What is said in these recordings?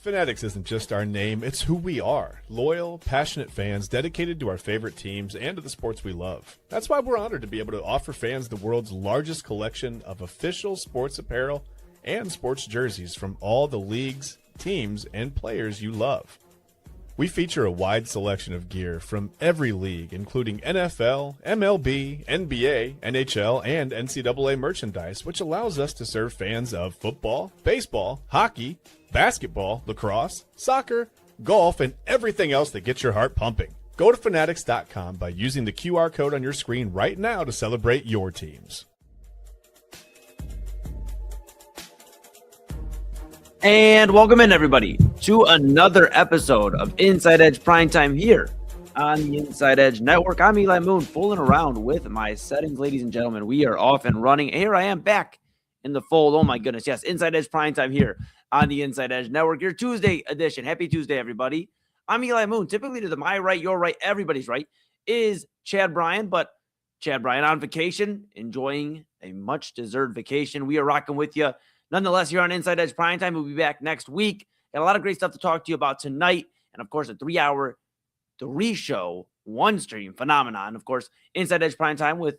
Fanatics isn't just our name, it's who we are. Loyal, passionate fans dedicated to our favorite teams and to the sports we love. That's why we're honored to be able to offer fans the world's largest collection of official sports apparel and sports jerseys from all the leagues, teams, and players you love. We feature a wide selection of gear from every league, including NFL, MLB, NBA, NHL, and NCAA merchandise, which allows us to serve fans of football, baseball, hockey, basketball, lacrosse, soccer, golf, and everything else that gets your heart pumping. Go to Fanatics.com by using the QR code on your screen right now to celebrate your teams. And welcome in, everybody, to another episode of Inside Edge Primetime here on the Inside Edge Network. I'm Eli Moon, fooling around with my settings, ladies and gentlemen. We are off and running. Here I am back in the fold. Oh, my goodness. Yes, Inside Edge Primetime here on the Inside Edge Network, your Tuesday edition. Happy Tuesday, everybody. I'm Eli Moon. Typically to the my right, your right, everybody's right is Chad Bryan, but Chad Bryan on vacation, enjoying a much-deserved vacation. We are rocking with you. Nonetheless, here on Inside Edge Primetime, we'll be back next week. Got a lot of great stuff to talk to you about tonight. And, of course, a 3-hour, 3-show, one-stream phenomenon. Of course, Inside Edge Primetime with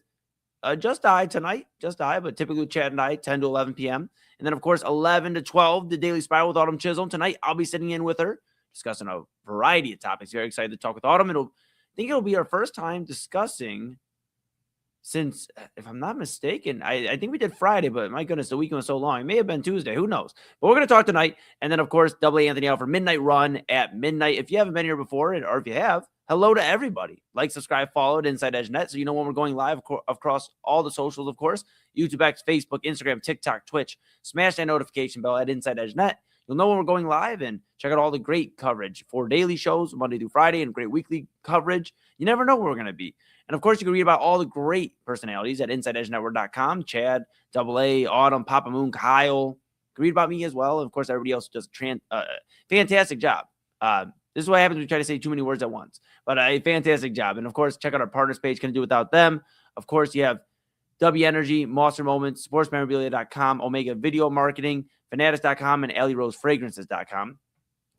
Just I tonight. Just I, but typically with Chad and I, 10 to 11 p.m. And then, of course, 11 to 12, the Daily Spiral with Autumn Chisholm. Tonight, I'll be sitting in with her, discussing a variety of topics. Very excited to talk with Autumn. I think it'll be our first time discussing since, if I'm not mistaken, I think we did Friday, but my goodness, the weekend was so long. It may have been Tuesday. Who knows? But we're going to talk tonight. And then, of course, Double A Anthony out for Midnight Run at midnight. If you haven't been here before, or if you have, hello to everybody. Like, subscribe, follow at Inside Edge Net so you know when we're going live across all the socials, of course. YouTube, X, Facebook, Instagram, TikTok, Twitch. Smash that notification bell at Inside Edge Net. You'll know when we're going live, and check out all the great coverage for daily shows, Monday through Friday, and great weekly coverage. You never know where we're going to be. And, of course, you can read about all the great personalities at InsideEdgeNetwork.com. Chad, Double A, Autumn, Papa Moon, Kyle. You can read about me as well. And, of course, everybody else does a fantastic job. This is what happens when you try to say too many words at once. But a fantastic job. And, of course, check out our partners page. Couldn't do without them. Of course, you have W Energy, Monster Moments, SportsMemorabilia.com, Omega Video Marketing, Fanatics.com, and AlleyRoseFragrances.com.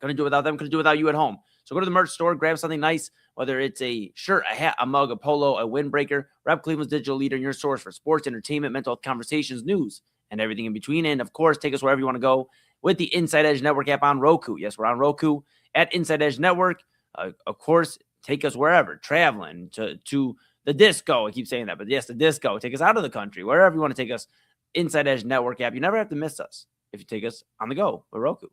Couldn't do it without them. Couldn't do it without you at home. So go to the merch store, grab something nice, whether it's a shirt, a hat, a mug, a polo, a windbreaker. Rep Cleveland's digital leader and your source for sports, entertainment, mental health conversations, news, and everything in between. And, of course, take us wherever you want to go with the Inside Edge Network app on Roku. Yes, we're on Roku at Inside Edge Network. Of course, take us wherever, traveling to the disco. I keep saying that, but yes, the disco. Take us out of the country, wherever you want to take us. Inside Edge Network app. You never have to miss us if you take us on the go with Roku.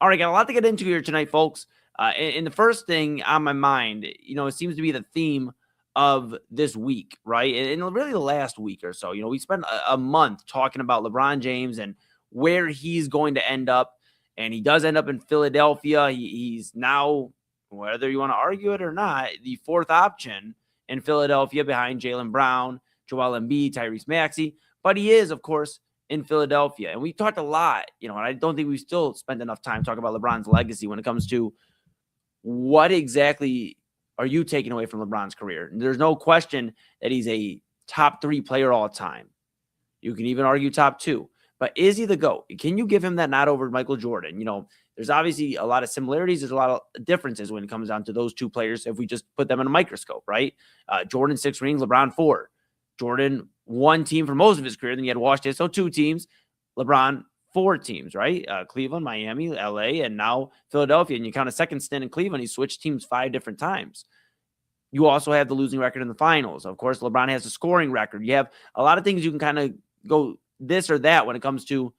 All right, got a lot to get into here tonight, folks. And the first thing on my mind, it seems to be the theme of this week, right? And really the last week or so. We spent a month talking about LeBron James and where he's going to end up. And he does end up in Philadelphia. He's now, whether you want to argue it or not, the fourth option in Philadelphia behind Jaylen Brown, Joel Embiid, Tyrese Maxey. But he is, of course, in Philadelphia. And we talked a lot, and I don't think we've still spent enough time talking about LeBron's legacy when it comes to what exactly are you taking away from LeBron's career. And there's no question that he's a top 3 player all time. You can even argue top 2. But is he the GOAT? Can you give him that nod over Michael Jordan? There's obviously a lot of similarities. There's a lot of differences when it comes down to those two players if we just put them in a microscope, right? Jordan 6 rings, LeBron 4. Jordan 1 team for most of his career. Then you had Washington, so 2 teams. LeBron 4 teams, right? Cleveland, Miami, LA, and now Philadelphia. And you count a second stint in Cleveland, he switched teams 5 different times. You also have the losing record in the finals. Of course, LeBron has a scoring record. You have a lot of things you can kind of go this or that when it comes to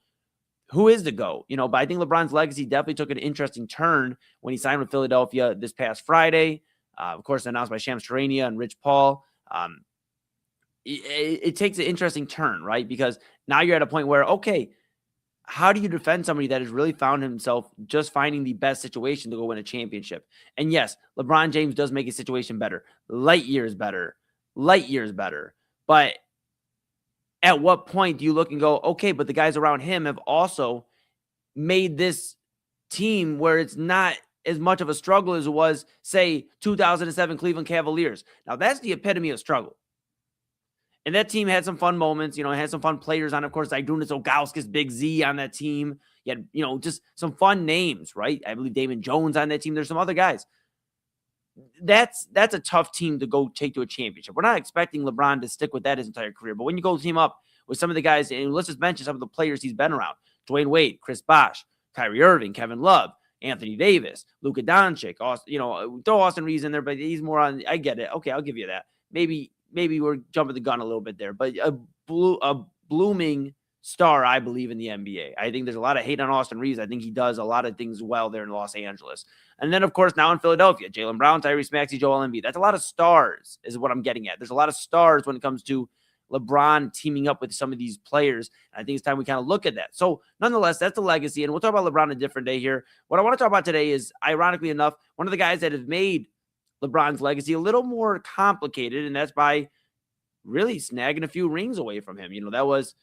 who is the GOAT. But I think LeBron's legacy definitely took an interesting turn when he signed with Philadelphia this past Friday. Of course, announced by Shams Charania and Rich Paul. It takes an interesting turn, right? Because now you're at a point where, okay, how do you defend somebody that has really found himself just finding the best situation to go win a championship? And yes, LeBron James does make his situation better. Light years better. But at what point do you look and go, okay, but the guys around him have also made this team where it's not as much of a struggle as it was, say, 2007 Cleveland Cavaliers. Now, that's the epitome of struggle. And that team had some fun moments, had some fun players on. Of course, Zydrunas Ilgauskas, Big Z on that team. You had, just some fun names, right? I believe Damon Jones on that team. There's some other guys. That's a tough team to go take to a championship. We're not expecting LeBron to stick with that his entire career. But when you go team up with some of the guys, and let's just mention some of the players he's been around. Dwayne Wade, Chris Bosh, Kyrie Irving, Kevin Love, Anthony Davis, Luka Doncic, throw Austin Reeves in there, but he's more on, I get it. Okay, I'll give you that. Maybe we're jumping the gun a little bit there, but a blooming star, I believe, in the NBA. I think there's a lot of hate on Austin Reeves. I think he does a lot of things well there in Los Angeles. And then, of course, now in Philadelphia, Jaylen Brown, Tyrese Maxey, Joel Embiid. That's a lot of stars is what I'm getting at. There's a lot of stars when it comes to LeBron teaming up with some of these players. And I think it's time we kind of look at that. So nonetheless, that's the legacy. And we'll talk about LeBron a different day here. What I want to talk about today is, ironically enough, one of the guys that have made LeBron's legacy a little more complicated, and that's by really snagging a few rings away from him. That was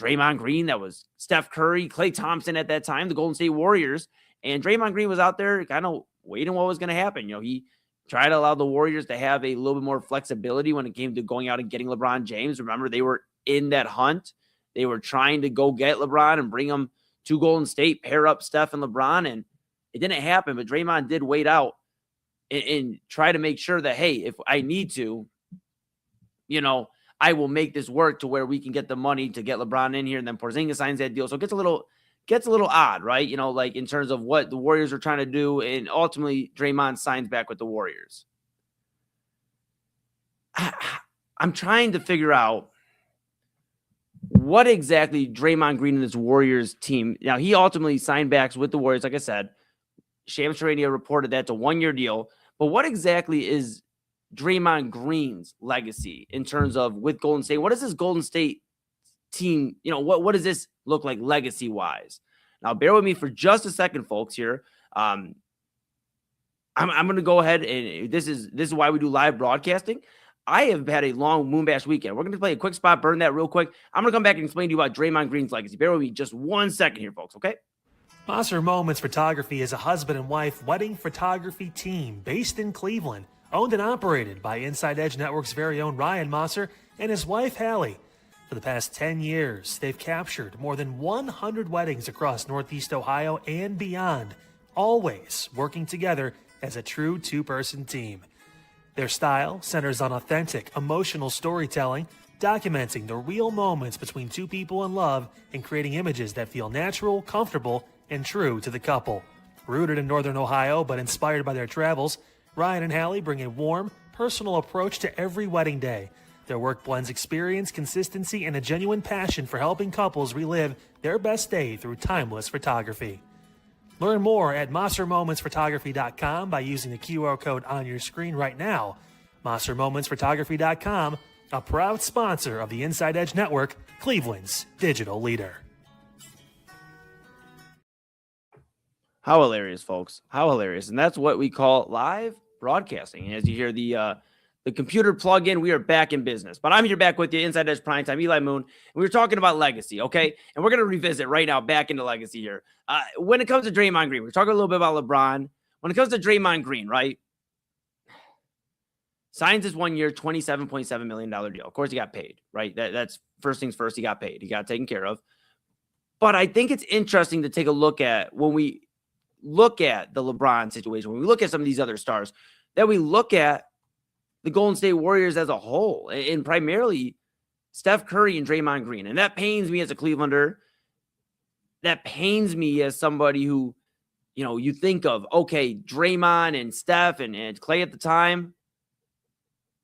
Draymond Green, that was Steph Curry, Klay Thompson at that time, the Golden State Warriors. And Draymond Green was out there kind of waiting what was going to happen. He tried to allow the Warriors to have a little bit more flexibility when it came to going out and getting LeBron James. Remember, they were in that hunt. They were trying to go get LeBron and bring him to Golden State, pair up Steph and LeBron, and it didn't happen. But Draymond did wait out and try to make sure that, hey, if I need to, I will make this work to where we can get the money to get LeBron in here. And then Porzingis signs that deal. So it gets a little odd, right? Like in terms of what the Warriors are trying to do. And ultimately Draymond signs back with the Warriors. I'm trying to figure out what exactly Draymond Green and this Warriors team. Now, he ultimately signed back with the Warriors. Like I said, Shams Charania reported that's a 1-year deal. But what exactly is Draymond Green's legacy in terms of with Golden State? What is this Golden State team? What does this look like legacy wise? Now, bear with me for just a second, folks. Here, I'm going to go ahead, and this is why we do live broadcasting. I have had a long Moonbash weekend. We're going to play a quick spot, burn that real quick. I'm going to come back and explain to you about Draymond Green's legacy. Bear with me just 1 second here, folks. Okay. Maser Moments Photography is a husband and wife wedding photography team based in Cleveland, owned and operated by InsideEdge Network's very own Ryan Maser and his wife, Hallie. For the past 10 years, they've captured more than 100 weddings across Northeast Ohio and beyond, always working together as a true two-person team. Their style centers on authentic, emotional storytelling, documenting the real moments between two people in love and creating images that feel natural, comfortable, and true to the couple. Rooted in Northern Ohio but inspired by their travels, Ryan and Hallie bring a warm, personal approach to every wedding day. Their work blends experience, consistency, and a genuine passion for helping couples relive their best day through timeless photography. Learn more at MaserMomentsPhotography.com by using the QR code on your screen right now. MaserMomentsPhotography.com, a proud sponsor of the Inside Edge Network, Cleveland's digital leader. How hilarious, folks. How hilarious. And that's what we call live broadcasting. And as you hear the computer plug in, we are back in business. But I'm here back with you, Inside Edge Primetime, Eli Moon. And we were talking about legacy, okay? And we're going to revisit right now back into legacy here. When it comes to Draymond Green, we're talking a little bit about LeBron. When it comes to Draymond Green, right? Signs his 1 year, $27.7 million deal. Of course, he got paid, right? That's first things first. He got paid. He got taken care of. But I think it's interesting to take a look at when we look at the LeBron situation, when we look at some of these other stars, that we look at the Golden State Warriors as a whole, and primarily Steph Curry and Draymond Green. And that pains me as a Clevelander. That pains me as somebody who, you think of, okay, Draymond and Steph and Klay at the time,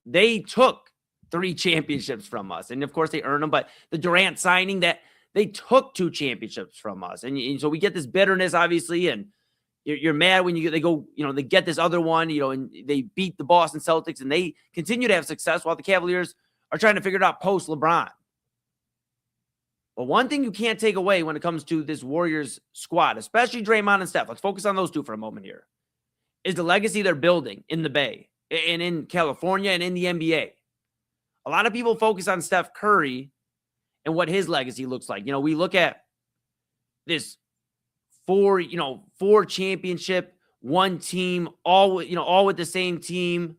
they took 3 championships from us. And of course they earned them, but the Durant signing, that they took 2 championships from us. And so we get this bitterness, obviously, and you're mad when they go, they get this other one, and they beat the Boston Celtics and they continue to have success while the Cavaliers are trying to figure it out post LeBron. But one thing you can't take away when it comes to this Warriors squad, especially Draymond and Steph, let's focus on those two for a moment here, is the legacy they're building in the Bay and in California and in the NBA. A lot of people focus on Steph Curry and what his legacy looks like. We look at this 4 championship, one team, all with the same team.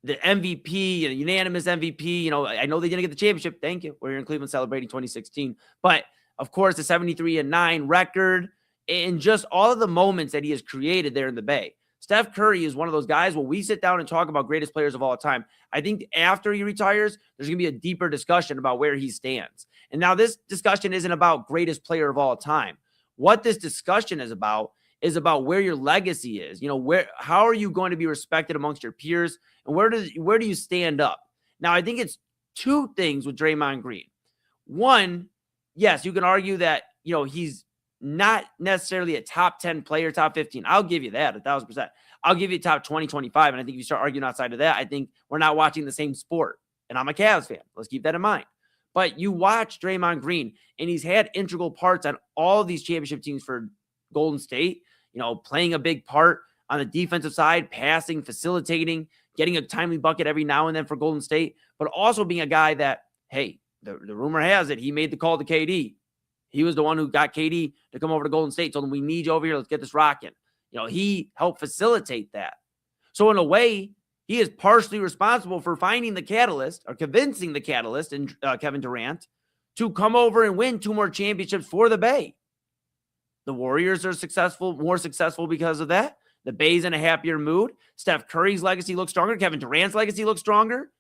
the MVP, unanimous MVP. I know they didn't get the championship. Thank you. We're here in Cleveland celebrating 2016. But, of course, the 73-9 record and just all of the moments that he has created there in the Bay. Steph Curry is one of those guys, when we sit down and talk about greatest players of all time, I think after he retires, there's going to be a deeper discussion about where he stands. And now this discussion isn't about greatest player of all time. What this discussion is about where your legacy is. How are you going to be respected amongst your peers, and where do you stand up? Now, I think it's two things with Draymond Green. One, yes, you can argue that, he's not necessarily a top 10 player, top 15. I'll give you that 1,000%. I'll give you top 20, 25. And I think if you start arguing outside of that, I think we're not watching the same sport. And I'm a Cavs fan. Let's keep that in mind. But you watch Draymond Green, and he's had integral parts on all of these championship teams for Golden State, playing a big part on the defensive side, passing, facilitating, getting a timely bucket every now and then for Golden State, but also being a guy that, hey, the rumor has it, he made the call to KD. He was the one who got KD to come over to Golden State, told him, we need you over here. Let's get this rocking. He helped facilitate that. So in a way, he is partially responsible for finding the catalyst or convincing the catalyst in Kevin Durant to come over and win 2 more championships for the Bay. The Warriors are more successful because of that. The Bay's in a happier mood. Steph Curry's legacy looks stronger. Kevin Durant's legacy looks stronger.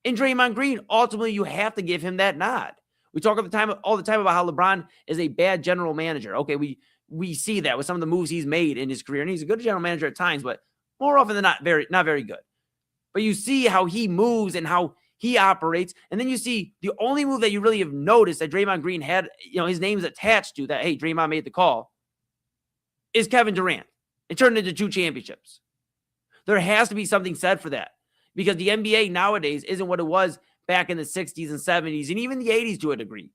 And Draymond Green, ultimately, you have to give him that nod. We talk all the time about how LeBron is a bad general manager. Okay, we see that with some of the moves he's made in his career, and he's a good general manager at times, but more often than not, not very good. But you see how he moves and how he operates, and then you see the only move that you really have noticed that Draymond Green had, his name is attached to that, hey, Draymond made the call, is Kevin Durant. It turned into 2 championships. There has to be something said for that, because the NBA nowadays isn't what it was back in the 60s and 70s and even the 80s to a degree.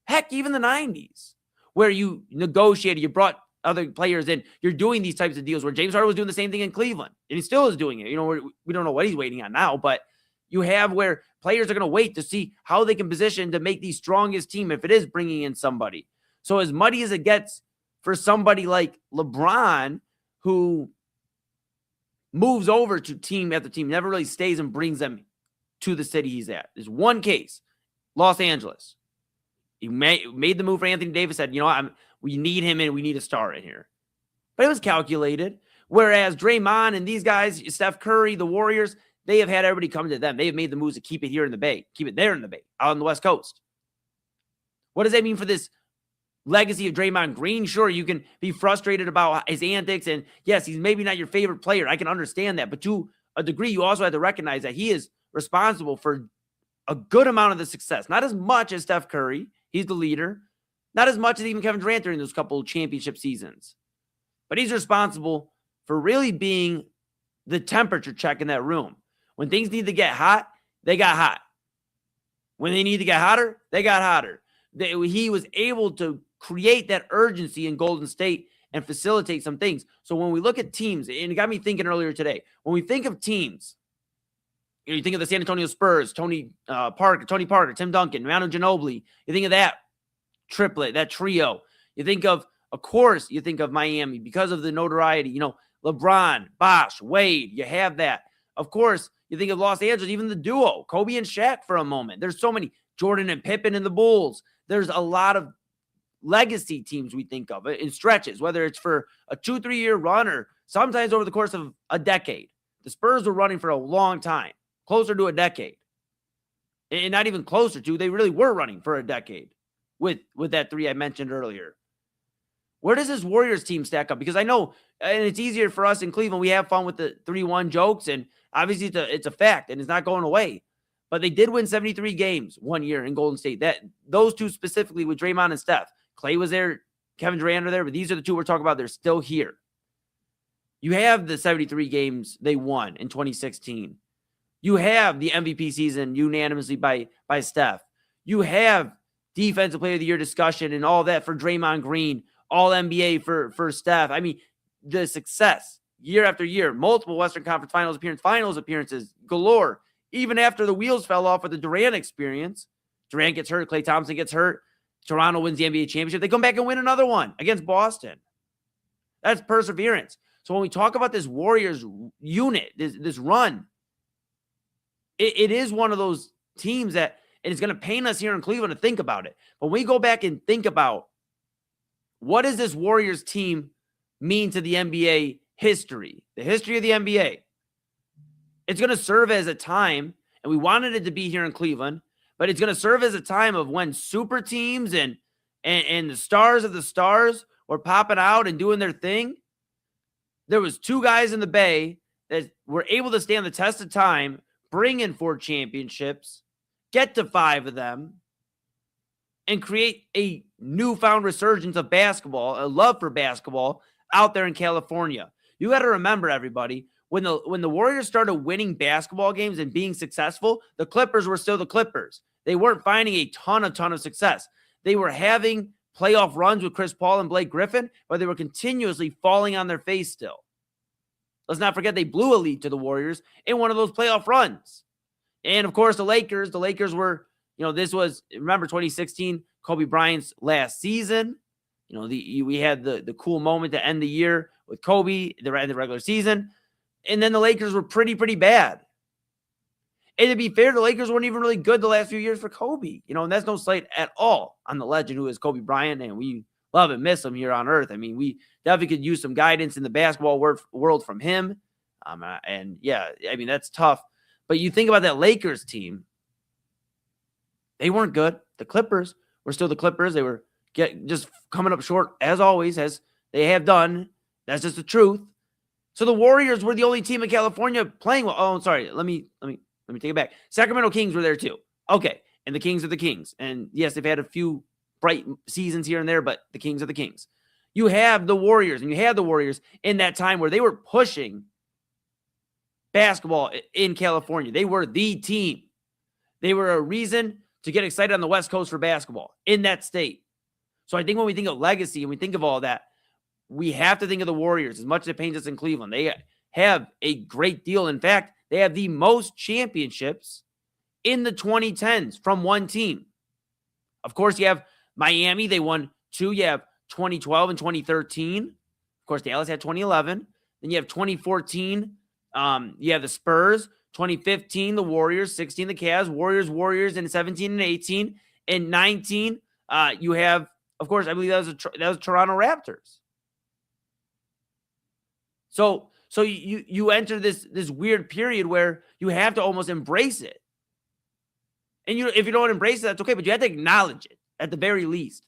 Heck, even the 90s, where you negotiated, you brought other players in. You're doing these types of deals where James Harden was doing the same thing in Cleveland, and he still is doing it. We don't know what he's waiting on now, but you have where players are going to wait to see how they can position to make the strongest team if it is bringing in somebody. So as muddy as it gets for somebody like LeBron, who moves over to team after team, never really stays and brings them to the city he's at. There's one case, Los Angeles. He made the move for Anthony Davis, said, we need him and we need a star in here. But it was calculated. Whereas Draymond and these guys, Steph Curry, the Warriors, they have had everybody come to them. They have made the moves to keep it here in the Bay, keep it there in the Bay, out on the West Coast. What does that mean for this legacy of Draymond Green? Sure, you can be frustrated about his antics, and yes, he's maybe not your favorite player. I can understand that. But to a degree, you also have to recognize that he is responsible for a good amount of the success. Not as much as Steph Curry. He's the leader. Not as much as even Kevin Durant during those couple of championship seasons. But he's responsible for really being the temperature check in that room. When things need to get hot, they got hot. When they need to get hotter, they got hotter. He was able to create that urgency in Golden State and facilitate some things. So when we look at teams, and it got me thinking earlier today, when we think of teams, you think of the San Antonio Spurs, Tony Parker, Tim Duncan, Manu Ginobili. You think of that triplet, that trio. You think of course, you think of Miami because of the notoriety. LeBron, Bosh, Wade. You have that. Of course, you think of Los Angeles, even the duo, Kobe and Shaq for a moment. There's so many, Jordan and Pippen and the Bulls. There's a lot of legacy teams we think of in stretches, whether it's for a 2-3 year run or sometimes over the course of a decade. The Spurs were running for a long time. Closer to a decade. And not even closer to, they really were running for a decade with that 3 I mentioned earlier. Where does this Warriors team stack up? Because I know, and it's easier for us in Cleveland, we have fun with the 3-1 jokes, and obviously it's a fact, and it's not going away. But they did win 73 games one year in Golden State. Those two specifically with Draymond and Steph. Clay was there, Kevin Durant are there, but these are the two we're talking about. They're still here. You have the 73 games they won in 2016. You have the MVP season unanimously by Steph. You have defensive player of the year discussion and all that for Draymond Green, all NBA for Steph. I mean, the success year after year, multiple Western Conference finals appearances galore. Even after the wheels fell off with the Durant experience, Durant gets hurt, Klay Thompson gets hurt, Toronto wins the NBA championship. They come back and win another one against Boston. That's perseverance. So when we talk about this Warriors unit, this run, it is one of those teams that, and it's going to pain us here in Cleveland to think about it. But when we go back and think about what does this Warriors team mean to the NBA history, the history of the NBA, it's going to serve as a time, and we wanted it to be here in Cleveland, but it's going to serve as a time of when super teams and the stars of the stars were popping out and doing their thing. There was 2 guys in the Bay that were able to stand the test of time, bring in 4 championships, get to 5 of them, and create a newfound resurgence of basketball, a love for basketball out there in California. You got to remember, everybody, when the Warriors started winning basketball games and being successful, the Clippers were still the Clippers. They weren't finding a ton of success. They were having playoff runs with Chris Paul and Blake Griffin, but they were continuously falling on their face still. Let's not forget they blew a lead to the Warriors in one of those playoff runs. And, of course, the Lakers were, this was, remember 2016, Kobe Bryant's last season. We had the cool moment to end the year with Kobe, the regular season. And then the Lakers were pretty bad. And to be fair, the Lakers weren't even really good the last few years for Kobe. And that's no slight at all on the legend who is Kobe Bryant. And we love and miss him here on earth. I mean, we definitely could use some guidance in the basketball world from him. And yeah, I mean, that's tough. But you think about that Lakers team, they weren't good. The Clippers were still the Clippers. They were just coming up short, as always, as they have done. That's just the truth. So the Warriors were the only team in California playing well. Oh, sorry. Let me take it back. Sacramento Kings were there too. Okay. And the Kings are the Kings. And yes, they've had a few bright seasons here and there, but the Kings are the Kings. You have the Warriors, and you had the Warriors in that time where they were pushing basketball in California. They were the team. They were a reason to get excited on the West Coast for basketball in that state. So I think when we think of legacy and we think of all that, we have to think of the Warriors as much as it pains us in Cleveland. They have a great deal. In fact, they have the most championships in the 2010s from one team. Of course, you have Miami. They won 2. You have 2012 and 2013. Of course, Dallas had 2011. Then you have 2014. You have the Spurs. 2015, the Warriors. 16, the Cavs. Warriors in 17 and 18. In 19, you have, of course, I believe that was Toronto Raptors. So you enter this weird period where you have to almost embrace it. And if you don't embrace it, that's okay, but you have to acknowledge it at the very least.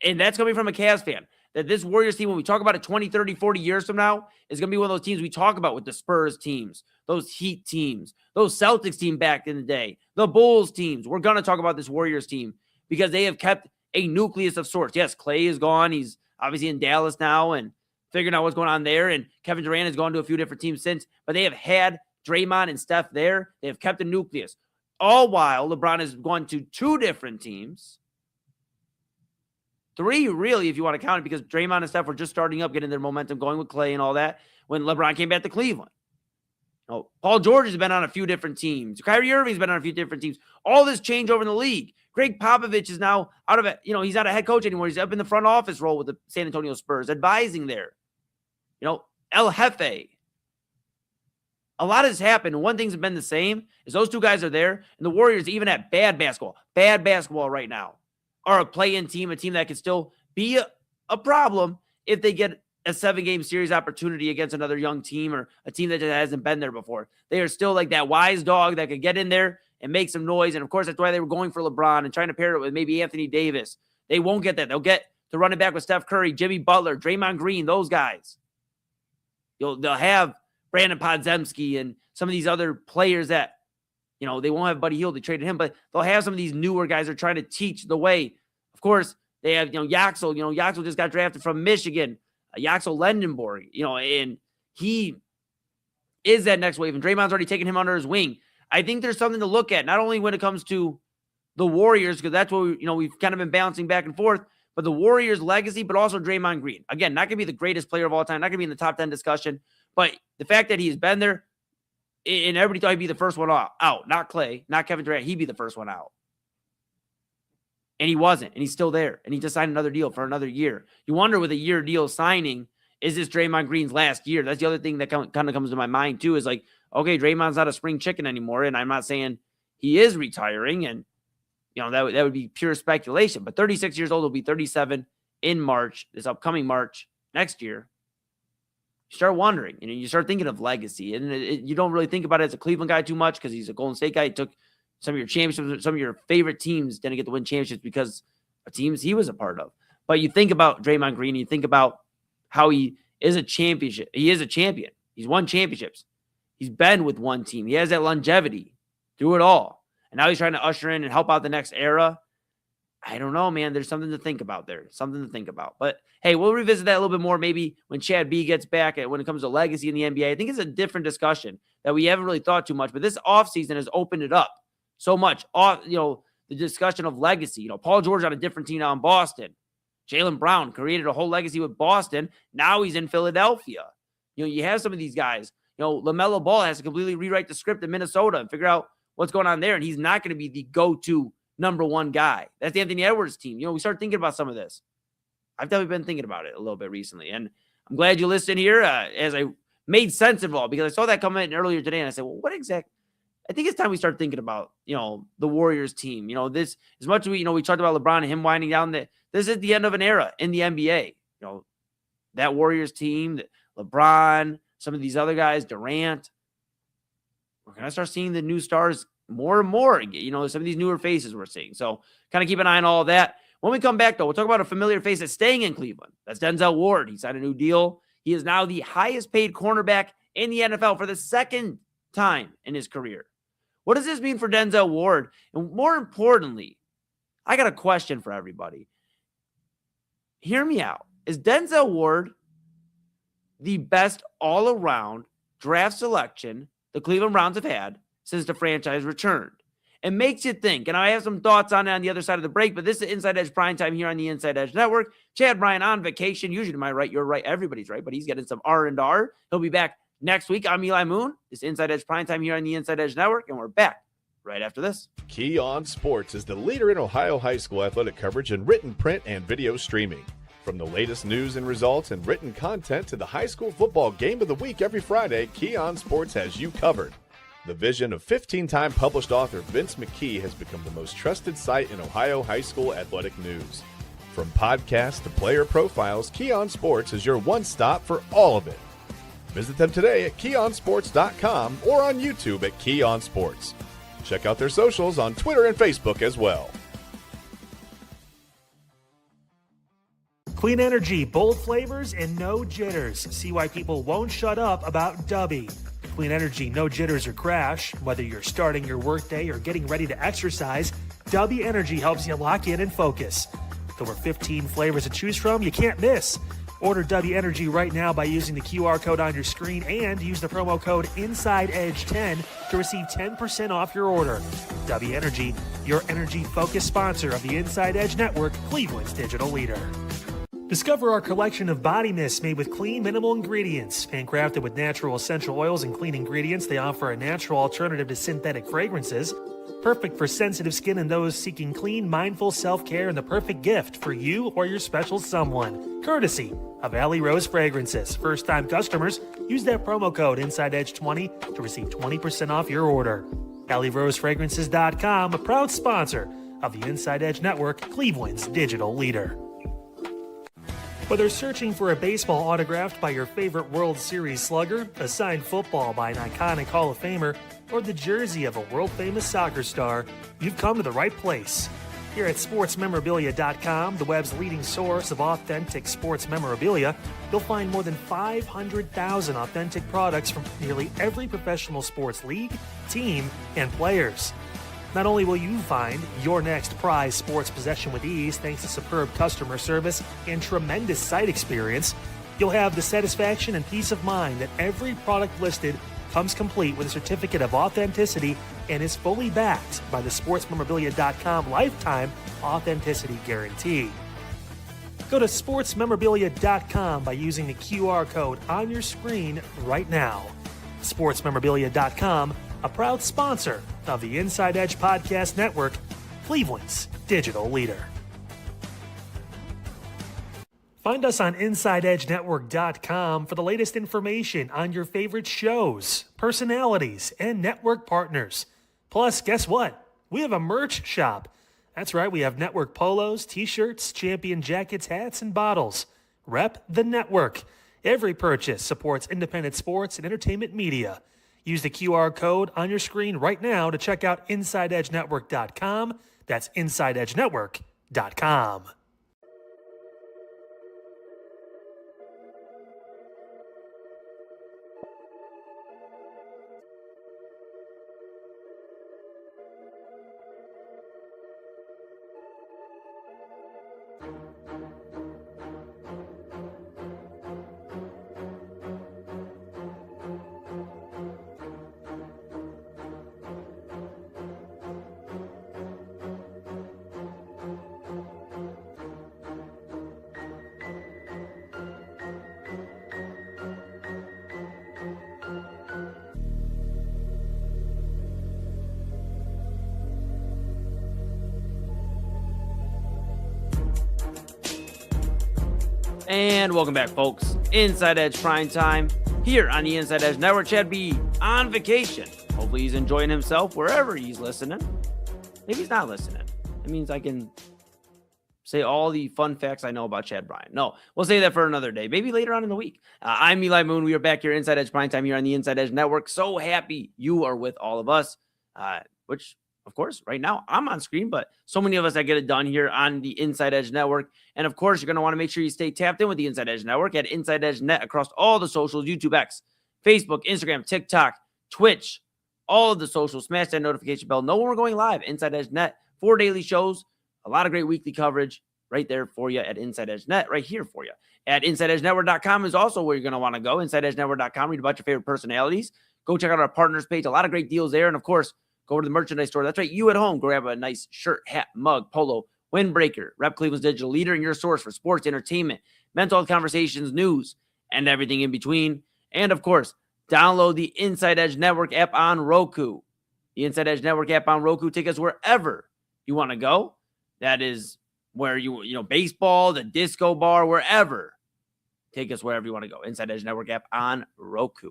And that's coming from a Cavs fan. That this Warriors team, when we talk about it 20, 30, 40 years from now, is going to be one of those teams we talk about with the Spurs teams, those Heat teams, those Celtics team back in the day, the Bulls teams. We're going to talk about this Warriors team because they have kept a nucleus of sorts. Yes, Clay is gone. He's obviously in Dallas now and figuring out what's going on there. And Kevin Durant has gone to a few different teams since, but they have had Draymond and Steph there. They have kept a nucleus. All while LeBron has gone to 2 different teams. 3, really, if you want to count it, because Draymond and Steph were just starting up, getting their momentum going with Clay and all that when LeBron came back to Cleveland. Paul George has been on a few different teams. Kyrie Irving's been on a few different teams. All this change over in the league. Greg Popovich is now out of it. He's not a head coach anymore. He's up in the front office role with the San Antonio Spurs, advising there. El Jefe. A lot has happened. And one thing's been the same is those 2 guys are there. And the Warriors, even at bad basketball right now, are a play-in team, a team that could still be a problem if they get a 7-game series opportunity against another young team or a team that just hasn't been there before. They are still like that wise dog that could get in there and make some noise. And, of course, that's why they were going for LeBron and trying to pair it with maybe Anthony Davis. They won't get that. They'll get to run it back with Steph Curry, Jimmy Butler, Draymond Green, those guys. They'll have Brandon Podziemski and some of these other players that, they won't have Buddy Hield. They traded him, but they'll have some of these newer guys that are trying to teach the way. Of course, they have, Yaxel. Yaxel just got drafted from Michigan. Yaxel Lendenborg, and he is that next wave. And Draymond's already taken him under his wing. I think there's something to look at, not only when it comes to the Warriors, because that's what we've kind of been bouncing back and forth, but the Warriors' legacy, but also Draymond Green. Again, not going to be the greatest player of all time, not going to be in the top 10 discussion, but the fact that he's been there, and everybody thought he'd be the first one out, not Clay, not Kevin Durant, he'd be the first one out. And he wasn't, and he's still there, and he just signed another deal for another year. You wonder with a year deal signing, is this Draymond Green's last year? That's the other thing that kind of comes to my mind too, is like, okay, Draymond's not a spring chicken anymore, and I'm not saying he is retiring, and that would be pure speculation. But 36 years old, will be 37 in March, this upcoming March next year. You start wondering, you start thinking of legacy, and you don't really think about it as a Cleveland guy too much because he's a Golden State guy. He took some of your championships, some of your favorite teams didn't get to win championships because of teams he was a part of. But you think about Draymond Green, you think about how he is a championship. He is a champion. He's won championships. He's been with one team. He has that longevity through it all. And now he's trying to usher in and help out the next era. I don't know, man. There's something to think about there. Something to think about. But, hey, we'll revisit that a little bit more maybe when Chad B gets back when it comes to legacy in the NBA. I think it's a different discussion that we haven't really thought too much. But this offseason has opened it up so much. The discussion of legacy. Paul George on a different team now in Boston. Jaylen Brown created a whole legacy with Boston. Now he's in Philadelphia. You have some of these guys. LaMelo Ball has to completely rewrite the script in Minnesota and figure out what's going on there. And he's not going to be the go-to number one guy. That's the Anthony Edwards team. We start thinking about some of this. I've definitely been thinking about it a little bit recently. And I'm glad you listened here as I made sense of it all, because I saw that come in earlier today and I said, well, what exactly? I think it's time we start thinking about, the Warriors team. This, as much as we talked about LeBron and him winding down, this is the end of an era in the NBA. That Warriors team, LeBron, some of these other guys, Durant, we're going to start seeing the new stars more and more. Some of these newer faces we're seeing. So kind of keep an eye on all of that. When we come back, though, we'll talk about a familiar face that's staying in Cleveland. That's Denzel Ward. He signed a new deal. He is now the highest paid cornerback in the NFL for the second time in his career. What does this mean for Denzel Ward? And more importantly, I got a question for everybody. Hear me out. Is Denzel Ward the best all-around draft selection the Cleveland Browns have had since the franchise returned? It makes you think, and I have some thoughts on it on the other side of the break, but this is Inside Edge Primetime here on the Inside Edge Network. Chad Bryan on vacation. Usually to my right, you're right, everybody's right, but he's getting some R&R. He'll be back next week. I'm Eli Moon. This is Inside Edge Primetime here on the Inside Edge Network, and we're back right after this. Key On Sports is the leader in Ohio high school athletic coverage in written, print, and video streaming. From the latest news and results and written content to the high school football game of the week every Friday, Key On Sports has you covered. The vision of 15-time published author Vince McKee has become the most trusted site in Ohio high school athletic news. From podcasts to player profiles, Key On Sports is your one-stop for all of it. Visit them today at keyonsports.com or on YouTube at Key On Sports. Check out their socials on Twitter and Facebook as well. Clean energy, bold flavors, and no jitters. See why people won't shut up about Dubby. Clean energy, no jitters or crash. Whether you're starting your workday or getting ready to exercise, Dubby Energy helps you lock in and focus. With over 15 flavors to choose from, you can't miss. Order Dubby Energy right now by using the QR code on your screen and use the promo code InsideEdge10 to receive 10% off your order. Dubby Energy, your energy-focused sponsor of the Inside Edge Network, Cleveland's digital leader. Discover our collection of body mists made with clean, minimal ingredients. Handcrafted with natural essential oils and clean ingredients, they offer a natural alternative to synthetic fragrances. Perfect for sensitive skin and those seeking clean, mindful self-care, and the perfect gift for you or your special someone. Courtesy of Alley Rose Fragrances. First-time customers, use that promo code InsideEdge20 to receive 20% off your order. AlleyRoseFragrances.com, a proud sponsor of the Inside Edge Network, Cleveland's digital leader. Whether searching for a baseball autographed by your favorite World Series slugger, a signed football by an iconic Hall of Famer, or the jersey of a world-famous soccer star, you've come to the right place. Here at SportsMemorabilia.com, the web's leading source of authentic sports memorabilia, you'll find more than 500,000 authentic products from nearly every professional sports league, team, and players. Not only will you find your next prized sports possession with ease thanks to superb customer service and tremendous site experience, you'll have the satisfaction and peace of mind that every product listed comes complete with a certificate of authenticity and is fully backed by the SportsMemorabilia.com lifetime authenticity guarantee. Go to SportsMemorabilia.com by using the QR code on your screen right now. SportsMemorabilia.com, a proud sponsor of the Inside Edge Podcast Network, Cleveland's digital leader. Find us on InsideEdgeNetwork.com for the latest information on your favorite shows, personalities, and network partners. Plus, guess what? We have a merch shop. That's right, we have network polos, t-shirts, champion jackets, hats, and bottles. Rep the network. Every purchase supports independent sports and entertainment media. Use the QR code on your screen right now to check out InsideEdgeNetwork.com. That's InsideEdgeNetwork.com. And welcome back, folks. Inside Edge Primetime here on the Inside Edge Network. Chad B on vacation. Hopefully he's enjoying himself wherever he's listening. Maybe he's not listening. It means I can say all the fun facts I know about Chad Bryant. No, we'll say that for another day. Maybe later on in the week. I'm Eli Moon. We are back here Inside Edge Primetime here on the Inside Edge Network. So happy you are with all of us, which, of course, right now I'm on screen, but so many of us that get it done here on the Inside Edge Network. And of course, you're going to want to make sure you stay tapped in with the Inside Edge Network at Inside Edge Net across all the socials, YouTube X, Facebook, Instagram, TikTok, Twitch, all of the socials. Smash that notification bell. Know when we're going live. Inside Edge Net, 4 daily shows, a lot of great weekly coverage right there for you at Inside Edge Net, right here for you. At InsideEdgeNetwork.com is also where you're going to want to go. InsideEdgeNetwork.com, read about your favorite personalities. Go check out our partners page. A lot of great deals there. And of course, go over to the merchandise store. That's right. You at home, grab a nice shirt, hat, mug, polo, windbreaker. Rep Cleveland's digital leader and your source for sports, entertainment, mental health conversations, news, and everything in between. And of course, download the Inside Edge Network app on Roku. The Inside Edge Network app on Roku. Take us wherever you want to go. That is where you know, baseball, the disco bar, wherever. Take us wherever you want to go. Inside Edge Network app on Roku.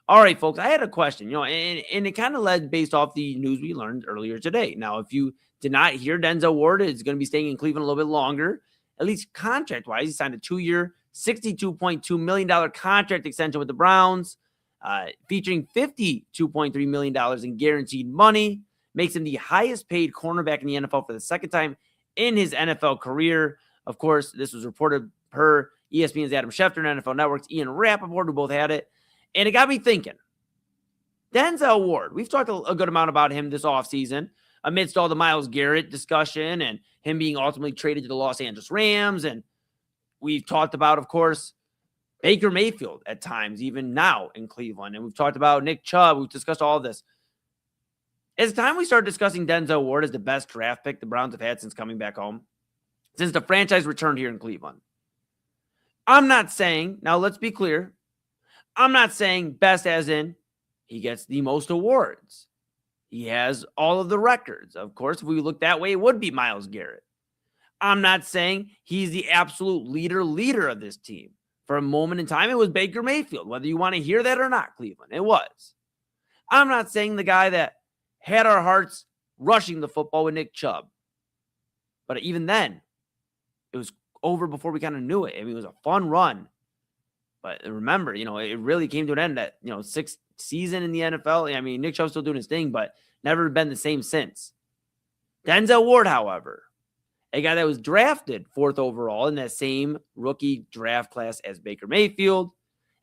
All right, folks, I had a question, and it kind of led based off the news we learned earlier today. Now, if you did not hear, Denzel Ward is going to be staying in Cleveland a little bit longer, at least contract-wise. He signed a 2-year, $62.2 million contract extension with the Browns, featuring $52.3 million in guaranteed money. Makes him the highest-paid cornerback in the NFL for the second time in his NFL career. Of course, this was reported per ESPN's Adam Schefter and NFL Network's Ian Rappaport, who both had it. And it got me thinking, Denzel Ward, we've talked a good amount about him this offseason amidst all the Myles Garrett discussion and him being ultimately traded to the Los Angeles Rams. And we've talked about, of course, Baker Mayfield at times, even now in Cleveland. And we've talked about Nick Chubb. We've discussed all of this. It's time we start discussing Denzel Ward as the best draft pick the Browns have had since coming back home, since the franchise returned here in Cleveland. I'm not saying, now let's be clear, I'm not saying best as in he gets the most awards. He has all of the records. Of course, if we look that way, it would be Myles Garrett. I'm not saying he's the absolute leader of this team. For a moment in time, it was Baker Mayfield, whether you want to hear that or not, Cleveland. It was. I'm not saying the guy that had our hearts rushing the football with Nick Chubb. But even then, it was over before we kind of knew it. I mean, it was a fun run. But remember, it really came to an end at, 6th season in the NFL. I mean, Nick Chubb's still doing his thing, but never been the same since. Denzel Ward, however, a guy that was drafted 4th overall in that same rookie draft class as Baker Mayfield,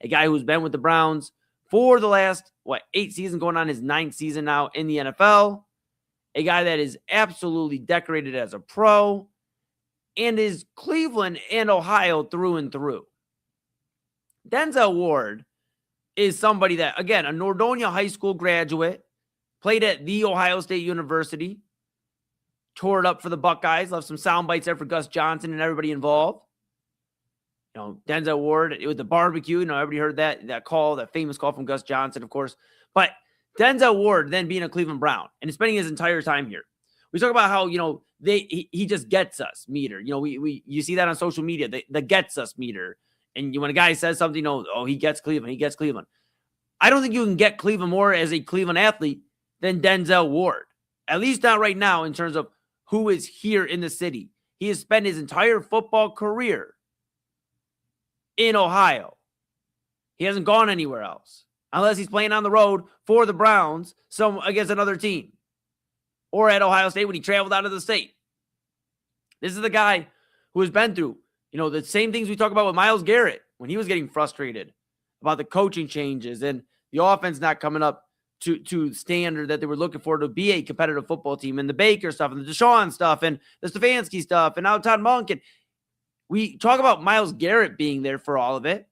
a guy who's been with the Browns for the last, 8 seasons, going on his 9th season now in the NFL, a guy that is absolutely decorated as a pro and is Cleveland and Ohio through and through. Denzel Ward is somebody that, again, a Nordonia High School graduate, played at The Ohio State University, tore it up for the Buckeyes, left some sound bites there for Gus Johnson and everybody involved. Denzel Ward, it was the barbecue. Everybody heard that call, that famous call from Gus Johnson, of course. But Denzel Ward then being a Cleveland Brown and spending his entire time here We talk about how, he just gets us meter. You see that on social media, the gets us meter. And when a guy says something, he gets Cleveland. I don't think you can get Cleveland more as a Cleveland athlete than Denzel Ward. At least not right now in terms of who is here in the city. He has spent his entire football career in Ohio. He hasn't gone anywhere else unless he's playing on the road for the Browns against another team or at Ohio State when he traveled out of the state. This is the guy who has been through, the same things we talk about with Myles Garrett when he was getting frustrated about the coaching changes and the offense not coming up to standard that they were looking for to be a competitive football team, and the Baker stuff and the Deshaun stuff and the Stefanski stuff and now Todd Monk. And we talk about Myles Garrett being there for all of it.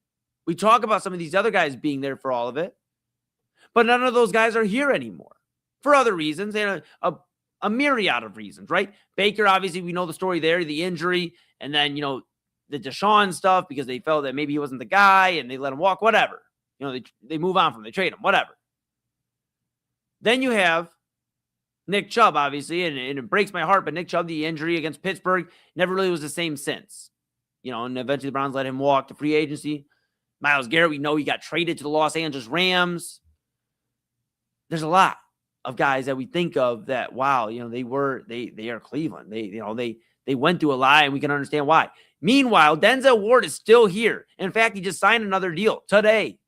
We talk about some of these other guys being there for all of it, but none of those guys are here anymore for other reasons and a myriad of reasons, right? Baker, obviously, we know the story there, the injury, and then, the Deshaun stuff because they felt that maybe he wasn't the guy and they let him walk, whatever. They move on from him, they trade him, whatever. Then you have Nick Chubb, obviously, and it breaks my heart, but Nick Chubb, the injury against Pittsburgh, never really was the same since. And eventually the Browns let him walk to free agency. Myles Garrett, we know he got traded to the Los Angeles Rams. There's a lot of guys that we think of that, wow, they are Cleveland. They went through a lot, and we can understand why. Meanwhile, Denzel Ward is still here. In fact, he just signed another deal today.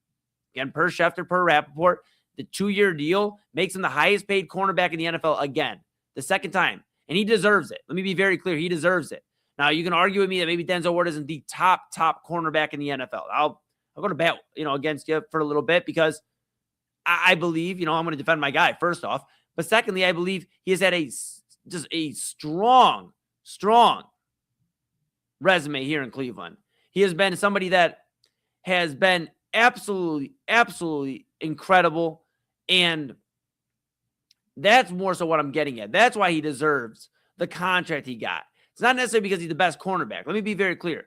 Again, per Schefter, per Rappaport, the 2-year deal makes him the highest paid cornerback in the NFL again, the second time. And he deserves it. Let me be very clear. He deserves it. Now, you can argue with me that maybe Denzel Ward isn't the top cornerback in the NFL. I'll go to bat, against you for a little bit because I believe, I'm going to defend my guy first off. But secondly, I believe he has had just a strong resume here in Cleveland. He has been somebody that has been absolutely incredible. And that's more so what I'm getting at. That's why he deserves the contract he got. It's not necessarily because he's the best cornerback. Let me be very clear.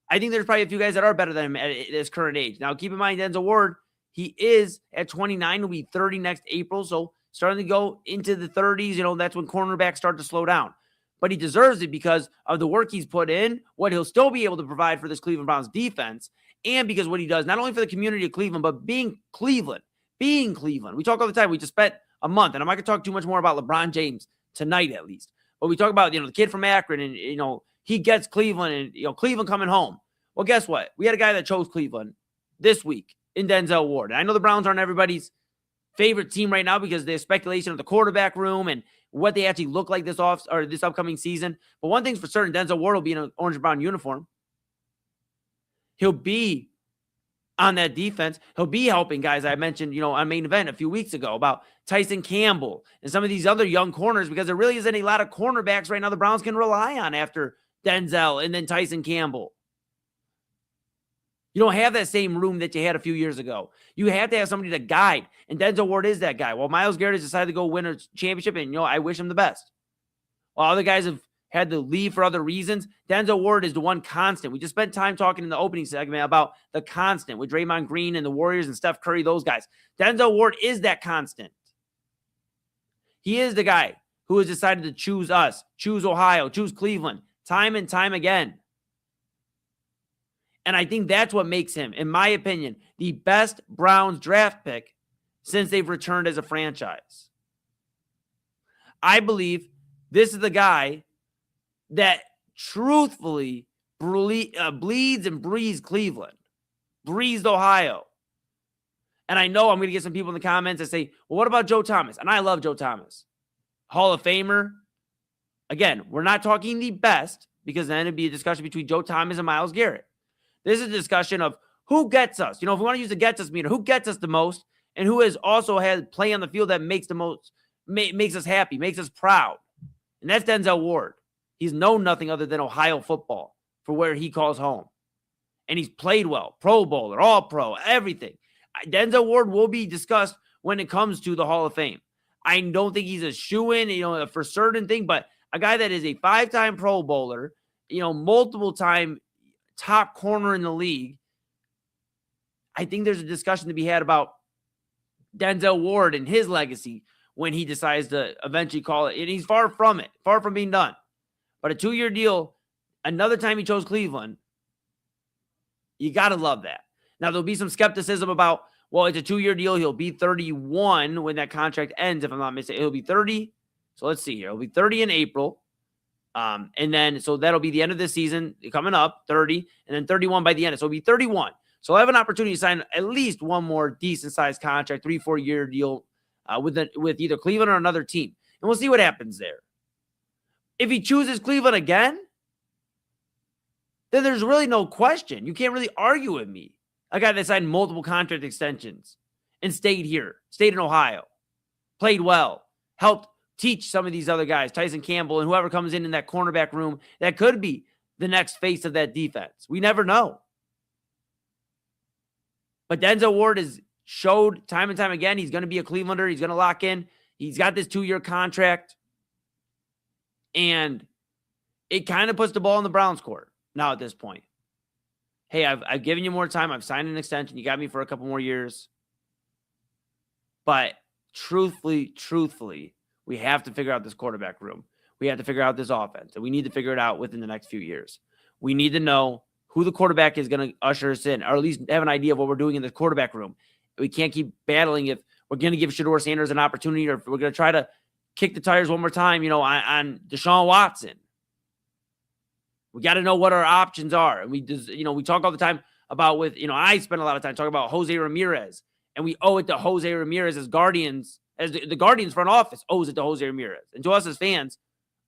I think there's probably a few guys that are better than him at his current age. Now, keep in mind, Denzel Ward, he is at 29. He'll be 30 next April. So starting to go into the 30s, that's when cornerbacks start to slow down. But he deserves it because of the work he's put in, what he'll still be able to provide for this Cleveland Browns defense, and because what he does, not only for the community of Cleveland, but being Cleveland. We talk all the time. We just spent a month, and I'm not going to talk too much more about LeBron James tonight at least. But we talk about, the kid from Akron, and, he gets Cleveland, and, Cleveland coming home. Well, guess what? We had a guy that chose Cleveland this week in Denzel Ward. And I know the Browns aren't everybody's favorite team right now because there's speculation of the quarterback room and what they actually look like this upcoming season. But one thing's for certain, Denzel Ward will be in an orange and brown uniform. He'll be on that defense. He'll be helping guys I mentioned, on Main Event a few weeks ago about Tyson Campbell and some of these other young corners, because there really isn't a lot of cornerbacks right now the Browns can rely on after Denzel and then Tyson Campbell. You don't have that same room that you had a few years ago. You have to have somebody to guide, and Denzel Ward is that guy. Well, Myles Garrett has decided to go win a championship, and, I wish him the best. While other guys have had to leave for other reasons, Denzel Ward is the one constant. We just spent time talking in the opening segment about the constant with Draymond Green and the Warriors and Steph Curry, those guys. Denzel Ward is that constant. He is the guy who has decided to choose us, choose Ohio, choose Cleveland, time and time again. And I think that's what makes him, in my opinion, the best Browns draft pick since they've returned as a franchise. I believe this is the guy that truthfully bleeds and breathes Cleveland, breathes Ohio. And I know I'm going to get some people in the comments that say, well, what about Joe Thomas? And I love Joe Thomas. Hall of Famer. Again, we're not talking the best because then it'd be a discussion between Joe Thomas and Myles Garrett. This is a discussion of who gets us. If we want to use the gets us meter, who gets us the most and who has also had play on the field that makes the most, makes us happy, makes us proud. And that's Denzel Ward. He's known nothing other than Ohio football for where he calls home. And he's played well, Pro Bowler, All Pro, everything. Denzel Ward will be discussed when it comes to the Hall of Fame. I don't think he's a shoo-in, for certain thing, but a guy that is a 5-time Pro Bowler, multiple-time top corner in the league. I think there's a discussion to be had about Denzel Ward and his legacy when he decides to eventually call it. And he's far from it, far from being done. But a 2-year deal, another time he chose Cleveland, you got to love that. Now, there'll be some skepticism about, well, it's a 2-year deal. He'll be 31 when that contract ends, if I'm not mistaken. He'll be 30. So let's see here. He'll be 30 in April. And then, so that'll be the end of this season coming up, 30, and then 31 by the end. So it'll be 31. So I'll have an opportunity to sign at least one more decent-sized contract, 3-4 year deal with either Cleveland or another team. And we'll see what happens there. If he chooses Cleveland again, then there's really no question. You can't really argue with me. A guy that signed multiple contract extensions and stayed here, stayed in Ohio, played well, helped teach some of these other guys, Tyson Campbell and whoever comes in that cornerback room that could be the next face of that defense. We never know. But Denzel Ward has showed time and time again he's going to be a Clevelander. He's going to lock in. He's got this 2-year contract. And it kind of puts the ball in the Browns' court now at this point. Hey, I've given you more time. I've signed an extension. You got me for a couple more years. But truthfully, we have to figure out this quarterback room. We have to figure out this offense. And we need to figure it out within the next few years. We need to know who the quarterback is going to usher us in, or at least have an idea of what we're doing in the quarterback room. We can't keep battling if we're going to give Shedeur Sanders an opportunity, or if we're going to try to kick the tires one more time, on Deshaun Watson. We got to know what our options are. And we talk all the time about I spend a lot of time talking about Jose Ramirez, and we owe it to Jose Ramirez as Guardians, as the Guardians front office owes it to Jose Ramirez, and to us as fans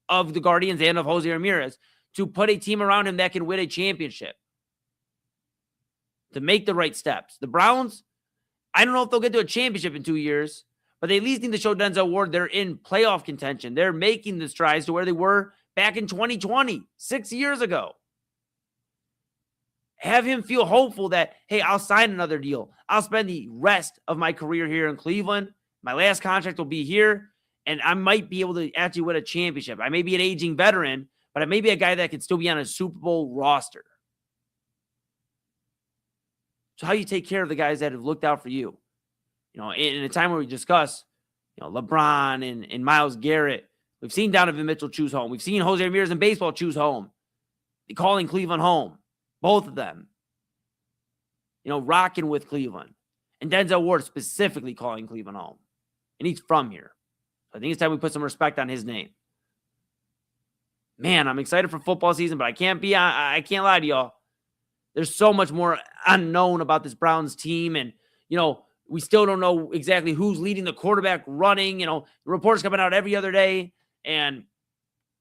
of the Guardians and of Jose Ramirez, to put a team around him that can win a championship, to make the right steps. The Browns, I don't know if they'll get to a championship in 2 years, but they at least need to show Denzel Ward they're in playoff contention. They're making the strides to where they were back in 2020, 6 years ago. Have him feel hopeful that, hey, I'll sign another deal. I'll spend the rest of my career here in Cleveland. My last contract will be here, and I might be able to actually win a championship. I may be an aging veteran, but I may be a guy that could still be on a Super Bowl roster. So how you take care of the guys that have looked out for you? In a time where we discuss, LeBron and Myles Garrett. We've seen Donovan Mitchell choose home. We've seen Jose Ramirez in baseball choose home. They're calling Cleveland home. Both of them. Rocking with Cleveland. And Denzel Ward specifically calling Cleveland home. And he's from here. So I think it's time we put some respect on his name. Man, I'm excited for football season, but I can't lie to y'all. There's so much more unknown about this Browns team. And, we still don't know exactly who's leading the quarterback running. The reports coming out every other day and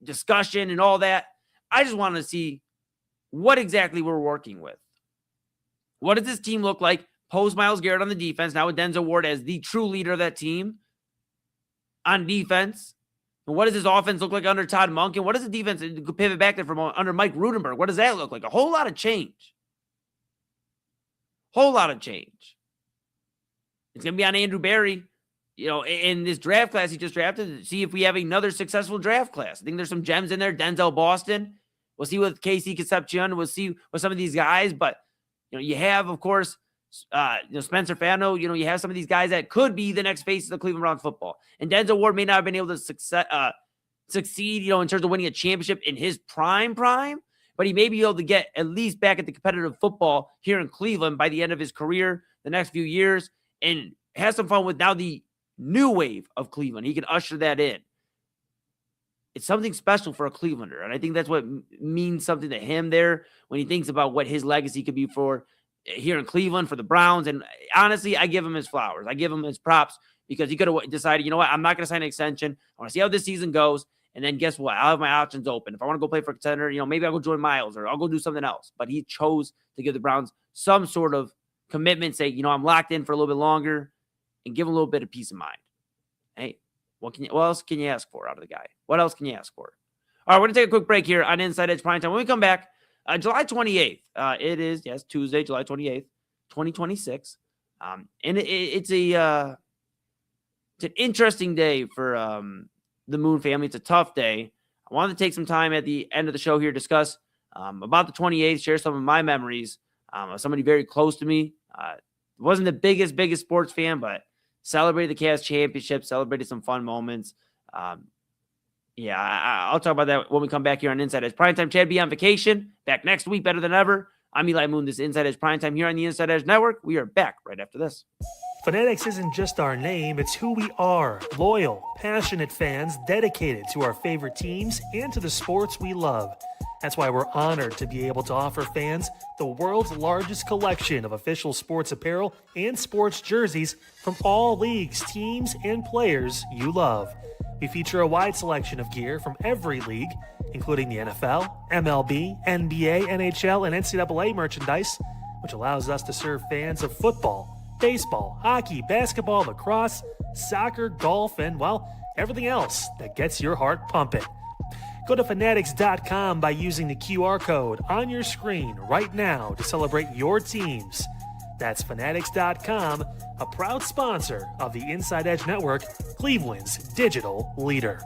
discussion and all that. I just want to see what exactly we're working with. What does this team look like post Myles Garrett on the defense, now with Denzel Ward as the true leader of that team on defense? And what does this offense look like under Todd Monk? And what does the defense pivot back there from under Mike Rudenberg? What does that look like? A whole lot of change. Whole lot of change. It's going to be on Andrew Berry, in this draft class he just drafted, to see if we have another successful draft class. I think there's some gems in there. Denzel Boston. We'll see with Casey Concepcion. We'll see with some of these guys. But, you have, of course, Spencer Fano. You have some of these guys that could be the next face of the Cleveland Browns football. And Denzel Ward may not have been able to succeed, in terms of winning a championship in his prime, but he may be able to get at least back at the competitive football here in Cleveland by the end of his career, the next few years, and have some fun with now the new wave of Cleveland. He can usher that in. It's something special for a Clevelander, and I think that's what means something to him there when he thinks about what his legacy could be for here in Cleveland for the Browns. And honestly, I give him his flowers. I give him his props because he could have decided, I'm not going to sign an extension. I want to see how this season goes. And then guess what? I'll have my options open. If I want to go play for a contender, maybe I'll go join Miles or I'll go do something else. But he chose to give the Browns some sort of commitment, say, I'm locked in for a little bit longer, and give him a little bit of peace of mind. Hey, what else can you ask for out of the guy? What else can you ask for? All right, we're going to take a quick break here on Inside Edge Primetime. When we come back, July 28th, it is, Tuesday, July 28th, 2026. And it's an interesting day for the Moon family. It's a tough day. I wanted to take some time at the end of the show here to discuss about the 28th, share some of my memories. Somebody very close to me. Wasn't the biggest sports fan, but celebrated the Cavs championship, celebrated some fun moments. I'll talk about that when we come back here on Inside Edge Primetime. Chad be on vacation, back next week, better than ever. I'm Eli Moon. This is Inside Edge Primetime here on the Inside Edge Network. We are back right after this. Fanatics isn't just our name, it's who we are. Loyal, passionate fans dedicated to our favorite teams and to the sports we love. That's why we're honored to be able to offer fans the world's largest collection of official sports apparel and sports jerseys from all leagues, teams, and players you love. We feature a wide selection of gear from every league, including the NFL, MLB, NBA, NHL, and NCAA merchandise, which allows us to serve fans of football, baseball, hockey, basketball, lacrosse, soccer, golf, and, well, everything else that gets your heart pumping. Go to fanatics.com by using the QR code on your screen right now to celebrate your teams. That's fanatics.com, a proud sponsor of the Inside Edge Network, Cleveland's digital leader.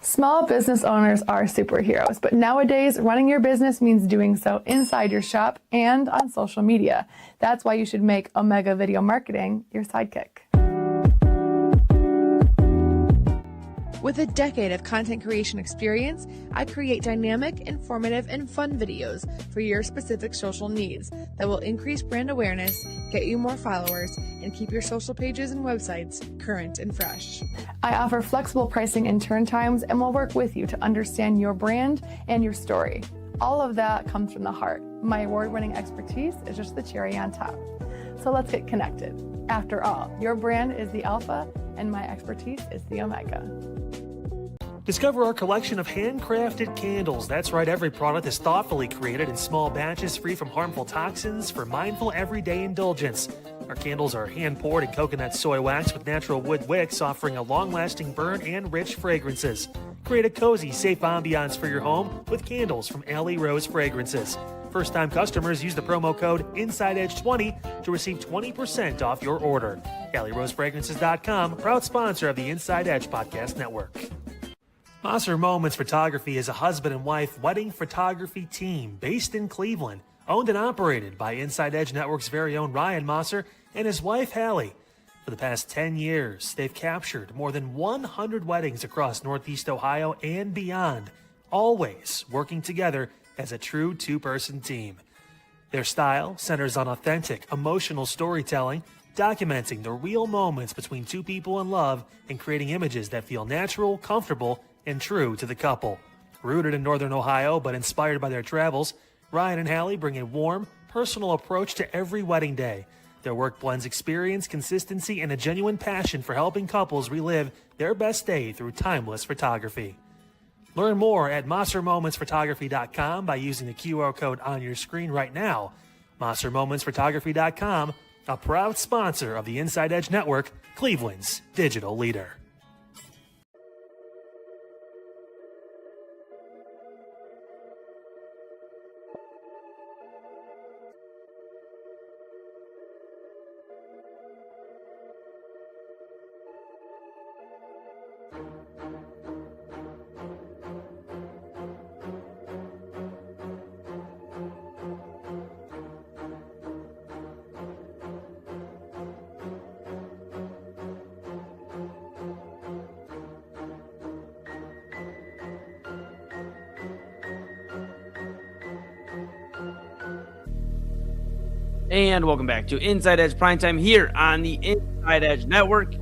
Small business owners are superheroes, but nowadays running your business means doing so inside your shop and on social media. That's why you should make Omega Video Marketing your sidekick. With a decade of content creation experience, I create dynamic, informative, and fun videos for your specific social needs that will increase brand awareness, get you more followers, and keep your social pages and websites current and fresh. I offer flexible pricing and turn times and will work with you to understand your brand and your story. All of that comes from the heart. My award-winning expertise is just the cherry on top. So let's get connected. After all, your brand is the alpha and my expertise is the omega. Discover our collection of handcrafted candles. That's right, every product is thoughtfully created in small batches free from harmful toxins for mindful everyday indulgence. Our candles are hand-poured in coconut soy wax with natural wood wicks, offering a long-lasting burn and rich fragrances. Create a cozy, safe ambiance for your home with candles from Alley Rose Fragrances. First-time customers use the promo code InsideEdge20 to receive 20% off your order. AlleyRoseFragrances.com, proud sponsor of the Inside Edge Podcast Network. Mosser Moments Photography is a husband and wife wedding photography team based in Cleveland, owned and operated by Inside Edge Network's very own Ryan Mosser and his wife Hallie. For the past 10 years, they've captured more than 100 weddings across Northeast Ohio and beyond, always working together as a true two-person team. Their style centers on authentic, emotional storytelling, documenting the real moments between two people in love and creating images that feel natural, comfortable, and true to the couple. Rooted in Northern Ohio but inspired by their travels, Ryan and Hallie bring a warm, personal approach to every wedding day. Their work blends experience, consistency, and a genuine passion for helping couples relive their best day through timeless photography. Learn more at MosserMomentsPhotography.com by using the QR code on your screen right now. MosserMomentsPhotography.com, a proud sponsor of the Inside Edge Network, Cleveland's digital leader. And welcome back to Inside Edge Primetime here on the Inside Edge Network.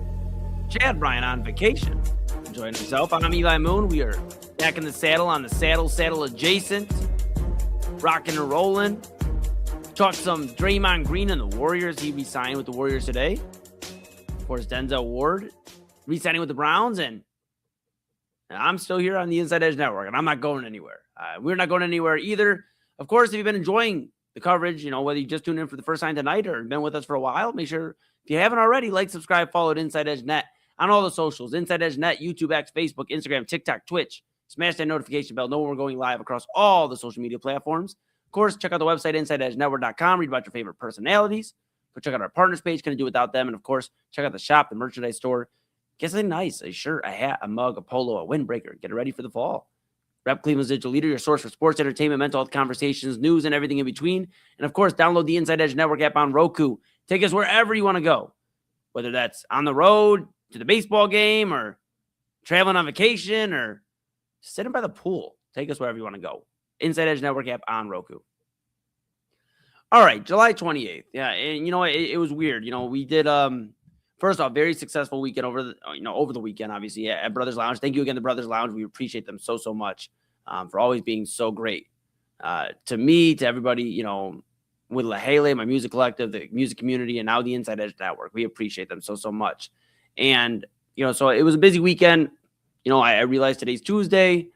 Chad Bryan on vacation, enjoying himself. I'm Eli Moon. We are back in the saddle on the saddle adjacent, rocking and rolling. Talked some Draymond Green and the Warriors. He re-signed with the Warriors today. Of course, Denzel Ward re-signing with the Browns, and I'm still here on the Inside Edge Network, and I'm not going anywhere. We're not going anywhere either. Of course, if you've been enjoying the coverage, whether you just tuned in for the first time tonight or been with us for a while, make sure, if you haven't already, like, subscribe, follow at Inside Edge Net on all the socials, Inside Edge Net, YouTube, X, Facebook, Instagram, TikTok, Twitch. Smash that notification bell. Know when we're going live across all the social media platforms. Of course, check out the website, InsideEdgeNetwork.com. Read about your favorite personalities. Go check out our partners page. Couldn't do without them. And, of course, check out the shop, the merchandise store. Get something nice, a shirt, a hat, a mug, a polo, a windbreaker. Get it ready for the fall. Rep Cleveland's digital leader, your source for sports, entertainment, mental health conversations, news, and everything in between. And of course, download the Inside Edge Network app on Roku. Take us wherever you want to go, whether that's on the road to the baseball game or traveling on vacation or sitting by the pool. Take us wherever you want to go. Inside Edge Network app on Roku. All right, July 28th. Yeah, and it was weird. We did first off, very successful weekend over the weekend, obviously, at Brothers Lounge. Thank you again to Brothers Lounge. We appreciate them so much for always being so great to me, to everybody, with LaHale, my music collective, the music community, and now the Inside Edge Network. We appreciate them so much. And, so it was a busy weekend. I realized today's Tuesday.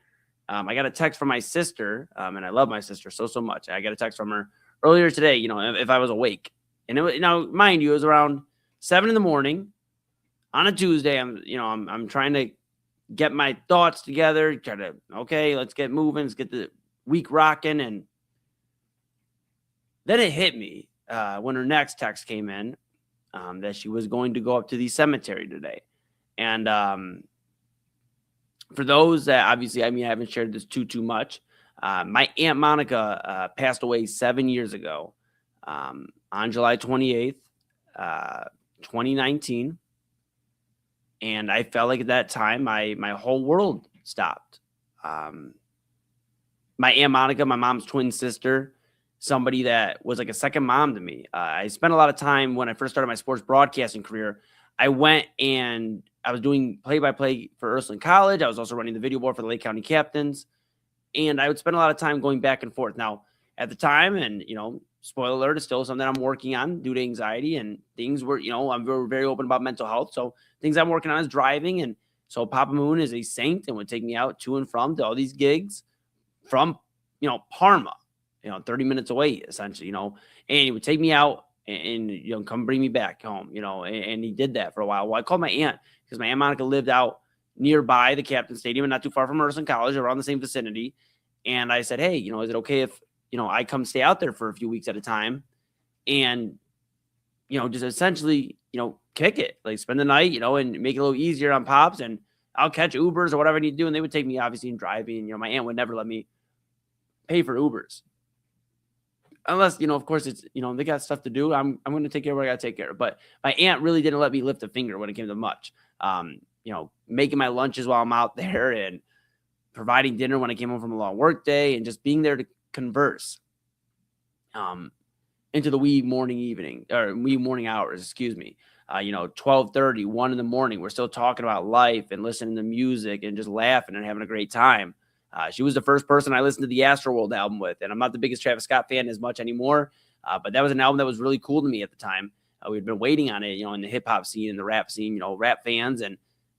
I got a text from my sister, and I love my sister so much. I got a text from her earlier today, if I was awake. And mind you, it was around 7 a.m. on a Tuesday. I'm trying to get my thoughts together, let's get moving, let's get the week rocking. And then it hit me when her next text came in that she was going to go up to the cemetery today. And for those that obviously, I haven't shared this too much. My Aunt Monica passed away 7 years ago on July 28th, 2019. And I felt like at that time, my whole world stopped. My Aunt Monica, my mom's twin sister, somebody that was like a second mom to me. I spent a lot of time when I first started my sports broadcasting career. I went and I was doing play-by-play for Ursuline College. I was also running the video board for the Lake County Captains. And I would spend a lot of time going back and forth. Now, at the time, and, spoiler alert, it's still something I'm working on due to anxiety and things where, I'm very open about mental health. So things I'm working on is driving. And so Papa Moon is a saint and would take me out to and from to all these gigs from, Parma, 30 minutes away, essentially, and he would take me out and come bring me back home, and he did that for a while. Well, I called my aunt because my Aunt Monica lived out nearby the Captain Stadium and not too far from Ursuline College, around the same vicinity. And I said, hey, is it okay if, I come stay out there for a few weeks at a time and, just essentially, kick it, like spend the night, and make it a little easier on Pops, and I'll catch Ubers or whatever I need to do. And they would take me obviously in driving. My aunt would never let me pay for Ubers. Unless, of course it's, they got stuff to do. I'm going to take care of what I got to take care of. But my aunt really didn't let me lift a finger when it came to much. Making my lunches while I'm out there and providing dinner when I came home from a long work day and just being there to converse into the wee morning hours, 12:30, 1 a.m. We're still talking about life and listening to music and just laughing and having a great time. She was the first person I listened to the Astroworld album with, and I'm not the biggest Travis Scott fan as much anymore, but that was an album that was really cool to me at the time. We'd been waiting on it, in the hip hop scene and the rap scene, rap fans, and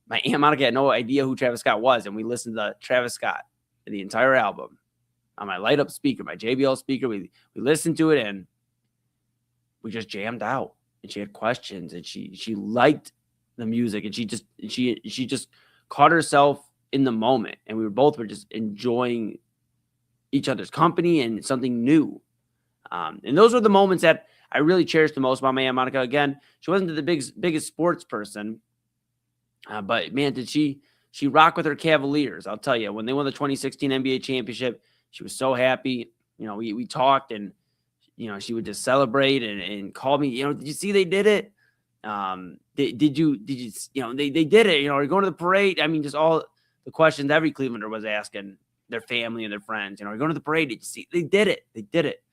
my Aunt Monica had no idea who Travis Scott was, and we listened to Travis Scott, the entire album, on my light up speaker, my JBL speaker. We listened to it, and we just jammed out. And she had questions, and she liked the music, and she just caught herself in the moment, and we were just enjoying each other's company and something new. And those were the moments that I really cherished the most about my Aunt Monica. Again, she wasn't the biggest sports person, but man, did she rock with her Cavaliers. I'll tell you, when they won the 2016 NBA championship, she was so happy. We talked, and she would just celebrate and call me. Did you see they did it? Did you? They did it. Are you going to the parade? Just all the questions every Clevelander was asking their family and their friends. Are you going to the parade? Did you see? They did it. They did it.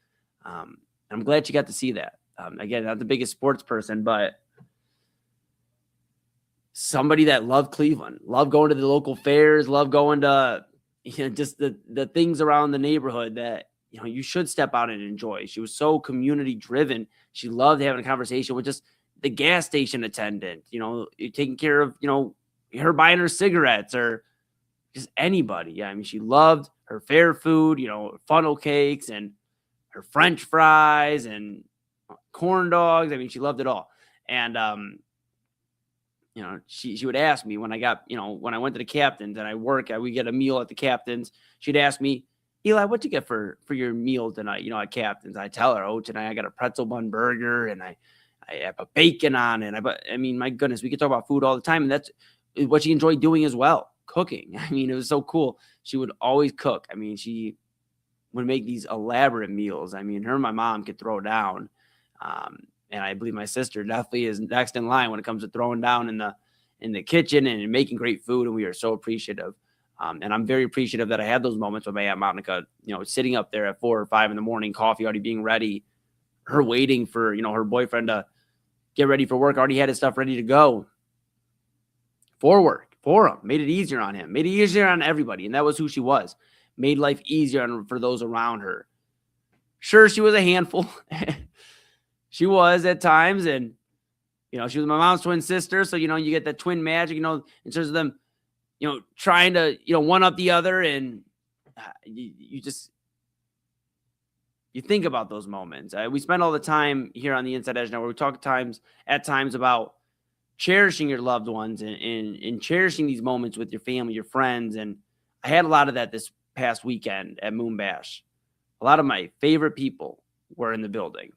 I'm glad you got to see that. Again, not the biggest sports person, but somebody that loved Cleveland, loved going to the local fairs, loved going to just the things around the neighborhood that you should step out and enjoy. She was so community driven. She loved having a conversation with just the gas station attendant, taking care of, her buying her cigarettes or just anybody. Yeah. She loved her fair food, funnel cakes and her French fries and corn dogs. She loved it all. And, she would ask me when I went to the Captains and we get a meal at the Captains. She'd ask me, Eli, what'd you get for your meal tonight? At Captains. I tell her, tonight I got a pretzel bun burger and I have bacon on it. My goodness, we could talk about food all the time. And that's what she enjoyed doing as well. cooking. I mean, it was so cool. She would always cook. I mean, she would make these elaborate meals. I mean, her and my mom could throw down. And I believe my sister definitely is next in line when it comes to throwing down in the kitchen and making great food. And we are so appreciative. And I'm very appreciative that I had those moments with my Aunt Monica, sitting up there at 4 or 5 in the morning, coffee already being ready, her waiting for, her boyfriend to get ready for work, already had his stuff ready to go for work, for him, made it easier on him, made it easier on everybody. And that was who she was, made life easier for those around her. Sure, she was a handful. She was at times. And, she was my mom's twin sister. So, you get that twin magic, in terms of them, trying to, one up the other. And you think about those moments. We spend all the time here on the Inside Edge Network. We talk at times about cherishing your loved ones and cherishing these moments with your family, your friends. And I had a lot of that this past weekend at Moon Bash. A lot of my favorite people were in the building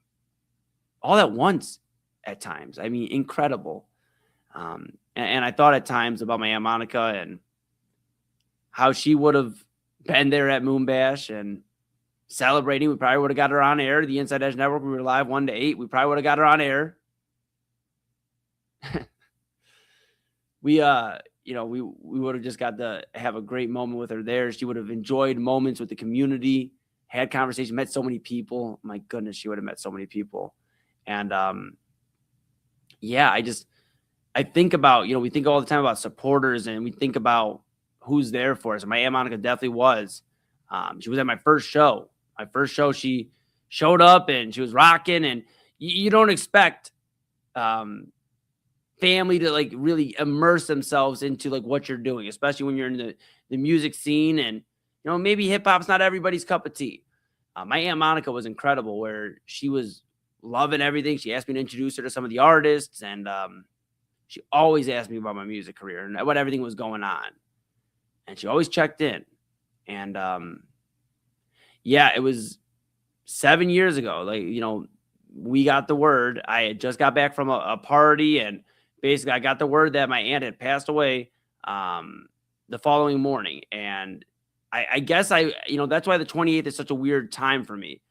all at once at times. I mean, incredible. And I thought at times about my Aunt Monica and how she would have been there at Moon Bash and celebrating. We probably would have got her on air. The Inside Edge Network, we were live 1 to 8. We probably would have got her on air. We would have just got to have a great moment with her there. She would have enjoyed moments with the community, had conversation, met so many people. My goodness, she would have met so many people. And I think about, we think all the time about supporters and we think about who's there for us. And my Aunt Monica definitely was. She was at my first show. My first show, she showed up and she was rocking. And you don't expect family to like really immerse themselves into like what you're doing, especially when you're in the music scene. And, maybe hip hop's not everybody's cup of tea. My Aunt Monica was incredible, where she was loving everything. She asked me to introduce her to some of the artists. And she always asked me about my music career and what everything was going on. And she always checked in. And it was 7 years ago. Like, we got the word. I had just got back from a party, and basically I got the word that my aunt had passed away the following morning. And I guess that's why the 28th is such a weird time for me.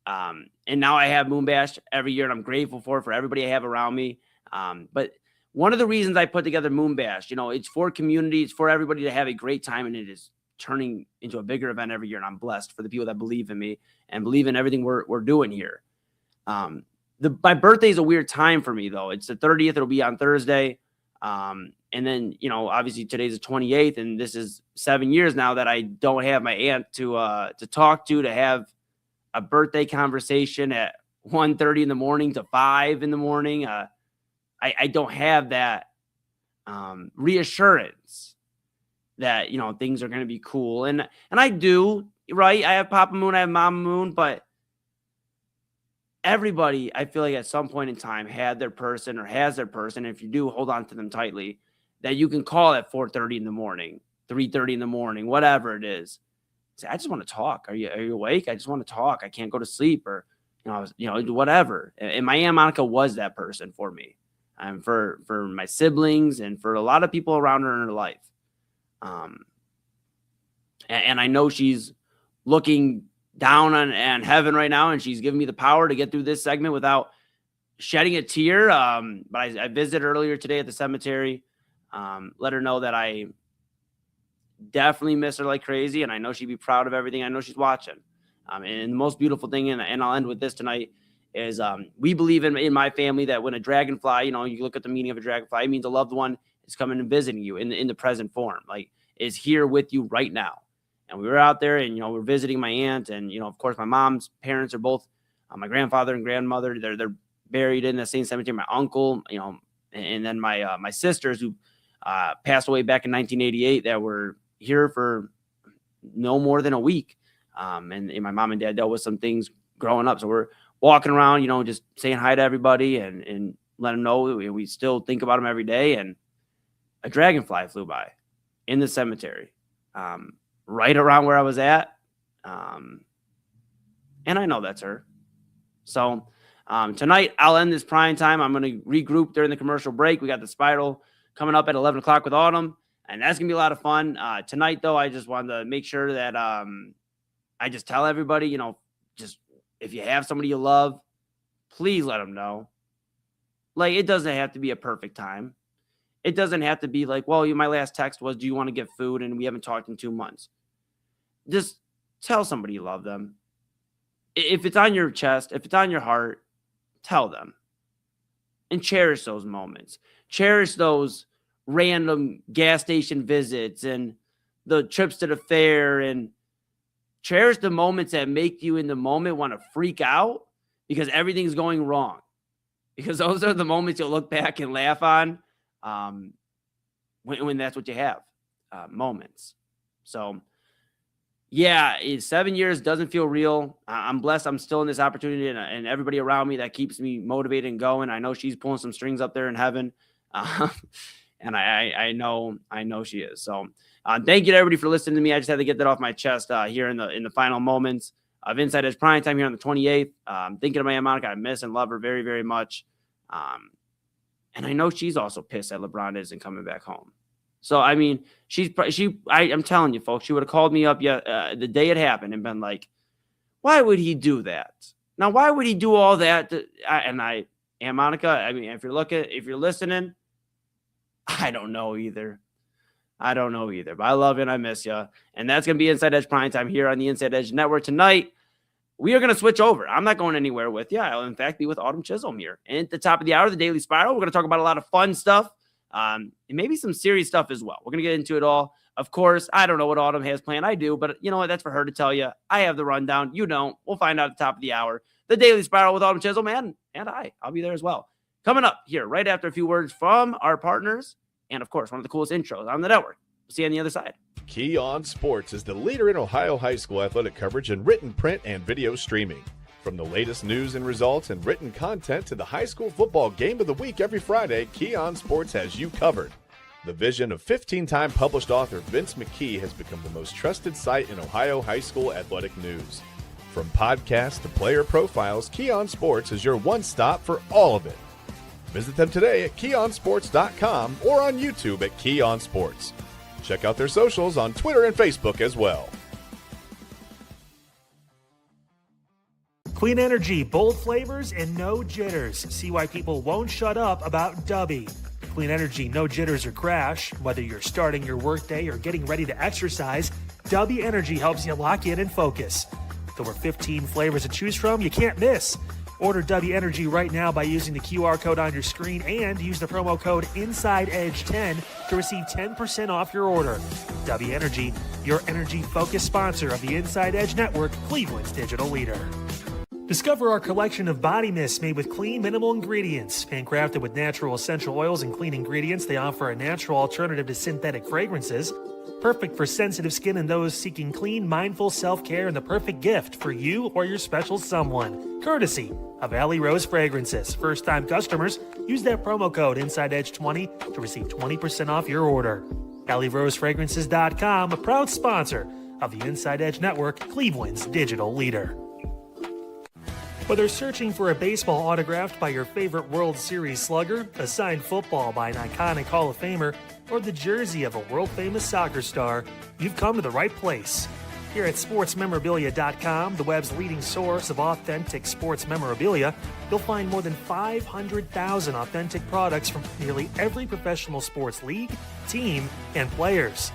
And now I have Moon Bash every year, and I'm grateful for everybody I have around me. But one of the reasons I put together Moon Bash, it's for community, it's for everybody to have a great time, and it is turning into a bigger event every year. And I'm blessed for the people that believe in me and believe in everything we're doing here. My birthday is a weird time for me, though. It's the 30th. It'll be on Thursday. And then, obviously today's the 28th, and this is 7 years now that I don't have my aunt to talk to have a birthday conversation at 1:30 in the morning to 5 in the morning. I don't have that reassurance that, things are going to be cool. And I do, right? I have Papa Moon, I have Mama Moon, but everybody, I feel like at some point in time had their person or has their person. And if you do, hold on to them tightly, that you can call at 4:30 in the morning, 3:30 in the morning, whatever it is. Say, I just want to talk. Are you awake? I just want to talk. I can't go to sleep, or, whatever. And my Aunt Monica was that person for me. And for my siblings and for a lot of people around her in her life. And I know she's looking down on heaven right now, and she's giving me the power to get through this segment without shedding a tear. But I visited earlier today at the cemetery, let her know that I definitely miss her like crazy, and I know she'd be proud of everything. I know she's watching. And the most beautiful thing, and I'll end with this tonight, is we believe in my family that when a dragonfly, you look at the meaning of a dragonfly, it means a loved one is coming and visiting you in the present form, like is here with you right now. And we were out there, and we're visiting my aunt, and of course my mom's parents are both my grandfather and grandmother. They're buried in the same cemetery. My uncle, and then my sisters who passed away back in 1988 that were here for no more than a week. And my mom and dad dealt with some things growing up, so we're walking around, just saying hi to everybody and let them know we still think about them every day. And a dragonfly flew by in the cemetery, right around where I was at. And I know that's her. So tonight I'll end this prime time. I'm going to regroup during the commercial break. We got the Spiral coming up at 11 o'clock with Autumn. And that's going to be a lot of fun. Tonight, though, I just wanted to make sure that I just tell everybody, just if you have somebody you love, please let them know. Like, it doesn't have to be a perfect time. It doesn't have to be like, well, my last text was, do you want to get food? And we haven't talked in 2 months. Just tell somebody you love them. If it's on your chest, if it's on your heart, tell them. And cherish those moments. Cherish those random gas station visits and the trips to the fair, and cherish the moments that make you in the moment want to freak out because everything's going wrong. Because those are the moments you'll look back and laugh on when that's what you have, moments. So, yeah, 7 years doesn't feel real. I'm blessed. I'm still in this opportunity, and everybody around me that keeps me motivated and going. I know she's pulling some strings up there in heaven, and I know she is. So, thank you to everybody for listening to me. I just had to get that off my chest here in the final moments of Inside Edge Primetime here on the 28th. Thinking of my Aunt Monica. I miss and love her very, very much. And I know she's also pissed that LeBron isn't coming back home. So, I mean, I'm telling you, folks, she would have called me up the day it happened and been like, why would he do that? Now, why would he do all that? Aunt Monica, I mean, if you're listening, I don't know either. But I love you and I miss you. And that's going to be Inside Edge Primetime here on the Inside Edge Network tonight. We are going to switch over. I'm not going anywhere with you. I'll, in fact, be with Autumn Chisholm here. And at the top of the hour, the Daily Spiral, we're going to talk about a lot of fun stuff. And maybe some serious stuff as well. We're going to get into it all. Of course, I don't know what Autumn has planned. I do, but you know what? That's for her to tell you. I have the rundown. You don't. We'll find out at the top of the hour. The Daily Spiral with Autumn Chisholm, and I'll be there as well. Coming up here right after a few words from our partners, and of course, one of the coolest intros on the network. We'll see you on the other side. Keon Sports is the leader in Ohio high school athletic coverage in written, print, and video streaming. From the latest news and results and written content to the high school football game of the week every Friday, Keon Sports has you covered. The vision of 15-time published author Vince McKee has become the most trusted site in Ohio high school athletic news. From podcasts to player profiles, Keon Sports is your one-stop for all of it. Visit them today at keonsports.com or on YouTube at Keon Sports. Check out their socials on Twitter and Facebook as well. Clean energy, bold flavors, and no jitters. See why people won't shut up about Dubby. Clean energy, no jitters or crash. Whether you're starting your workday or getting ready to exercise, Dubby Energy helps you lock in and focus. With over 15 flavors to choose from, you can't miss. Order Dubby Energy right now by using the QR code on your screen and use the promo code InsideEdge10 to receive 10% off your order. Dubby Energy, your energy-focused sponsor of the Inside Edge Network, Cleveland's digital leader. Discover our collection of body mists made with clean, minimal ingredients. Handcrafted with natural essential oils and clean ingredients, they offer a natural alternative to synthetic fragrances. Perfect for sensitive skin and those seeking clean, mindful self-care, and the perfect gift for you or your special someone. Courtesy of Alley Rose Fragrances. First-time customers, use that promo code InsideEdge20 to receive 20% off your order. AlleyRoseFragrances.com, a proud sponsor of the Inside Edge Network, Cleveland's digital leader. Whether searching for a baseball autographed by your favorite World Series slugger, a signed football by an iconic Hall of Famer, or the jersey of a world-famous soccer star, you've come to the right place. Here at SportsMemorabilia.com, the web's leading source of authentic sports memorabilia, you'll find more than 500,000 authentic products from nearly every professional sports league, team, and players.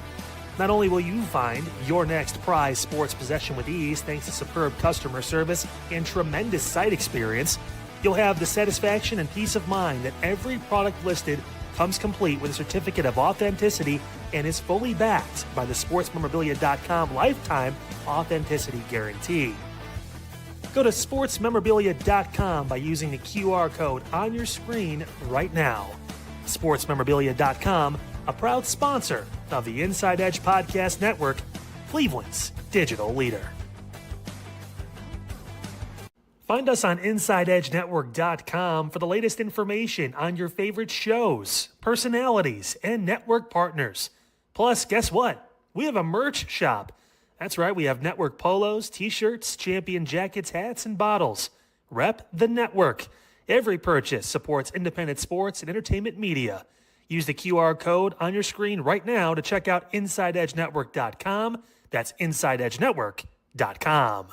Not only will you find your next prized sports possession with ease thanks to superb customer service and tremendous site experience, you'll have the satisfaction and peace of mind that every product listed comes complete with a certificate of authenticity and is fully backed by the SportsMemorabilia.com lifetime authenticity guarantee. Go to SportsMemorabilia.com by using the QR code on your screen right now. SportsMemorabilia.com, a proud sponsor of the Inside Edge Podcast Network, Cleveland's digital leader. Find us on InsideEdgeNetwork.com for the latest information on your favorite shows, personalities, and network partners. Plus, guess what? We have a merch shop. That's right, we have network polos, t-shirts, champion jackets, hats, and bottles. Rep the network. Every purchase supports independent sports and entertainment media. Use the QR code on your screen right now to check out InsideEdgeNetwork.com. That's InsideEdgeNetwork.com.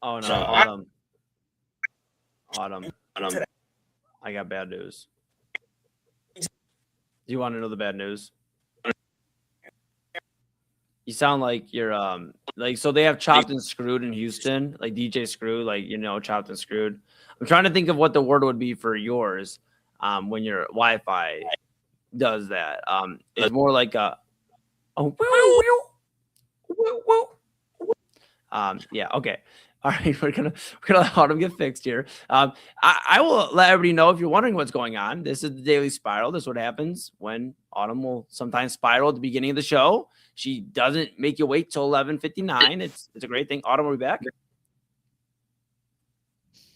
Oh no, Autumn. I got bad news. Do you want to know the bad news? You sound like you're so they have Chopped and Screwed in Houston, like DJ Screw, like Chopped and Screwed. I'm trying to think of what the word would be for yours when your Wi-Fi does that. It's more like a yeah, okay. All right, we're gonna let Autumn get fixed here. I will let everybody know if you're wondering what's going on. This is the Daily Spiral. This is what happens when Autumn will sometimes spiral at the beginning of the show. She doesn't make you wait till 11:59. It's a great thing. Autumn, are we back?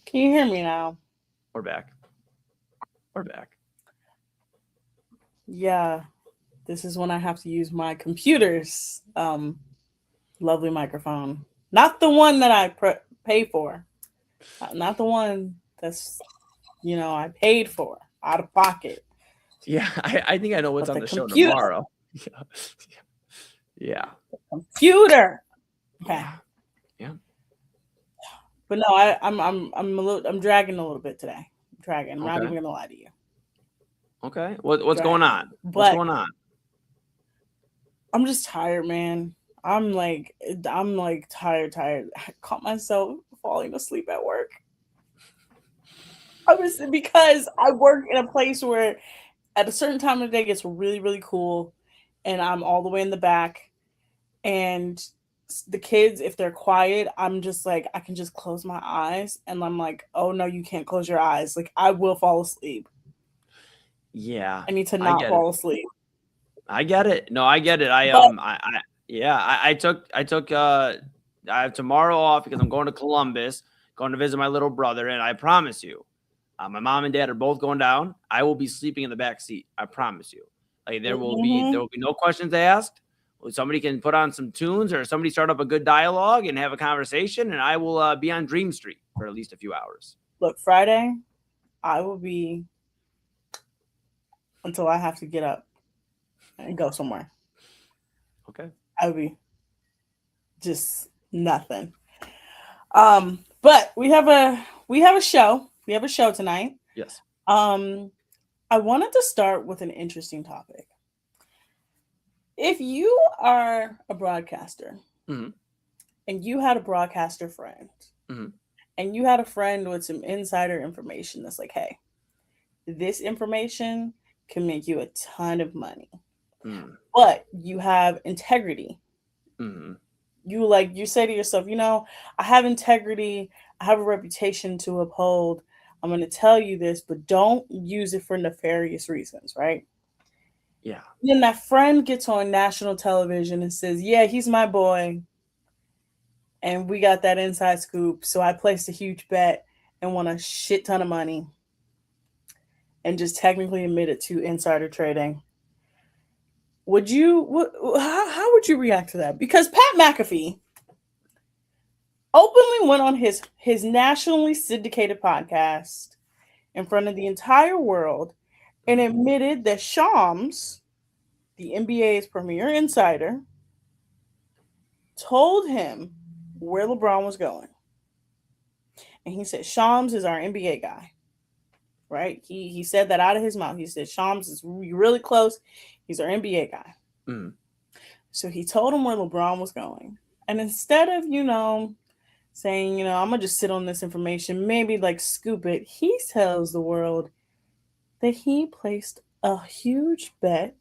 Can you hear me now? We're back. We're back. Yeah, this is when I have to use my computer's lovely microphone. Not the one that I pay for. Not the one that's, I paid for out of pocket. Yeah, I think I know what's on the show computer. tomorrow. Yeah. Computer. Okay. Yeah. But no, I'm dragging a little bit today. I'm not even gonna lie to you. Okay. What's going on? What's going on? I'm just tired, man. I'm like tired. I caught myself falling asleep at work. Because I work in a place where at a certain time of the day it gets really, really cool, and I'm all the way in the back. And the kids, if they're quiet, I'm just like, I can just close my eyes, and I'm like, oh no, you can't close your eyes. Like, I will fall asleep. Yeah. I need to not fall asleep. I get it. No, I get it. I have tomorrow off because I'm going to Columbus, going to visit my little brother, and I promise you, my mom and dad are both going down. I will be sleeping in the back seat. I promise you. Like there will be no questions asked. Somebody can put on some tunes or somebody start up a good dialogue and have a conversation, and I will be on Dream Street for at least a few hours. Look, Friday, I will be until I have to get up and go somewhere. Okay. I would be just nothing. But we have a show. We have a show tonight. Yes. I wanted to start with an interesting topic. If you are a broadcaster and you had a broadcaster friend and you had a friend with some insider information that's like, hey, this information can make you a ton of money. But you have integrity. You say to yourself, I have integrity. I have a reputation to uphold. I'm going to tell you this, but don't use it for nefarious reasons, right? Yeah. Then that friend gets on national television and says, yeah, he's my boy. And we got that inside scoop. So I placed a huge bet and won a shit ton of money and just technically admitted to insider trading. How would you react to that? Because Pat McAfee openly went on his nationally syndicated podcast in front of the entire world and admitted that Shams, the NBA's premier insider, told him where LeBron was going. And he said, Shams is our NBA guy. Right? He said that out of his mouth. He said, Shams is really close. He's our NBA guy. So he told him where LeBron was going. And instead of, saying, I'm going to just sit on this information, maybe like scoop it. He tells the world that he placed a huge bet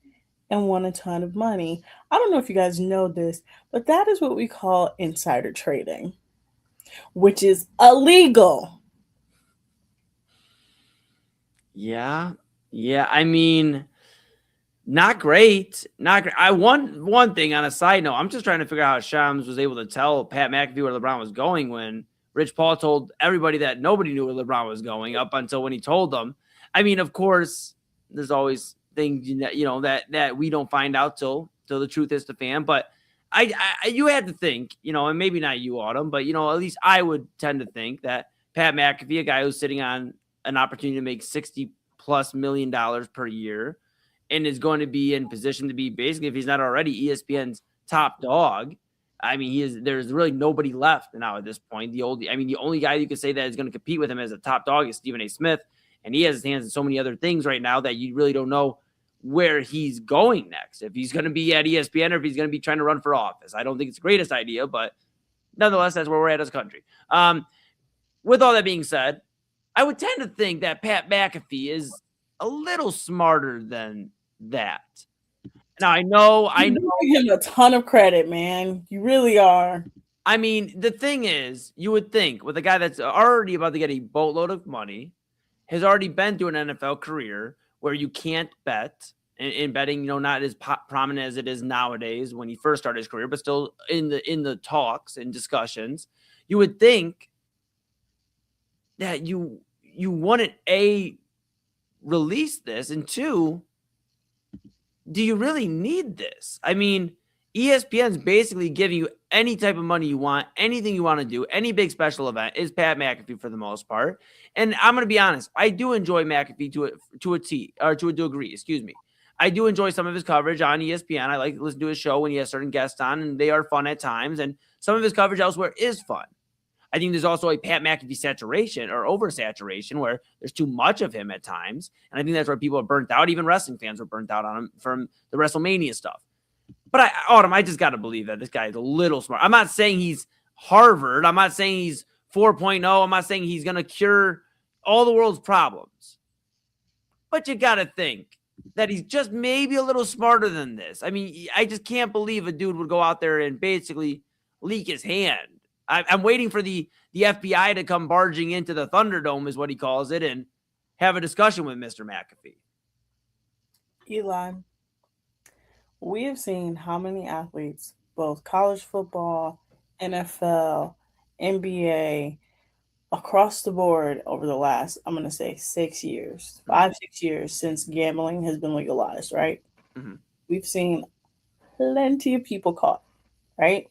and won a ton of money. I don't know if you guys know this, but that is what we call insider trading, which is illegal. Yeah. I mean, not great. Not great. One thing on a side note, I'm just trying to figure out how Shams was able to tell Pat McAfee where LeBron was going when Rich Paul told everybody that nobody knew where LeBron was going up until when he told them. I mean, of course, there's always things that we don't find out till the truth is the fan. But you had to think, and maybe not you, Autumn, but at least I would tend to think that Pat McAfee, a guy who's sitting on an opportunity to make $60+ million per year, and is going to be in position to be basically, if he's not already, ESPN's top dog. I mean, there's really nobody left now at this point. The only guy you could say that is going to compete with him as a top dog is Stephen A. Smith. And he has his hands in so many other things right now that you really don't know where he's going next. If he's going to be at ESPN or if he's going to be trying to run for office. I don't think it's the greatest idea, but nonetheless, that's where we're at as a country. With all that being said, I would tend to think that Pat McAfee is a little smarter than that. Now, I know. You give him a ton of credit, man. You really are. I mean, the thing is, you would think with a guy that's already about to get a boatload of money, has already been through an NFL career where you can't bet, and betting, not as prominent as it is nowadays when he first started his career, but still in the talks and discussions, you would think that you wouldn't, A, release this, and two, do you really need this? I mean, ESPN's basically giving you any type of money you want, anything you want to do, any big special event is Pat McAfee for the most part. And I'm going to be honest, I do enjoy McAfee to a degree, excuse me. I do enjoy some of his coverage on ESPN. I like to listen to his show when he has certain guests on, and they are fun at times. And some of his coverage elsewhere is fun. I think there's also a Pat McAfee saturation or oversaturation where there's too much of him at times. And I think that's where people are burnt out. Even wrestling fans are burnt out on him from the WrestleMania stuff. But Autumn, I just got to believe that this guy is a little smart. I'm not saying he's Harvard. I'm not saying he's 4.0. I'm not saying he's going to cure all the world's problems. But you got to think that he's just maybe a little smarter than this. I mean, I just can't believe a dude would go out there and basically leak his hand. I'm waiting for the FBI to come barging into the Thunderdome, is what he calls it, and have a discussion with Mr. McAfee. Eli, we have seen how many athletes, both college football, NFL, NBA, across the board over the last, I'm going to say 6 years, 5-6 years since gambling has been legalized, right? Mm-hmm. We've seen plenty of people caught, right?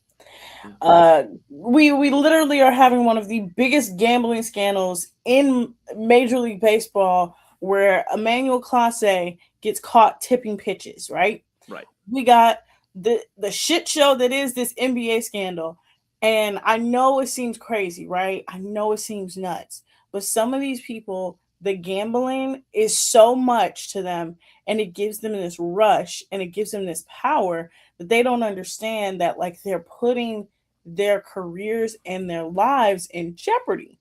We literally are having one of the biggest gambling scandals in Major League Baseball where Emmanuel Clase gets caught tipping pitches, right? Right. We got the shit show that is this NBA scandal. And I know it seems crazy, right? I know it seems nuts. But some of these people, the gambling is so much to them, and it gives them this rush and it gives them this power that they don't understand that, like, they're putting their careers and their lives in jeopardy.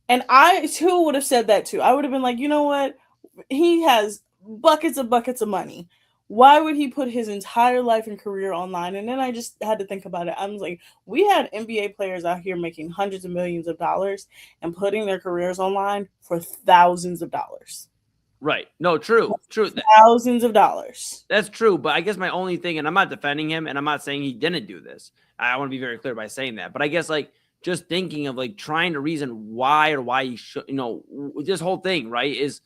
And I too would have said that too. I would have been like, you know what? He has buckets of money. Why would he put his entire life and career online? And then I just had to think about it. I was like, we had NBA players out here making hundreds of millions of dollars and putting their careers online for thousands of dollars. Right. No, true. Thousands of dollars. That's true. But I guess my only thing, and I'm not defending him, and I'm not saying he didn't do this. I want to be very clear by saying that. But I guess, like, just thinking of, like, trying to reason why he should, this whole thing, right, is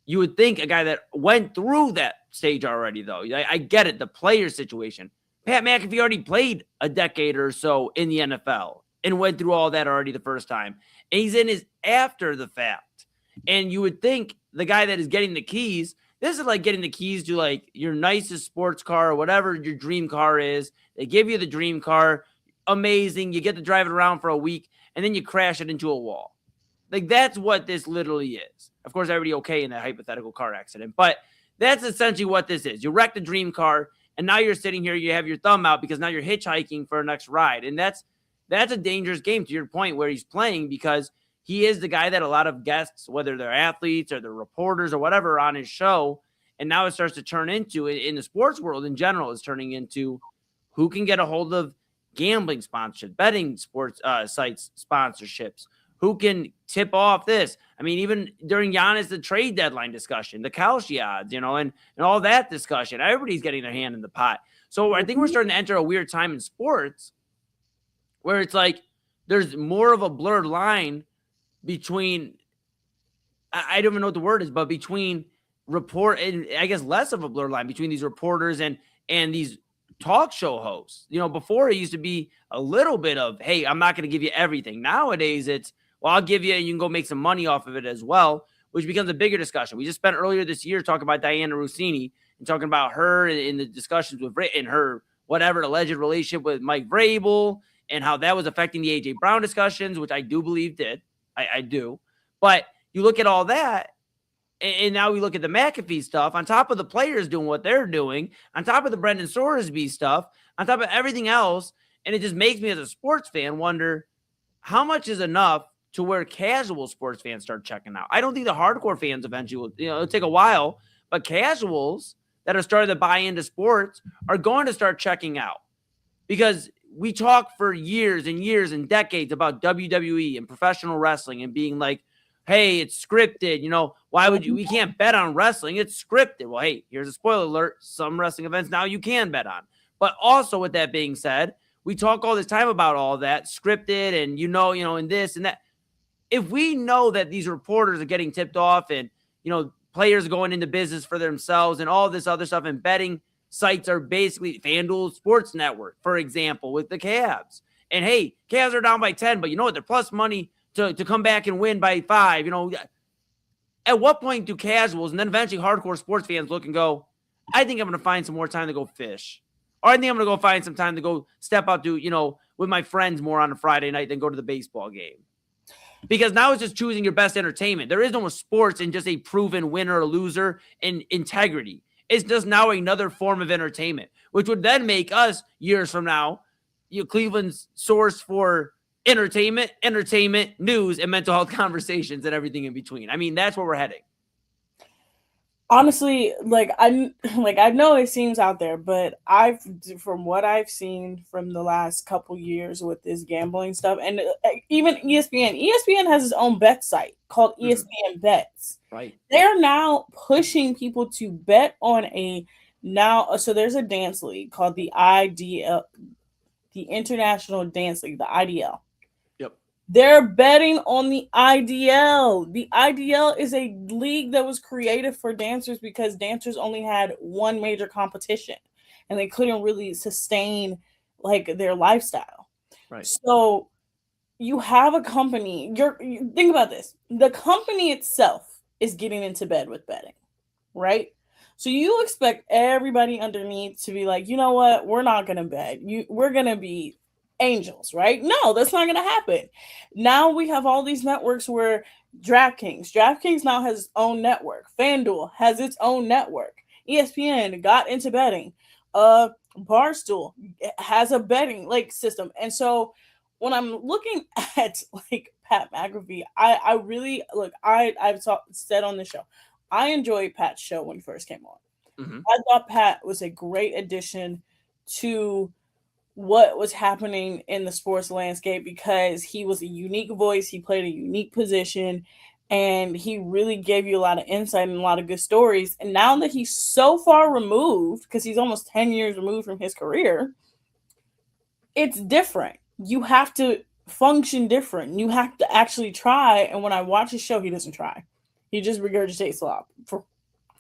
you would think a guy that went through that stage already, though. I get it, the player situation. Pat McAfee already played a decade or so in the NFL and went through all that already the first time. And he's in his after the fact. And you would think the guy that is getting the keys, this is like getting the keys to, like, your nicest sports car or whatever your dream car is. They give you the dream car. Amazing. You get to drive it around for a week, and then you crash it into a wall. Like, that's what this literally is. Of course, everybody okay in that hypothetical car accident, but that's essentially what this is. You wrecked the dream car, and now you're sitting here, you have your thumb out because now you're hitchhiking for a next ride. And that's that's a dangerous game, to your point, where he's playing, because he is the guy that a lot of guests, whether they're athletes or they're reporters or whatever, are on his show. And now it starts to turn into, in the sports world in general, is turning into who can get a hold of gambling sponsorship, betting sports sites sponsorships, who can tip off this. I mean, even during Giannis, the trade deadline discussion, the Kalshi odds, and all that discussion, everybody's getting their hand in the pot. So I think we're starting to enter a weird time in sports where it's like there's more of a blurred line between, I don't even know what the word is, but between report, and I guess less of a blurred line between these reporters and these talk show hosts. Before it used to be a little bit of, hey, I'm not going to give you everything. Nowadays it's, well, I'll give you, and you can go make some money off of it as well, which becomes a bigger discussion. We just spent earlier this year talking about Diana Rossini and talking about her in the discussions with and her whatever alleged relationship with Mike Vrabel and how that was affecting the AJ Brown discussions, which I do believe did. I do. But you look at all that, and now we look at the McAfee stuff, on top of the players doing what they're doing, on top of the Brendan Sorsby stuff, on top of everything else, and it just makes me as a sports fan wonder how much is enough to where casual sports fans start checking out. I don't think the hardcore fans eventually will, it'll take a while, but casuals that are starting to buy into sports are going to start checking out, because we talk for years and years and decades about WWE and professional wrestling and being like, hey, it's scripted. Why would we can't bet on wrestling. It's scripted. Well, hey, here's a spoiler alert. Some wrestling events now you can bet on. But also, with that being said, we talk all this time about all that scripted and, and this and that. If we know that these reporters are getting tipped off and, players going into business for themselves and all this other stuff, and betting sites are basically FanDuel Sports Network, for example, with the Cavs. And hey, Cavs are down by 10, but you know what? They're plus money to come back and win by 5. At what point do casuals and then eventually hardcore sports fans look and go, I think I'm going to find some more time to go fish, or I think I'm going to go find some time to go step out to, with my friends more on a Friday night than go to the baseball game? Because now it's just choosing your best entertainment. There is no sports in just a proven winner or loser in integrity. It's just now another form of entertainment, which would then make us years from now, Cleveland's source for entertainment, news, and mental health conversations and everything in between. I mean, that's where we're heading. Honestly, I know it seems out there, but from what I've seen from the last couple years with this gambling stuff, and even ESPN has its own bet site called ESPN Bets. Right. They're now pushing people to bet on so there's a dance league called the IDL, the International Dance League, the IDL. They're betting on the IDL. The IDL is a league that was created for dancers because dancers only had one major competition and they couldn't really sustain their lifestyle. Right. So you have a company, think about this. The company itself is getting into bed with betting, right? So you expect everybody underneath to be like, you know what? We're not going to bet. We're going to be angels, right? No, that's not going to happen. Now we have all these networks where DraftKings now has its own network. FanDuel has its own network. ESPN got into betting. Barstool has a betting system. And so when I'm looking at Pat McAfee, I really I've said on the show, I enjoyed Pat's show when he first came on. Mm-hmm. I thought Pat was a great addition to what was happening in the sports landscape because he was a unique voice. He played a unique position and he really gave you a lot of insight and a lot of good stories. And now that he's so far removed, because he's almost 10 years removed from his career, it's different. You have to function different. You have to actually try. And when I watch his show, he doesn't try. He just regurgitates slop for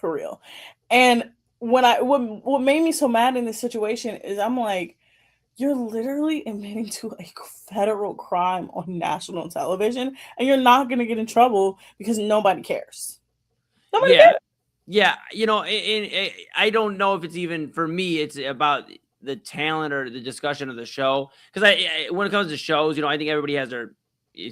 real. And what made me so mad in this situation is I'm like, you're literally admitting to a federal crime on national television, and you're not going to get in trouble because nobody cares. Nobody cares. Yeah. I don't know if it's even, for me, it's about the talent or the discussion of the show. Because when it comes to shows, I think everybody has their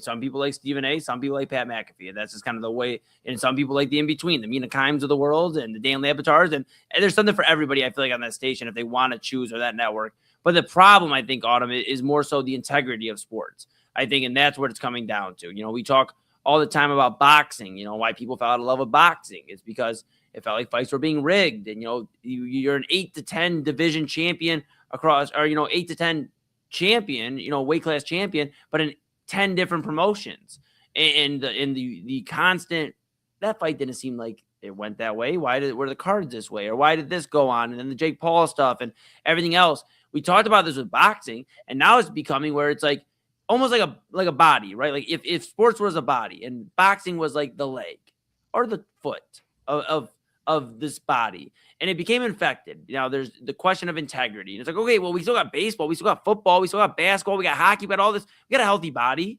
Some people like Stephen A. Some people like Pat McAfee. And that's just kind of the way. And some people like the in-between, the Mina Kimes of the world and the Dan Lapitars. And there's something for everybody, I feel like, on that station if they want to choose, or that network. But the problem, I think, Autumn, is more so the integrity of sports. I think, and that's what it's coming down to. We talk all the time about boxing, why people fell out of love with boxing. It's because it felt like fights were being rigged. And, you're an 8-10 division champion across, or, 8-10 champion, weight class champion, but in 10 different promotions. And the constant, that fight didn't seem like it went that way. Were the cards this way? Or why did this go on? And then the Jake Paul stuff and everything else. We talked about this with boxing, and now it's becoming where it's like almost like a body, right? Like if sports was a body and boxing was like the leg or the foot of this body, and it became infected. There's the question of integrity. And it's like, okay, well, we still got baseball, we still got football, we still got basketball, we got hockey, we got all this. We got a healthy body,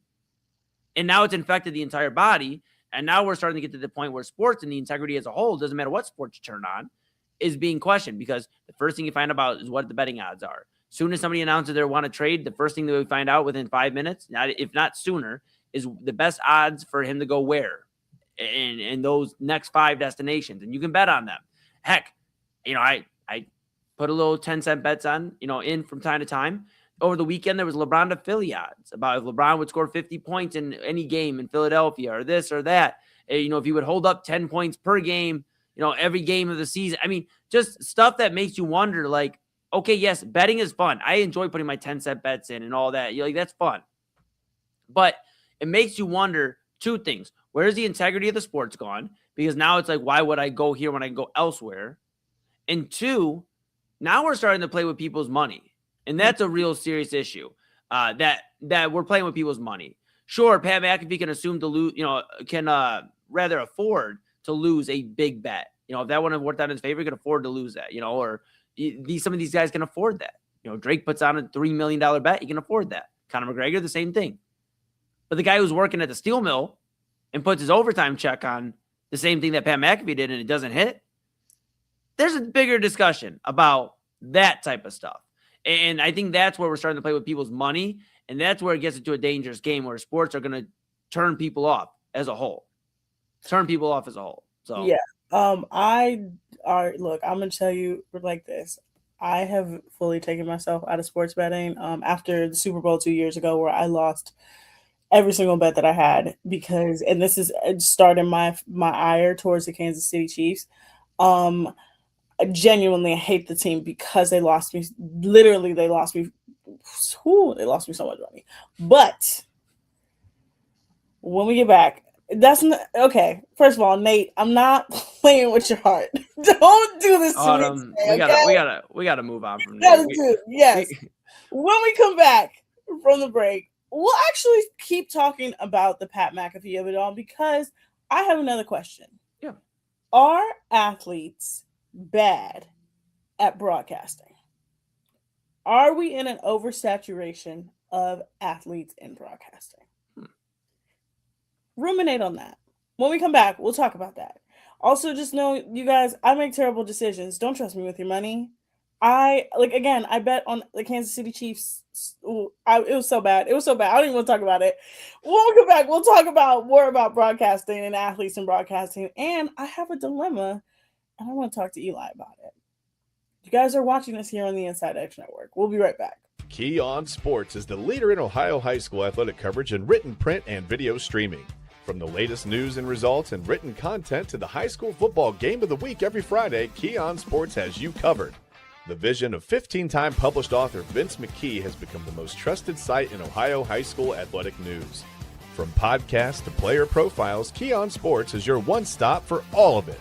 and now it's infected the entire body. And now we're starting to get to the point where sports and the integrity as a whole, doesn't matter what sports you turn on, is being questioned, because the first thing you find about is what the betting odds are. Soon as somebody announces they want to trade, the first thing that we find out within 5 minutes, if not sooner, is the best odds for him to go where in those next 5 destinations. And you can bet on them. Heck, I put a little 10-cent bets on, in from time to time. Over the weekend, there was LeBron to Philly odds about if LeBron would score 50 points in any game in Philadelphia, or this or that. If he would hold up 10 points per game, every game of the season. I mean, just stuff that makes you wonder, like, okay, yes, betting is fun. I enjoy putting my 10-cent bets in and all that. That's fun. But it makes you wonder 2 things. Where's the integrity of the sports gone? Because now it's like, why would I go here when I can go elsewhere? And 2, now we're starting to play with people's money. And that's a real serious issue, that we're playing with people's money. Sure, Pat McAfee can assume to lose, rather afford to lose a big bet. If that wouldn't have worked out in his favor, he could afford to lose that, or some of these guys can afford that. Drake puts on a $3 million bet. He can afford that. Conor McGregor, the same thing. But the guy who's working at the steel mill and puts his overtime check on the same thing that Pat McAfee did and it doesn't hit, there's a bigger discussion about that type of stuff. And I think that's where we're starting to play with people's money. And that's where it gets into a dangerous game where sports are going to turn people off as a whole. So, yeah. Look, I'm going to tell you like this. I have fully taken myself out of sports betting after the Super Bowl 2 years ago, where I lost every single bet that I had and this is starting my ire towards the Kansas City Chiefs. I genuinely hate the team because they lost me. Literally, they lost me. They lost me so much money. But when we get back, that's not okay. First of all, Nate, I'm not playing with your heart. Don't do this to me. Today, we gotta move on from that. Yes. When we come back from the break, we'll actually keep talking about the Pat McAfee of it all, because I have another question. Yeah. Are athletes bad at broadcasting? Are we in an oversaturation of athletes in broadcasting? Ruminate on that. When we come back, we'll talk about that. Also, just know, you guys, I make terrible decisions. Don't trust me with your money. I bet on the Kansas City Chiefs. It was so bad. I don't even want to talk about it. When we come back, we'll talk more about broadcasting and athletes in broadcasting. And I have a dilemma, and I want to talk to Eli about it. You guys are watching this here on the InsideEdge Network. We'll be right back. Key On Sports is the leader in Ohio high school athletic coverage in written, print, and video streaming. From the latest news and results and written content to the high school football game of the week every Friday, Key On Sports has you covered. The vision of 15-time published author Vince McKee has become the most trusted site in Ohio high school athletic news. From podcasts to player profiles, Key On Sports is your one stop for all of it.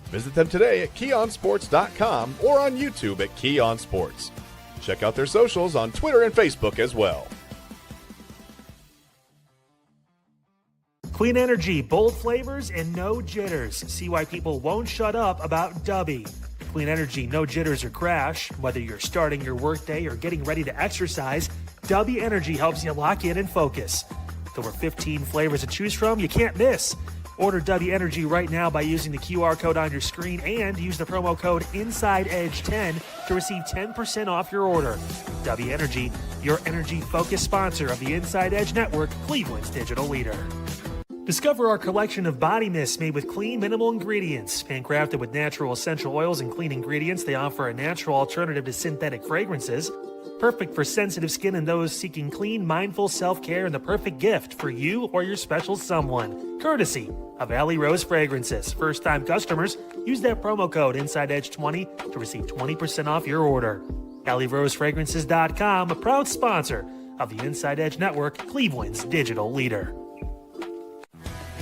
Visit them today at keyonsports.com or on YouTube at Key On Sports. Check out their socials on Twitter and Facebook as well. Clean energy, bold flavors, and no jitters. See why people won't shut up about Dubby. Clean energy, no jitters or crash. Whether you're starting your workday or getting ready to exercise, Dubby Energy helps you lock in and focus. With over 15 flavors to choose from, you can't miss. Order W Energy right now by using the QR code on your screen and use the promo code InsideEdge10 to receive 10% off your order. W Energy, your energy-focused sponsor of the Inside Edge Network, Cleveland's digital leader. Discover our collection of body mists made with clean, minimal ingredients. Handcrafted with natural essential oils and clean ingredients, they offer a natural alternative to synthetic fragrances. Perfect for sensitive skin and those seeking clean, mindful self-care, and the perfect gift for you or your special someone. Courtesy of Alley Rose Fragrances. First-time customers, use that promo code InsideEdge20 to receive 20% off your order. AlleyRoseFragrances.com, a proud sponsor of the Inside Edge Network, Cleveland's digital leader.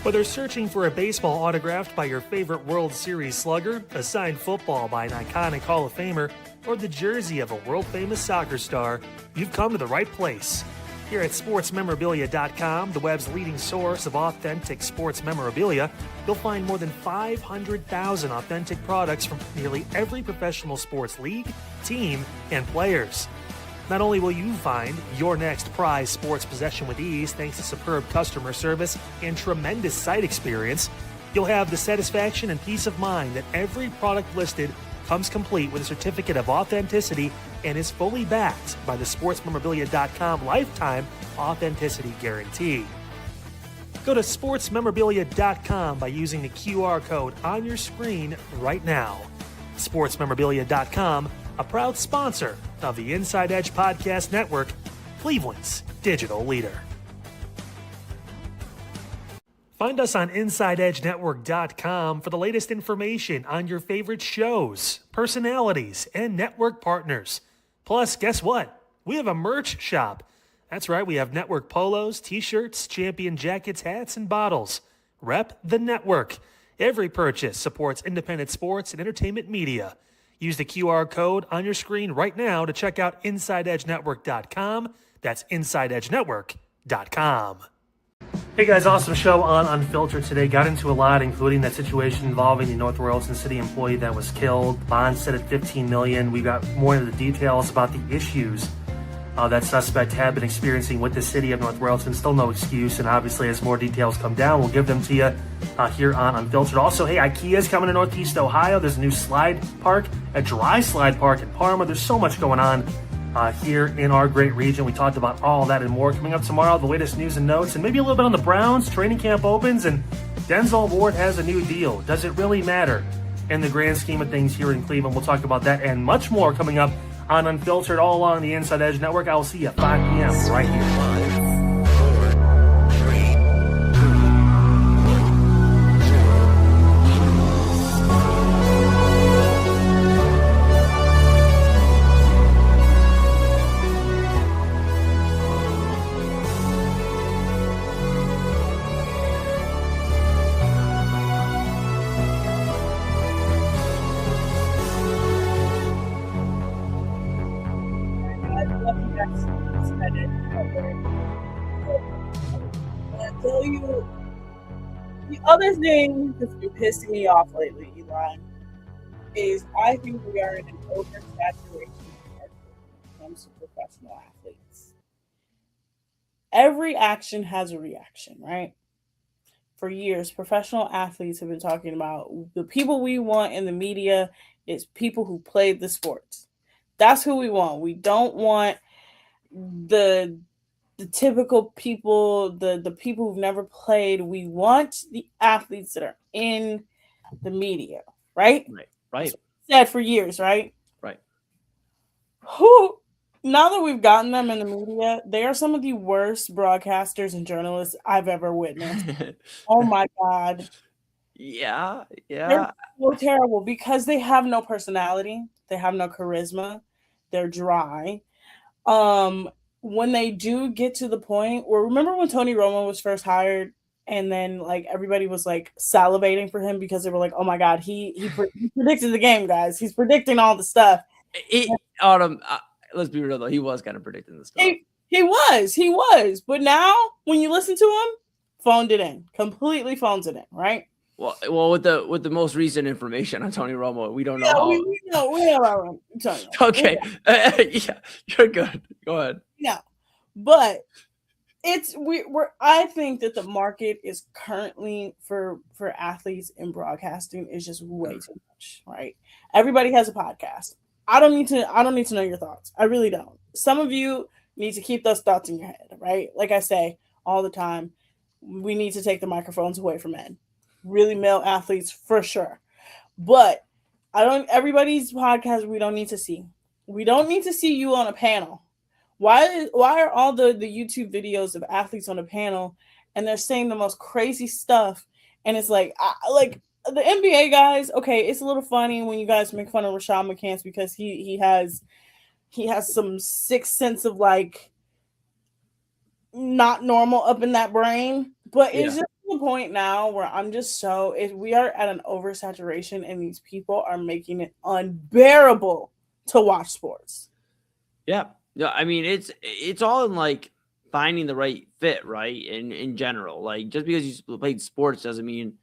Whether searching for a baseball autographed by your favorite World Series slugger, a signed football by an iconic Hall of Famer, or the jersey of a world-famous soccer star, you've come to the right place. Here at SportsMemorabilia.com, the web's leading source of authentic sports memorabilia, you'll find more than 500,000 authentic products from nearly every professional sports league, team, and players. Not only will you find your next prized sports possession with ease thanks to superb customer service and tremendous site experience, you'll have the satisfaction and peace of mind that every product listed comes complete with a certificate of authenticity and is fully backed by the SportsMemorabilia.com lifetime authenticity guarantee. Go to SportsMemorabilia.com by using the QR code on your screen right now. SportsMemorabilia.com, a proud sponsor of the Inside Edge Podcast Network, Cleveland's digital leader. Find us on InsideEdgeNetwork.com for the latest information on your favorite shows, personalities, and network partners. Plus, guess what? We have a merch shop. That's right, we have network polos, t-shirts, champion jackets, hats, and bottles. Rep the network. Every purchase supports independent sports and entertainment media. Use the QR code on your screen right now to check out InsideEdgeNetwork.com. That's InsideEdgeNetwork.com. Hey guys, awesome show on Unfiltered today. Got into a lot, including that situation involving the North Royalton City employee that was killed. Bond set at $15 million. We got more of the details about the issues that suspect had been experiencing with the city of North Royalton. Still no excuse, and obviously as more details come down, we'll give them to you here on Unfiltered. Also, hey, IKEA's coming to Northeast Ohio. There's a new slide park, a dry slide park in Parma. There's so much going on here in our great region. We talked about all that and more. Coming up tomorrow, the latest news and notes, and maybe a little bit on the Browns. Training camp opens, and Denzel Ward has a new deal. Does it really matter in the grand scheme of things here in Cleveland? We'll talk about that and much more coming up on Unfiltered, all along the Inside Edge Network. I will see you at 5 p.m. right here. The other thing that's been pissing me off lately, Elon, is I think we are in an oversaturation market when it comes to professional athletes. Every action has a reaction, right? For years, professional athletes have been talking about the people we want in the media is people who played the sports. That's who we want. We don't want the typical people, the people who've never played. We want the athletes that are in the media, right? Right. Said for years, right? Right. Who, now that we've gotten them in the media, they are some of the worst broadcasters and journalists I've ever witnessed. Oh my God. Yeah. They're so terrible because they have no personality. They have no charisma. They're dry. When they do get to the point where, remember when Tony Romo was first hired and then like everybody was like salivating for him because they were like, oh my God, he predicted the game, guys. He's predicting all the stuff. Autumn, let's be real though. He was kind of predicting the stuff. He was. But now when you listen to him, completely phones it in, right? Well, with the most recent information on Tony Romo, we don't know. Yeah, we know about Tony. Okay, yeah, you're good. Go ahead. Yeah, but I think that the market is currently for athletes in broadcasting is just way too much, right? Everybody has a podcast. I don't need to know your thoughts. I really don't. Some of you need to keep those thoughts in your head, right? Like I say all the time, we need to take the microphones away from men. Really male athletes for sure. But everybody's podcast we don't need to see. We don't need to see you on a panel. Why are all the YouTube videos of athletes on a panel and they're saying the most crazy stuff? And it's like the NBA guys, okay, it's a little funny when you guys make fun of Rashad McCants because he has some sixth sense of like not normal up in that brain. But it's just the point now where I'm just we are at an oversaturation and these people are making it unbearable to watch sports. Yeah. Yeah, I mean, it's all in like finding the right fit, right? In general, like just because you played sports doesn't mean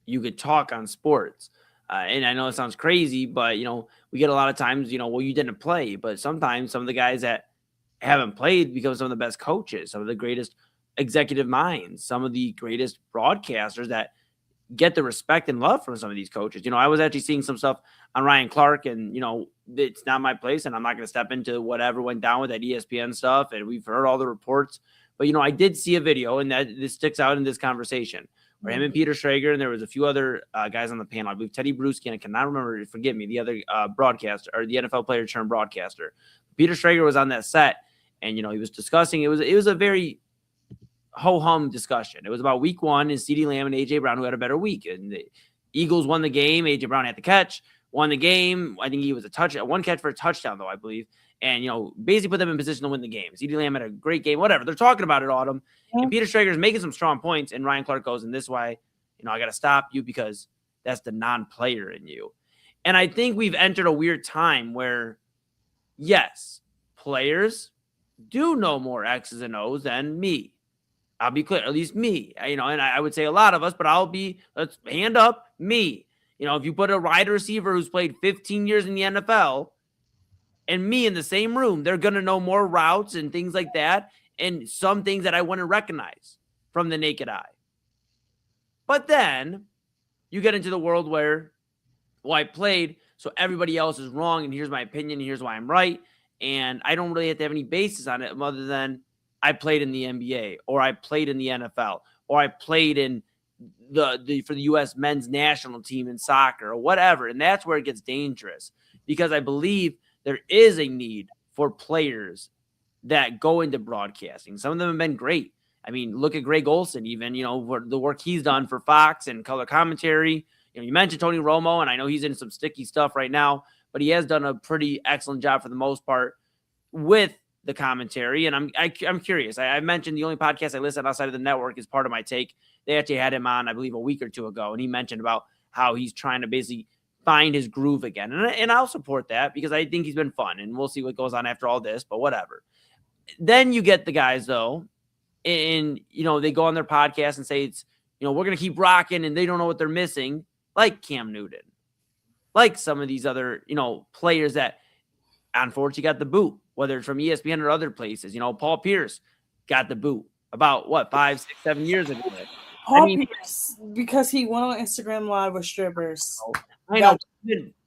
you could talk on sports. And I know it sounds crazy, but we get a lot of times, well, you didn't play, but sometimes some of the guys that haven't played become some of the best coaches, some of the greatest executive minds, some of the greatest broadcasters that get the respect and love from some of these coaches. I was actually seeing some stuff on Ryan Clark, and it's not my place, and I'm not going to step into whatever went down with that ESPN stuff, and we've heard all the reports. But I did see a video, and that this sticks out in this conversation, where him and Peter Schrager, and there was a few other guys on the panel. I believe Teddy Bruschi, and I cannot remember, forgive me, the other broadcaster, or the NFL player turned broadcaster. Peter Schrager was on that set, and he was discussing. It was a very ho-hum discussion. It was about week 1 and CeeDee Lamb and A.J. Brown, who had a better week. And the Eagles won the game. A.J. Brown had the catch, won the game. I think he was one catch for a touchdown, though, I believe. And, basically put them in position to win the game. CeeDee Lamb had a great game, whatever. They're talking about it, Autumn. Yeah. And Peter Schrager is making some strong points. And Ryan Clark goes, and this is why, I got to stop you because that's the non-player in you. And I think we've entered a weird time where, yes, players do know more X's and O's than me. I'll be clear, at least me, and I would say a lot of us, but let's hand up me. If you put a wide receiver who's played 15 years in the NFL and me in the same room, they're going to know more routes and things like that. And some things that I wouldn't recognize from the naked eye. But then you get into the world where, I played, so everybody else is wrong. And here's my opinion. And here's why I'm right. And I don't really have to have any basis on it other than I played in the NBA, or I played in the NFL, or I played in for the U.S. men's national team in soccer, or whatever. And that's where it gets dangerous, because I believe there is a need for players that go into broadcasting. Some of them have been great. I mean, look at Greg Olsen, even, the work he's done for Fox and color commentary. You mentioned Tony Romo, and I know he's in some sticky stuff right now, but he has done a pretty excellent job for the most part with the commentary. And I'm curious. I mentioned the only podcast I listen outside of the network is Part of My Take. They actually had him on, I believe, a week or two ago, and he mentioned about how he's trying to basically find his groove again. And I'll support that because I think he's been fun, and we'll see what goes on after all this, but whatever. Then you get the guys, though, and, they go on their podcast and say it's, we're going to keep rocking, and they don't know what they're missing, like Cam Newton, like some of these other, players that unfortunately got the boot, whether it's from ESPN or other places. Paul Pierce got the boot about 5, 6, 7 years ago. Pierce, because he went on Instagram Live with strippers. I know,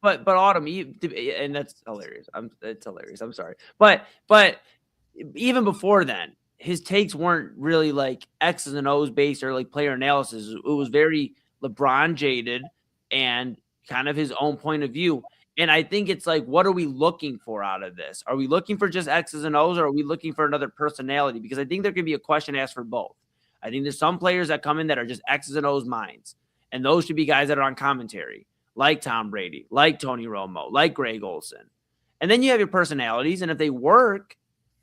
but Autumn, and that's hilarious. It's hilarious. I'm sorry, but even before then, his takes weren't really like X's and O's based or like player analysis. It was very LeBron jaded and kind of his own point of view. And I think it's like, what are we looking for out of this? Are we looking for just X's and O's, or are we looking for another personality? Because I think there could be a question asked for both. I think there's some players that come in that are just X's and O's minds. And those should be guys that are on commentary, like Tom Brady, like Tony Romo, like Greg Olsen. And then you have your personalities. And if they work,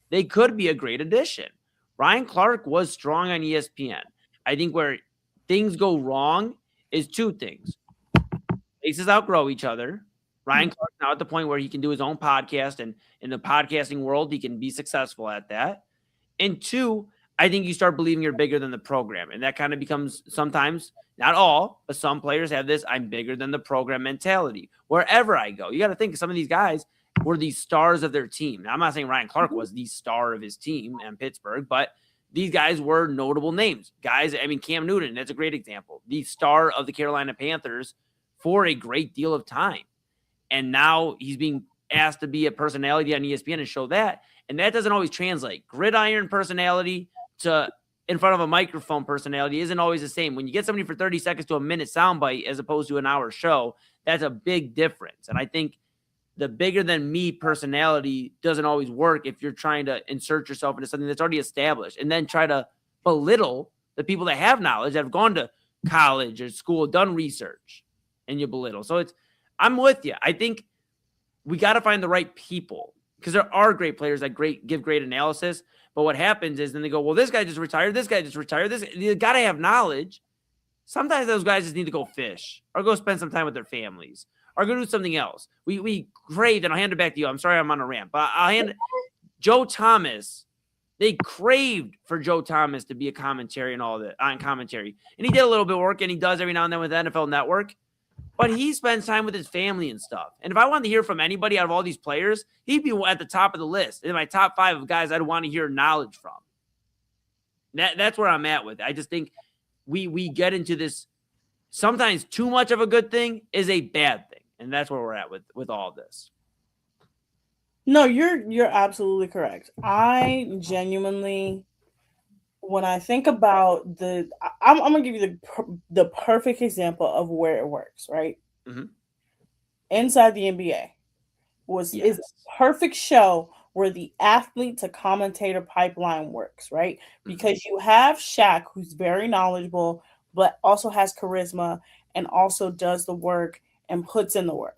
they could be a great addition. Ryan Clark was strong on ESPN. I think where things go wrong is two things. Places outgrow each other. Ryan Clark's now at the point where he can do his own podcast, and in the podcasting world, he can be successful at that. And two, I think you start believing you're bigger than the program. And that kind of becomes sometimes, not all, but some players have this, I'm bigger than the program mentality. Wherever I go, you got to think some of these guys were the stars of their team. Now, I'm not saying Ryan Clark was the star of his team in Pittsburgh, but these guys were notable names. Guys, I mean, Cam Newton, that's a great example. The star of the Carolina Panthers for a great deal of time. And now he's being asked to be a personality on ESPN and show that. And that doesn't always translate. Gridiron personality to in front of a microphone personality isn't always the same. When you get somebody for 30 seconds to a minute soundbite as opposed to an hour show, that's a big difference. And I think the bigger than me personality doesn't always work if you're trying to insert yourself into something that's already established and then try to belittle the people that have knowledge, that have gone to college or school, done research, and you belittle. So I'm with you. I think we got to find the right people because there are great players that give great analysis. But what happens is then they go, well, this guy just retired. This guy just retired. You got to have knowledge. Sometimes those guys just need to go fish or go spend some time with their families or go do something else. We craved, and I'll hand it back to you. I'm sorry I'm on a rant, but I'll hand it. Joe Thomas. They craved for Joe Thomas to be a commentary and all that on commentary. And he did a little bit of work, and he does every now and then with NFL Network. But he spends time with his family and stuff. And if I wanted to hear from anybody out of all these players, he'd be at the top of the list. In my top 5 of guys I'd want to hear knowledge from. That's where I'm at with it. I just think we get into this. Sometimes too much of a good thing is a bad thing. And that's where we're at with all this. No, you're absolutely correct. I genuinely, when I think about I'm gonna give you the perfect example of where it works, right? Mm-hmm. Inside the NBA is a perfect show where the athlete to commentator pipeline works, right? Because you have Shaq, who's very knowledgeable, but also has charisma and also does the work and puts in the work.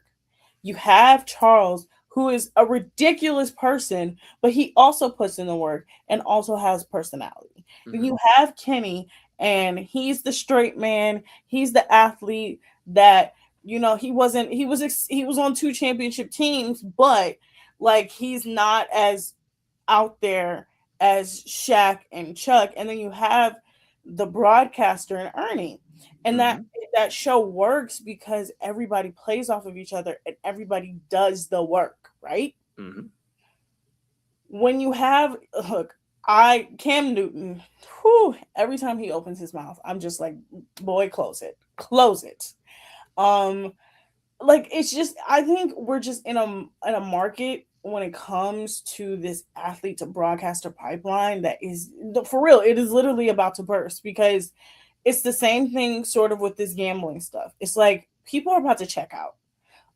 You have Charles, who is a ridiculous person, but he also puts in the work and also has personality. Mm-hmm. You have Kenny, and he's the straight man. He's the athlete that, he was on 2 championship teams, but like he's not as out there as Shaq and Chuck. And then you have the broadcaster and Ernie. And that show works because everybody plays off of each other and everybody does the work, right? Mm-hmm. When you have, Cam Newton, every time he opens his mouth, I'm just like, boy, close it. It's just, I think we're just in a market when it comes to this athlete to broadcaster pipeline that is, for real, it is literally about to burst because it's the same thing sort of with this gambling stuff. It's like people are about to check out.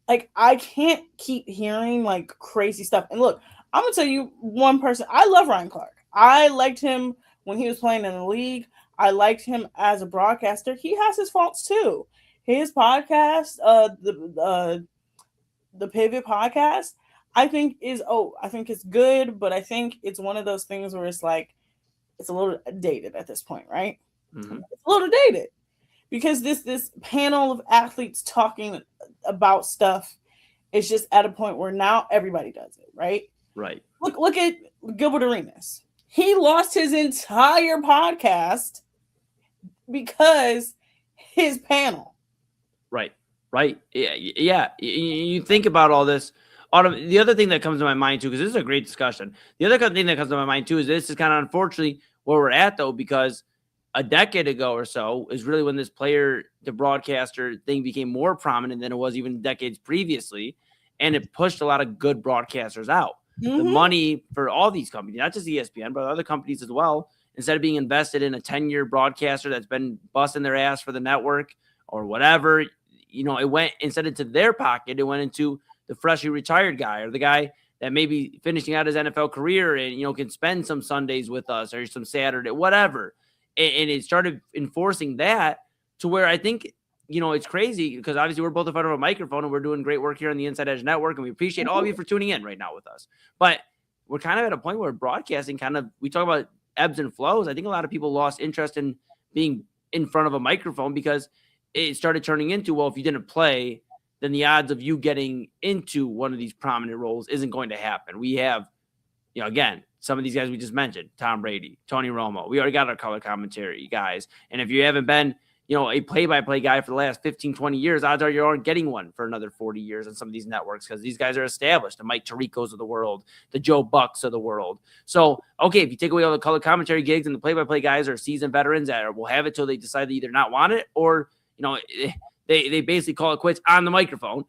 Like, I can't keep hearing like crazy stuff. And look, I'm going to tell you one person. I love Ryan Clark. I liked him when he was playing in the league. I liked him as a broadcaster. He has his faults too. His podcast, the Pivot podcast, I think it's good, but I think it's one of those things where it's like, it's a little dated at this point, right? Mm-hmm. It's a little dated because this panel of athletes talking about stuff is just at a point where now everybody does it, right? Right. Look at Gilbert Arenas. He lost his entire podcast because his panel. Right. Yeah. You think about all this. The other thing that comes to my mind too, because this is a great discussion. The other thing that comes to my mind too is this is kind of unfortunately where we're at though, because a decade ago or so is really when this player to broadcaster thing became more prominent than it was even decades previously. And it pushed a lot of good broadcasters out. Mm-hmm. The money for all these companies, not just ESPN, but other companies as well, instead of being invested in a 10-year broadcaster that's been busting their ass for the network or whatever, it went instead into their pocket, it went into the freshly retired guy or the guy that may be finishing out his NFL career and, can spend some Sundays with us or some Saturday, whatever. And it started enforcing that to where I think, it's crazy because obviously we're both in front of a microphone and we're doing great work here on the Inside Edge Network. And we appreciate all of you for tuning in right now with us. But we're kind of at a point where broadcasting we talk about ebbs and flows. I think a lot of people lost interest in being in front of a microphone because it started turning into, well, if you didn't play, then the odds of you getting into one of these prominent roles isn't going to happen. We have, again, some of these guys we just mentioned, Tom Brady, Tony Romo. We already got our color commentary guys. And if you haven't been, a play-by-play guy for the last 15, 20 years, odds are you aren't getting one for another 40 years on some of these networks because these guys are established, the Mike Tiricos of the world, the Joe Bucks of the world. So, okay, if you take away all the color commentary gigs and the play-by-play guys are seasoned veterans that will have it till they decide to either not want it or, they basically call it quits on the microphone.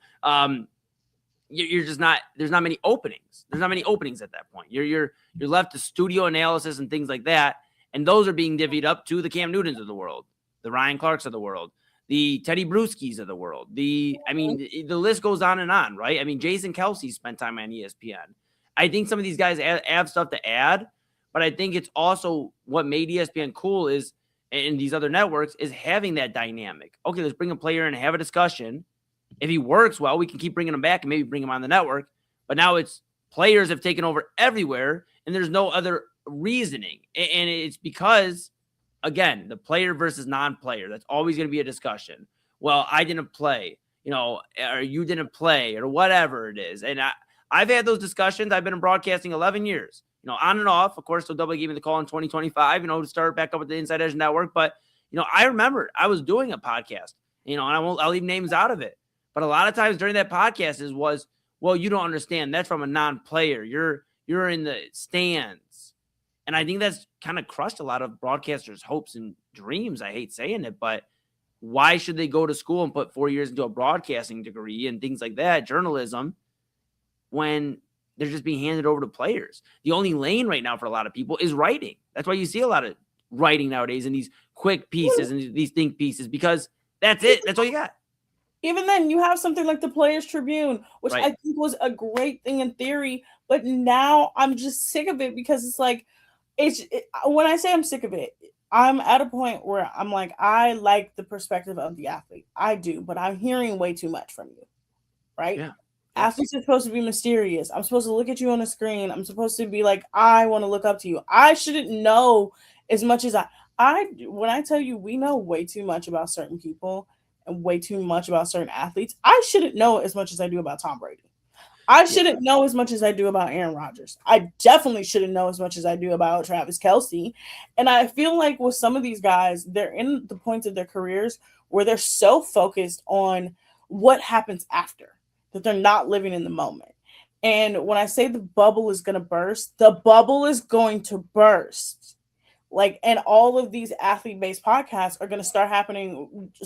You're just not, there's not many openings. There's not many openings at that point. You're left to studio analysis and things like that. And those are being divvied up to the Cam Newtons of the world, the Ryan Clarks of the world, the Teddy Bruschi's of the world. The list goes on, right? I mean, Jason Kelsey spent time on ESPN. I think some of these guys have stuff to add, but I think it's also what made ESPN cool is, and these other networks, is having that dynamic. Okay, let's bring a player in and have a discussion. If he works well, we can keep bringing him back and maybe bring him on the network. But now it's players have taken over everywhere, and there's no other reasoning. And it's because, again, the player versus non-player, that's always going to be a discussion. Well, I didn't play, or you didn't play, or whatever it is. And I've had those discussions. I've been in broadcasting 11 years, on and off. Of course, so W gave me the call in 2025, to start back up with the Inside Edge Network. But, I remember I was doing a podcast, and I'll leave names out of it. But a lot of times during that podcast was, well, you don't understand. That's from a non-player. You're in the stands. And I think that's kind of crushed a lot of broadcasters' hopes and dreams. I hate saying it, but why should they go to school and put 4 years into a broadcasting degree and things like that, journalism, when they're just being handed over to players? The only lane right now for a lot of people is writing. That's why you see a lot of writing nowadays in these quick pieces and these think pieces, because that's it. That's all you got. Even then, you have something like the Players Tribune, which Right. I think was a great thing in theory, but now I'm just sick of it because it's like, when I say I'm sick of it, I'm at a point where I'm like, I like the perspective of the athlete. I do, but I'm hearing way too much from you, right? Yeah. Athletes are supposed to be mysterious. I'm supposed to look at you on a screen. I'm supposed to be like, I want to look up to you. I shouldn't know as much as when I tell you we know way too much about certain people and way too much about certain athletes, I shouldn't know as much as I do about Tom Brady. I shouldn't know as much as I do about Aaron Rodgers. I definitely shouldn't know as much as I do about Travis Kelce. And I feel like with some of these guys, they're in the points of their careers where they're so focused on what happens after that they're not living in the moment. And when I say the bubble is going to burst, the bubble is going to burst. And all of these athlete-based podcasts are going to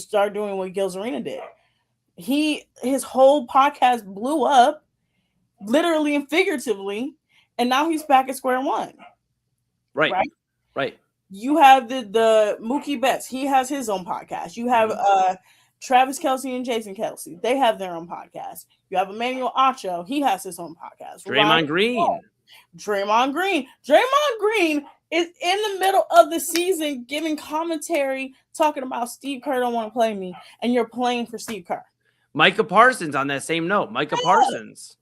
start doing what Gil's Arena did. His whole podcast blew up, literally and figuratively, and now he's back at square one. Right. You have the Mookie Betts. He has his own podcast. You have Travis Kelce and Jason Kelsey. They have their own podcast. You have Emmanuel Acho. He has his own podcast. Draymond Green is in the middle of the season giving commentary, talking about Steve Kerr don't want to play me, and you're playing for Steve Kerr. Micah Parsons on that same note. Parsons.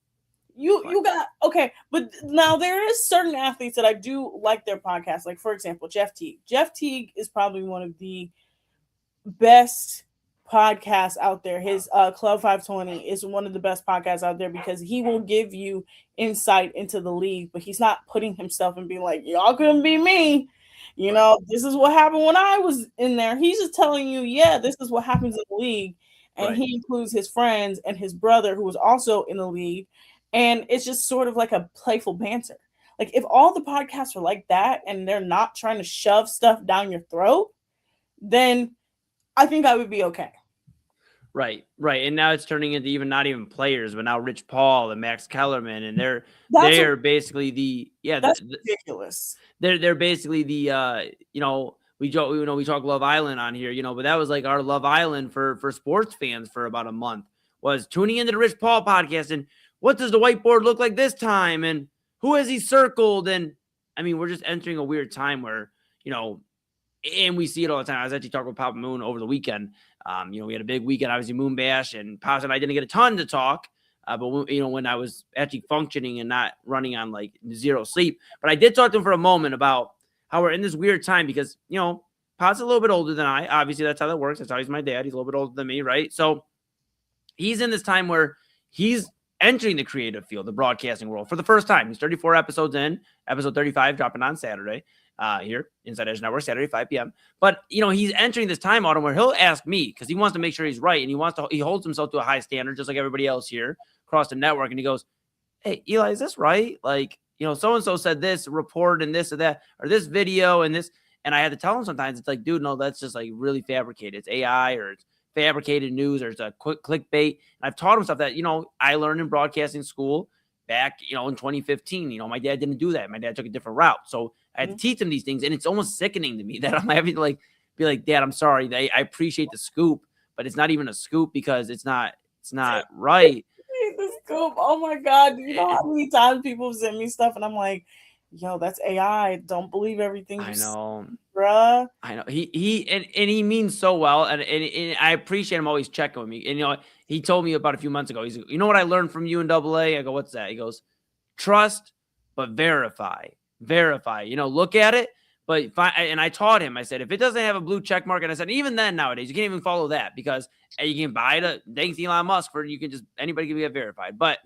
You got okay, but now there is certain athletes that I do like their podcasts. Like, for example, Jeff Teague. Jeff Teague is probably one of the best podcasts out there. His Club 520 is one of the best podcasts out there because he will give you insight into the league, but he's not putting himself and being like, y'all couldn't be me. This is what happened when I was in there. He's just telling you, this is what happens in the league. And he includes his friends and his brother, who was also in the league. And it's just sort of like a playful banter. Like, if all the podcasts were like that and they're not trying to shove stuff down your throat, then I think I would be okay. Right. And now it's turning into not even players, but now Rich Paul and Max Kellerman, and they're basically that's ridiculous. They're basically the we talk Love Island on here, but that was like our Love Island for sports fans for about a month, was tuning into the Rich Paul podcast and what does the whiteboard look like this time and who has he circled, and I mean we're just entering a weird time where and we see it all the time. I was actually talking with Papa Moon over the weekend. We had a big weekend, obviously Moon Bash, and Pops and I didn't get a ton to talk. But when I was actually functioning and not running on like zero sleep, but I did talk to him for a moment about how we're in this weird time because, Pops a little bit older than I. Obviously, that's how that works. That's how he's my dad. He's a little bit older than me, right? So he's in this time where he's entering the creative field, the broadcasting world for the first time. He's 34 episodes in, episode 35 dropping on Saturday. here, Inside Edge Network, Saturday, 5 p.m. But, he's entering this time autumn where he'll ask me because he wants to make sure he's right. And he holds himself to a high standard, just like everybody else here across the network. And he goes, hey, Eli, is this right? Like, so-and-so said this report and this or that, or this video and this. And I had to tell him sometimes, it's like, dude, no, that's just like really fabricated. It's AI or it's fabricated news or it's a quick clickbait. And I've taught him stuff that, I learned in broadcasting school back, in 2015. My dad didn't do that. My dad took a different route. So I had to teach him these things. And it's almost sickening to me that I'm having to be like, Dad, I'm sorry. I appreciate the scoop, but it's not even a scoop because it's not right. The scoop. Oh my God. You know how many times people send me stuff and I'm like, yo, that's AI. Don't believe everything you know. Bruh. I know he means so well, and I appreciate him always checking with me. And he told me about a few months ago. He's, you know what I learned from you in AA? I go, what's that? He goes, trust but verify. Look at it, but and I taught him. I said, if it doesn't have a blue check mark, and I said, even then nowadays you can't even follow that because you can buy it. Thanks Elon Musk for anybody can get verified. But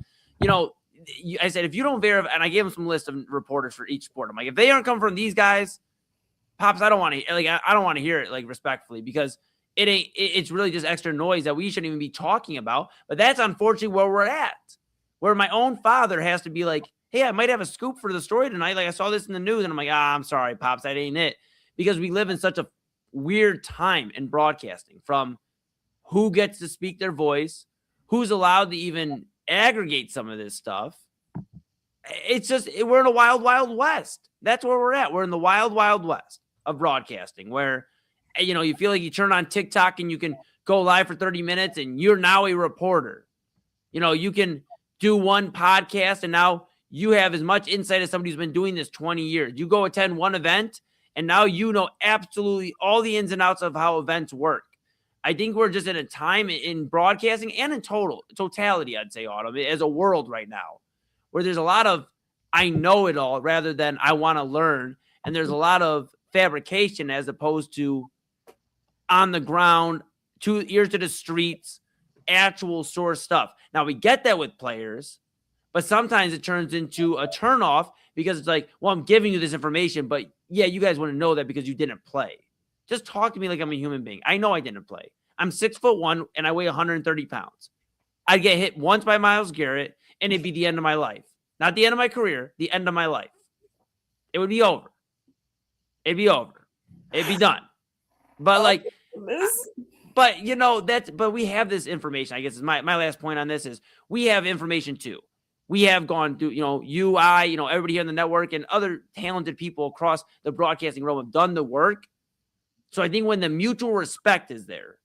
I said, if you don't verify, and I gave him some list of reporters for each sport. I'm like, if they aren't coming from these guys, Pops, I don't want to I don't want to hear it respectfully because it's really just extra noise that we shouldn't even be talking about. But that's unfortunately where we're at, where my own father has to be like, hey, I might have a scoop for the story tonight. Like I saw this in the news and I'm like, I'm sorry, Pops, that ain't it. Because we live in such a weird time in broadcasting from who gets to speak their voice, who's allowed to even aggregate some of this stuff. It's just, we're in a wild, wild west. That's where we're at. We're in the wild, wild west of broadcasting where, you feel like you turn on TikTok and you can go live for 30 minutes and you're now a reporter. You can do one podcast and now you have as much insight as somebody who's been doing this 20 years. You go attend one event and now absolutely all the ins and outs of how events work. I think we're just in a time in broadcasting and in totality, I'd say, Autumn, as a world right now, where there's a lot of I know it all rather than I want to learn. And there's a lot of fabrication as opposed to on the ground, ears to the streets, actual source stuff. Now, we get that with players, but sometimes it turns into a turnoff because it's like, well, I'm giving you this information, but yeah, you guys want to know that because you didn't play. Just talk to me like I'm a human being. I know I didn't play. I'm 6'1" and I weigh 130 pounds. I'd get hit once by Myles Garrett and it'd be the end of my life. Not the end of my career, the end of my life. It would be over. It'd be over. It'd be done. But but we have this information. I guess is my last point on this is we have information too. We have gone through, everybody here in the network and other talented people across the broadcasting realm have done the work. So I think when the mutual respect is there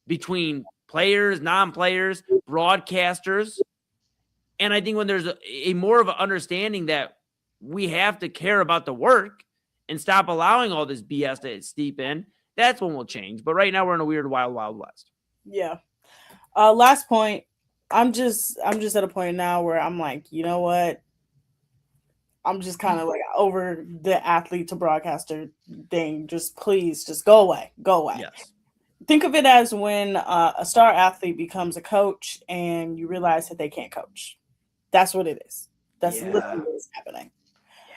between players, non-players, broadcasters, and I think when there's a more of an understanding that we have to care about the work and stop allowing all this BS to steep in, that's when we'll change. But right now we're in a weird, wild, wild west. Yeah. Last point. I'm just at a point now where I'm like, you know what? I'm just kind of like over the athlete to broadcaster thing. Just please, just go away. Go away. Yes. Think of it as when a star athlete becomes a coach and you realize that they can't coach. That's what it is. That's literally what is happening. Yeah.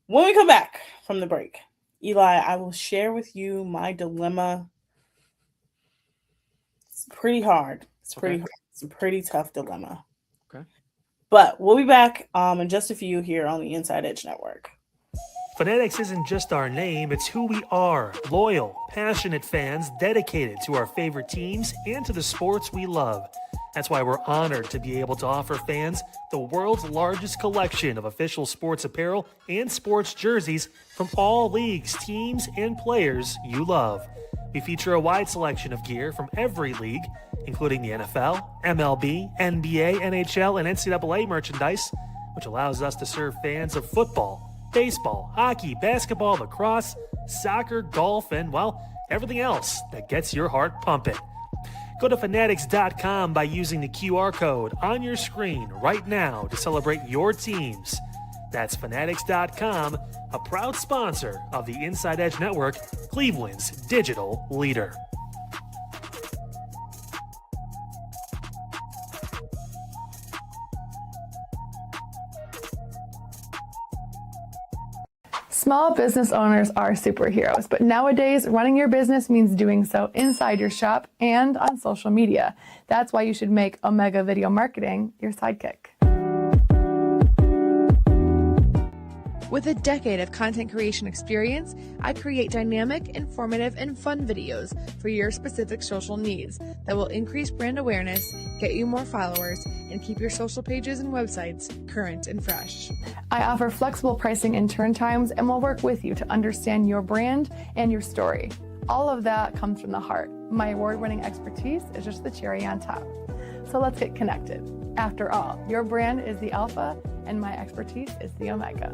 When we come back from the break, Eli, I will share with you my dilemma. It's pretty hard. It's pretty hard. It's a pretty tough dilemma. Okay. But we'll be back in just a few here on the Inside Edge Network. Fanatics isn't just our name, it's who we are. Loyal, passionate fans dedicated to our favorite teams and to the sports we love. That's why we're honored to be able to offer fans the world's largest collection of official sports apparel and sports jerseys from all leagues, teams, and players you love. We feature a wide selection of gear from every league, including the NFL, MLB, NBA, NHL, and NCAA merchandise, which allows us to serve fans of football, baseball, hockey, basketball, lacrosse, soccer, golf, and, everything else that gets your heart pumping. Go to fanatics.com by using the QR code on your screen right now to celebrate your teams. That's fanatics.com, a proud sponsor of the Inside Edge Network, Cleveland's digital leader. Small business owners are superheroes, but nowadays running your business means doing so inside your shop and on social media. That's why you should make Omega Video Marketing your sidekick. With a decade of content creation experience, I create dynamic, informative, and fun videos for your specific social needs that will increase brand awareness, get you more followers, and keep your social pages and websites current and fresh. I offer flexible pricing and turn times and will work with you to understand your brand and your story. All of that comes from the heart. My award-winning expertise is just the cherry on top. So let's get connected. After all, your brand is the alpha and my expertise is the omega.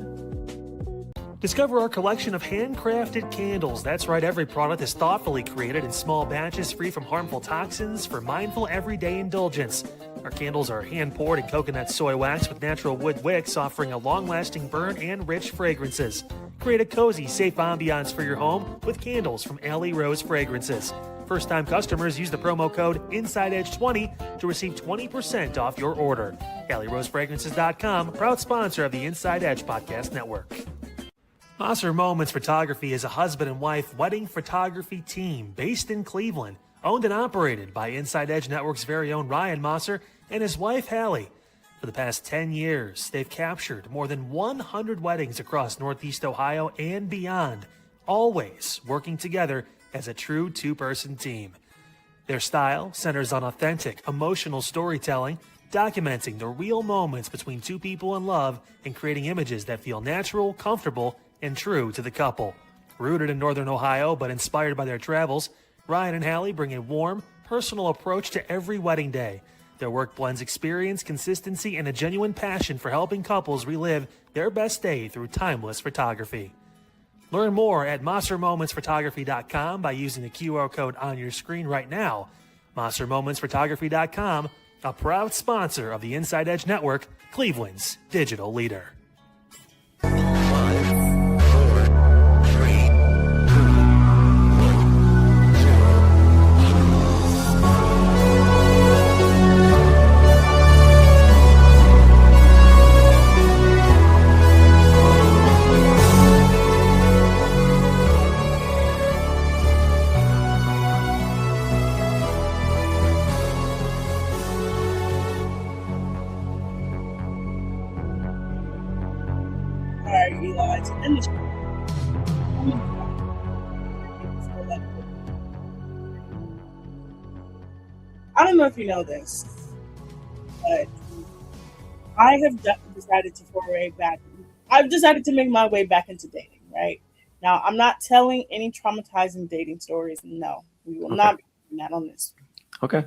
Discover our collection of handcrafted candles. That's right, every product is thoughtfully created in small batches, free from harmful toxins for mindful everyday indulgence. Our candles are hand-poured in coconut soy wax with natural wood wicks, offering a long-lasting burn and rich fragrances. Create a cozy, safe ambiance for your home with candles from Alley Rose Fragrances. First-time customers use the promo code InsideEdge20 to receive 20% off your order. AlleyRoseFragrances.com, proud sponsor of the Inside Edge Podcast Network. Mosser Moments Photography is a husband and wife wedding photography team based in Cleveland, owned and operated by InsideEdge Network's very own Ryan Mosser and his wife, Hallie. For the past 10 years, they've captured more than 100 weddings across Northeast Ohio and beyond, always working together as a true two-person team. Their style centers on authentic, emotional storytelling, documenting the real moments between two people in love and creating images that feel natural, comfortable, and true to the couple. Rooted in Northern Ohio but inspired by their travels, Ryan and Hallie bring a warm, personal approach to every wedding day. Their work blends experience, consistency, and a genuine passion for helping couples relive their best day through timeless photography. Learn more at MosserMomentsPhotography.com by using the QR code on your screen right now. MosserMomentsPhotography.com, a proud sponsor of the Inside Edge Network, Cleveland's digital leader. I don't know if you know this, but I have decided to foray back. I've decided to make my way back into dating, right? Now, I'm not telling any traumatizing dating stories. No, we will not be doing that on this. Okay.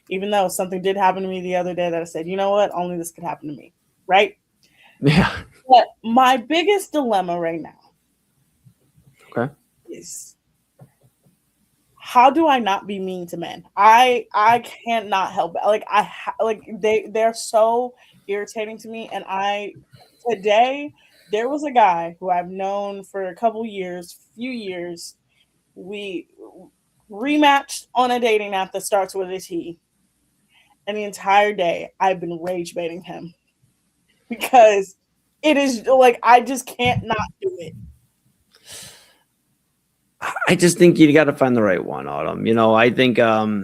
Even though something did happen to me the other day that I said, you know what, only this could happen to me, right? Yeah. But my biggest dilemma right now is, how do I not be mean to men? I can't not help it. They're so irritating to me. And today there was a guy who I've known for a few years. We rematched on a dating app that starts with a T. And the entire day I've been rage baiting him because it is like, I just can't not do it. I just think you got to find the right one, Autumn. I think I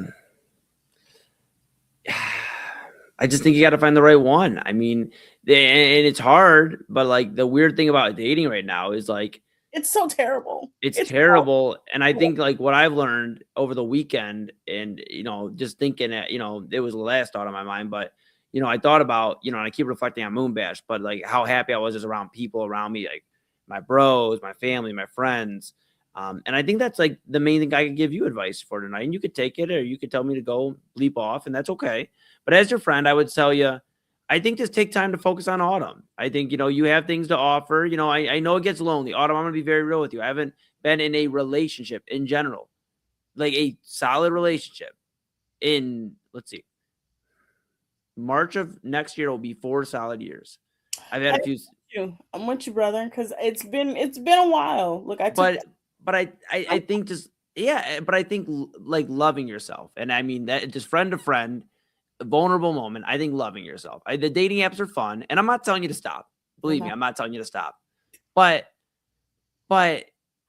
just think you got to find the right one. I mean, and it's hard, but like the weird thing about dating right now is like it's so terrible. It's terrible. Horrible. And I think like what I've learned over the weekend and, just thinking that, it was the last thought on my mind, but, I thought about, and I keep reflecting on Moon Bash, but like how happy I was just around people around me, like my bros, my family, my friends. And I think that's like the main thing I could give you advice for tonight. And you could take it or you could tell me to go leap off, and that's okay. But as your friend, I would tell you, I think just take time to focus on Autumn. I think, you have things to offer. I know it gets lonely. Autumn, I'm going to be very real with you. I haven't been in a relationship in general, like a solid relationship in, let's see, March of next year will be 4 solid years. I've had a few. I'm with you, brother, because it's been a while. Look, But I think just, but I think like loving yourself. And I mean that just friend to friend, vulnerable moment. I think loving yourself. The dating apps are fun. And I'm not telling you to stop. Believe me, I'm not telling you to stop. But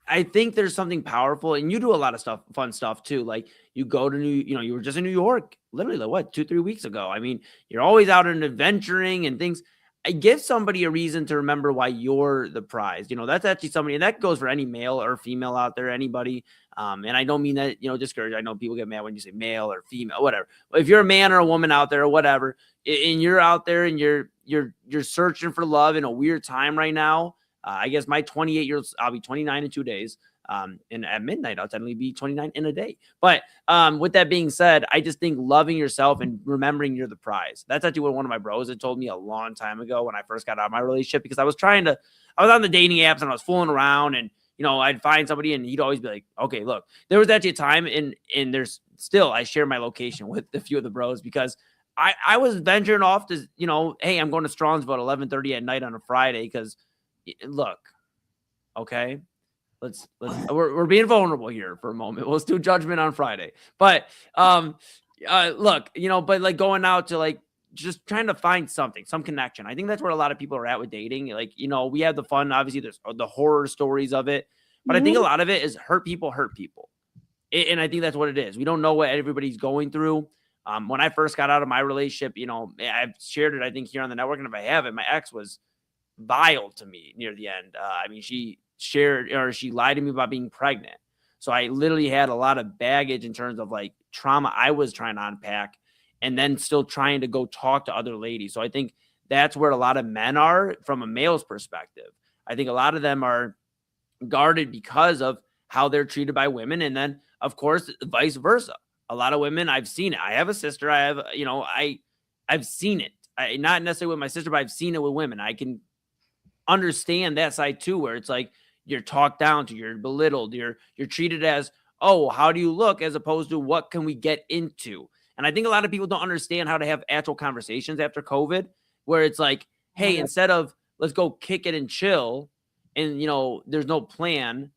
I think there's something powerful, and you do a lot of fun stuff too. Like you go to you were just in New York, literally like what, 2-3 weeks ago. I mean, you're always out and adventuring and things. I give somebody a reason to remember why you're the prize. That's actually somebody, and that goes for any male or female out there, anybody. And I don't mean that, discourage. I know people get mad when you say male or female, whatever. But if you're a man or a woman out there or whatever, and you're out there and you're searching for love in a weird time right now. I guess my 28 years, I'll be 29 in 2 days. And at midnight, I'll technically be 29 in a day. But with that being said, I just think loving yourself and remembering you're the prize. That's actually what one of my bros had told me a long time ago when I first got out of my relationship, because I was on the dating apps and I was fooling around, and I'd find somebody and he'd always be like, okay, look, there was actually a time and there's still, I share my location with a few of the bros because I was venturing off to, hey, I'm going to Strongsville at 11:30 at night on a Friday because look, okay, we're being vulnerable here for a moment. Let's do judgment on Friday. But look, but like going out to like just trying to find some connection. I think that's where a lot of people are at with dating. Like, we have the fun, obviously there's the horror stories of it, but I think a lot of it is hurt people. And I think that's what it is. We don't know what everybody's going through. When I first got out of my relationship, I've shared it, I think, here on the network. And if I haven't, my ex was vile to me near the end. I mean, she lied to me about being pregnant. So I literally had a lot of baggage in terms of like trauma I was trying to unpack, and then still trying to go talk to other ladies. So I think that's where a lot of men are from a male's perspective. I think a lot of them are guarded because of how they're treated by women. And then of course, vice versa. A lot of women, I've seen it. I have a sister. I've seen it. Not necessarily with my sister, but I've seen it with women. I can understand that side too, where it's like you're talked down to, you're belittled, you're treated as, oh, how do you look, as opposed to what can we get into? And I think a lot of people don't understand how to have actual conversations after COVID, where it's like, hey, instead of let's go kick it and chill, and there's no plan,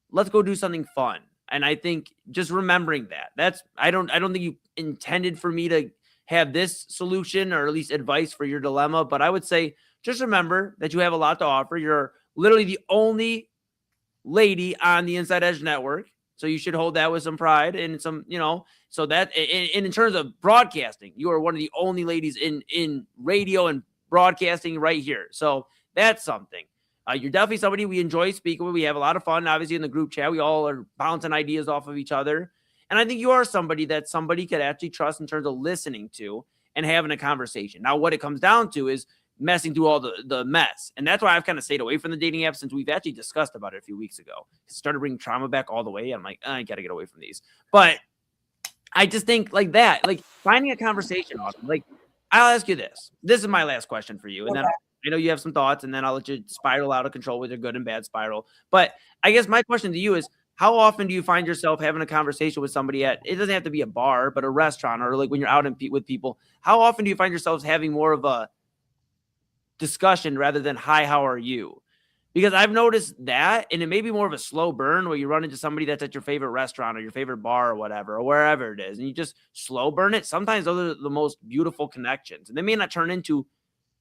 let's go do something fun. And I think just remembering that's I don't think you intended for me to have this solution or at least advice for your dilemma, but I would say just remember that you have a lot to offer. You're literally the only lady on the Inside Edge Network. So you should hold that with some pride and some, so that, and in terms of broadcasting, you are one of the only ladies in radio and broadcasting right here. So that's something. You're definitely somebody we enjoy speaking with. We have a lot of fun, obviously, in the group chat. We all are bouncing ideas off of each other. And I think you are somebody that somebody could actually trust in terms of listening to and having a conversation. Now, what it comes down to is messing through all the mess. And that's why I've kind of stayed away from the dating apps, since we've actually discussed about it a few weeks ago. It started bringing trauma back all the way. I'm like, I got to get away from these. But I just think like that, like finding a conversation. Like, I'll ask you this. This is my last question for you. And then I know you have some thoughts, and then I'll let you spiral out of control with your good and bad spiral. But I guess my question to you is, how often do you find yourself having a conversation with somebody at, it doesn't have to be a bar, but a restaurant, or like when you're out with people, how often do you find yourselves having more of a discussion rather than, hi, how are you? Because I've noticed that, and it may be more of a slow burn where you run into somebody that's at your favorite restaurant or your favorite bar or whatever, or wherever it is, and you just slow burn it. Sometimes those are the most beautiful connections, and they may not turn into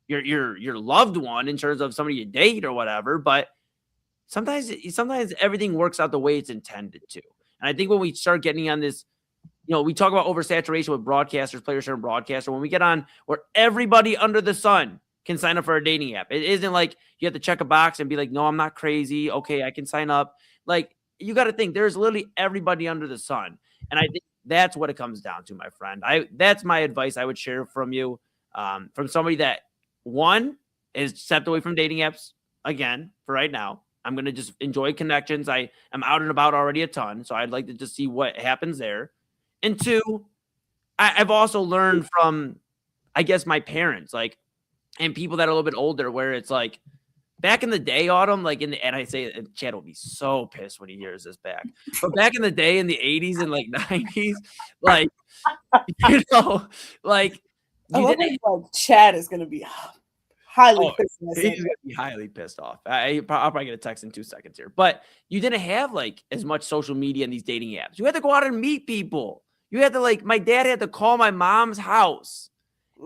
your loved one in terms of somebody you date or whatever, but sometimes everything works out the way it's intended to. And I think when we start getting on this, we talk about oversaturation with broadcasters, players turn broadcaster. When we get on where everybody under the sun can sign up for a dating app, it isn't like you have to check a box and be like, no, I'm not crazy. Okay, I can sign up. Like, you got to think there's literally everybody under the sun. And I think that's what it comes down to, my friend. That's my advice I would share from you, from somebody that, one, is stepped away from dating apps again for right now. I'm going to just enjoy connections. I am out and about already a ton, so I'd like to just see what happens there. And two, I've also learned from, I guess, my parents, like, and people that are a little bit older, where it's like, back in the day, Autumn, like and I say, and Chad will be so pissed when he hears this back, but back in the day in the 80s and like 90s, like, like, Chad is going to be highly pissed. He's going to be highly pissed off. I'll probably get a text in 2 seconds here. But you didn't have like as much social media in these dating apps. You had to go out and meet people. You had to, like, my dad had to call my mom's house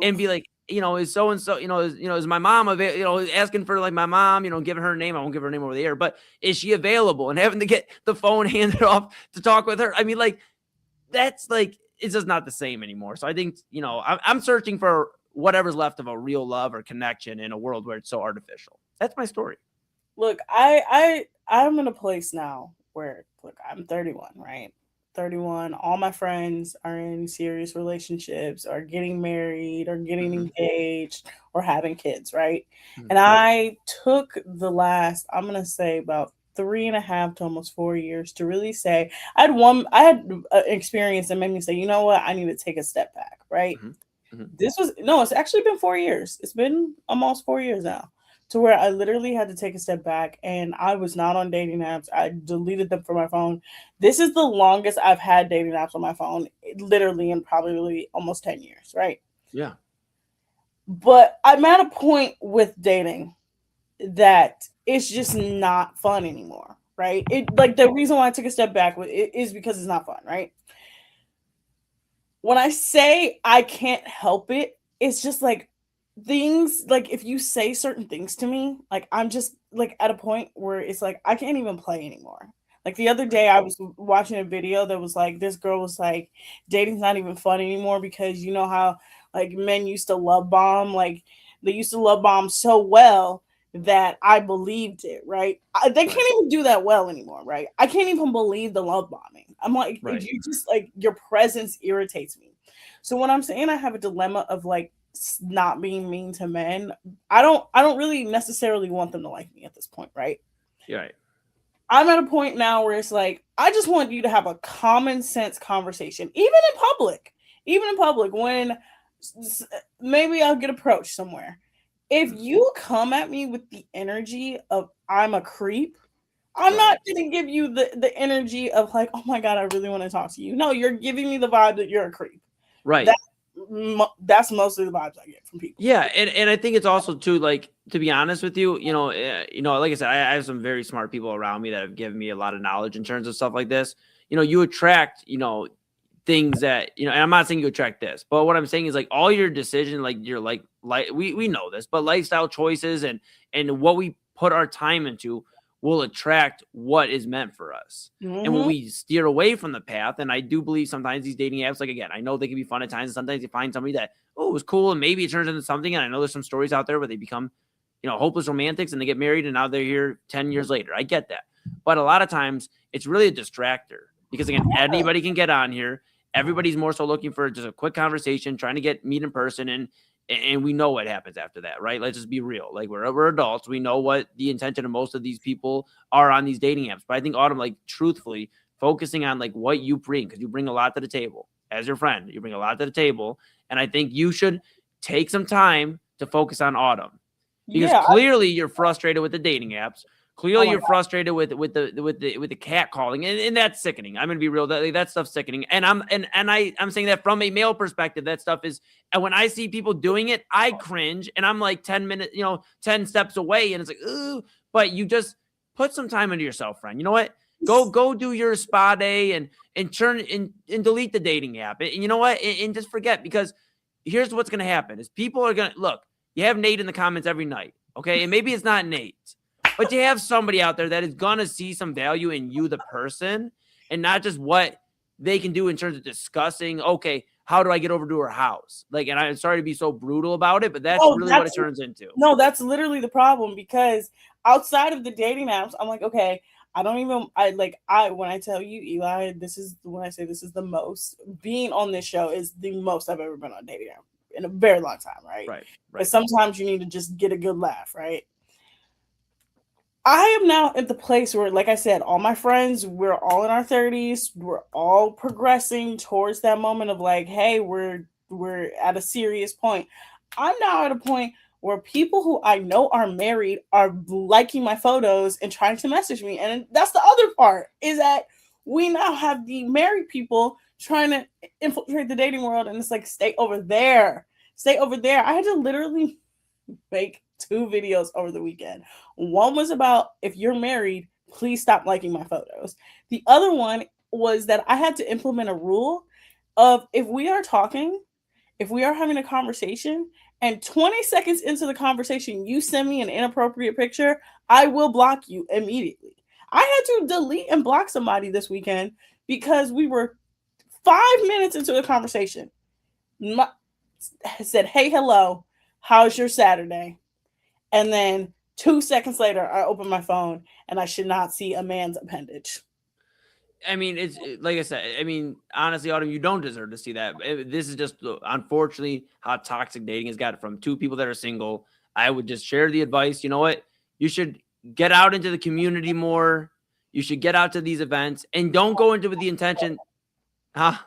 and be like, is so and so, is my mom asking for like my mom, giving her name. I won't give her name over the air, but is she available? And having to get the phone handed off to talk with her. I mean, like, that's like, it's just not the same anymore. So I think, I'm searching for whatever's left of a real love or connection in a world where it's so artificial. That's my story. Look, I'm in a place now where, look, I'm 31, right? 31. All my friends are in serious relationships, are getting married, or getting engaged, or having kids, right? And I took the last, I'm gonna say, about 3.5 to almost 4 years to really say, I had an experience that made me say, you know what, I need to take a step back, right? It's actually been 4 years. It's been almost 4 years now, to where I literally had to take a step back, and I was not on dating apps. I deleted them from my phone. This is the longest I've had dating apps on my phone, literally in probably almost 10 years, right? Yeah. But I'm at a point with dating that it's just not fun anymore, right? The reason why I took a step back is because it's not fun, right? When I say I can't help it, it's just like, things like, if you say certain things to me, like, I'm just like at a point where it's like I can't even play anymore. Like, the other day I was watching a video that was like, this girl was like, dating's not even fun anymore because you know how like men used to love bomb, like they used to love bomb so well that I believed it, right? They can't even do that well anymore, right? I can't even believe the love bombing. I'm like, you just like, your presence irritates me. So when I'm saying I have a dilemma of like not being mean to men, I don't really necessarily want them to like me at this point, right? Yeah. Right. I'm at a point now where it's like, I just want you to have a common sense conversation, even in public, when maybe I'll get approached somewhere. If you come at me with the energy of I'm a creep, I'm not going to give you the energy of like, oh my God, I really want to talk to you. No, you're giving me the vibe that you're a creep. Right. That's mostly the vibes I get from people. Yeah, and I think it's also too, like, to be honest with you, like I said, I have some very smart people around me that have given me a lot of knowledge in terms of stuff like this. You attract, things that, and I'm not saying you attract this, but what I'm saying is like all your decision, like your like we know this, but lifestyle choices and what we put our time into will attract what is meant for us. And when we steer away from the path, and I do believe sometimes these dating apps, like, again, I know they can be fun at times, and sometimes you find somebody that, oh, it was cool, and maybe it turns into something, and I know there's some stories out there where they become, hopeless romantics, and they get married, and now they're here 10 years later. I get that. But a lot of times, it's really a distractor, because, again, anybody can get on here. Everybody's more so looking for just a quick conversation, trying to meet in person, and we know what happens after that, right? Let's just be real. Like, we're adults. We know what the intention of most of these people are on these dating apps. But I think, Autumn, like, truthfully, focusing on like what you bring, because you bring a lot to the table as your friend. You bring a lot to the table. And I think you should take some time to focus on Autumn. Because clearly you're frustrated with the dating apps. Clearly, you're frustrated with the cat calling, and that's sickening. I'm gonna be real. That stuff's sickening, and I'm saying that from a male perspective. That stuff is, and when I see people doing it, I cringe, and I'm like 10 minutes, 10 steps away, and it's like, ooh. But you just put some time into yourself, friend. You know what? Go do your spa day and delete the dating app, and you know what? And just forget, because here's what's gonna happen: is people are gonna look. You have Nate in the comments every night, okay? And maybe it's not Nate. But you have somebody out there that is going to see some value in you, the person, and not just what they can do in terms of discussing, okay, how do I get over to her house? Like, and I'm sorry to be so brutal about it, but that's really what it turns into. No, that's literally the problem, because outside of the dating apps, I'm like, okay, when I tell you, Eli, when I say this is the most, being on this show is the most I've ever been on a dating app in a very long time, right? Right. But sometimes you need to just get a good laugh, right? I am now at the place where, like I said, all my friends, we're all in our 30s. We're all progressing towards that moment of like, hey, we're at a serious point. I'm now at a point where people who I know are married are liking my photos and trying to message me. And that's the other part, is that we now have the married people trying to infiltrate the dating world. And it's like, stay over there. Stay over there. I had to literally make 2 videos over the weekend. One was about, if you're married, please stop liking my photos. The other one was that I had to implement a rule of, if we are talking, if we are having a conversation and 20 seconds into the conversation, you send me an inappropriate picture, I will block you immediately. I had to delete and block somebody this weekend because we were 5 minutes into the conversation. Said, hey, hello, how's your Saturday? And then 2 seconds later, I open my phone and I should not see a man's appendage. I mean, it's like I said, I mean, honestly, Autumn, you don't deserve to see that. This is just, unfortunately, how toxic dating has got from two people that are single. I would just share the advice. You know what? You should get out into the community more. You should get out to these events and don't go into with the intention. Huh?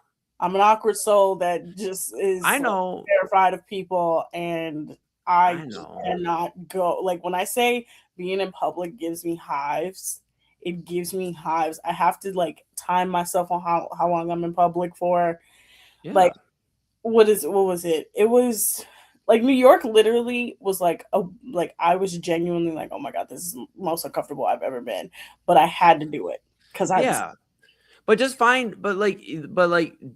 I'm an awkward soul that just is terrified of people, and I cannot go. Like, when I say being in public gives me hives, it gives me hives. I have to like time myself on how long I'm in public for. Yeah. Like, what was it? It was like New York literally was like I was genuinely like, oh my God, this is the most uncomfortable I've ever been. But I had to do it because But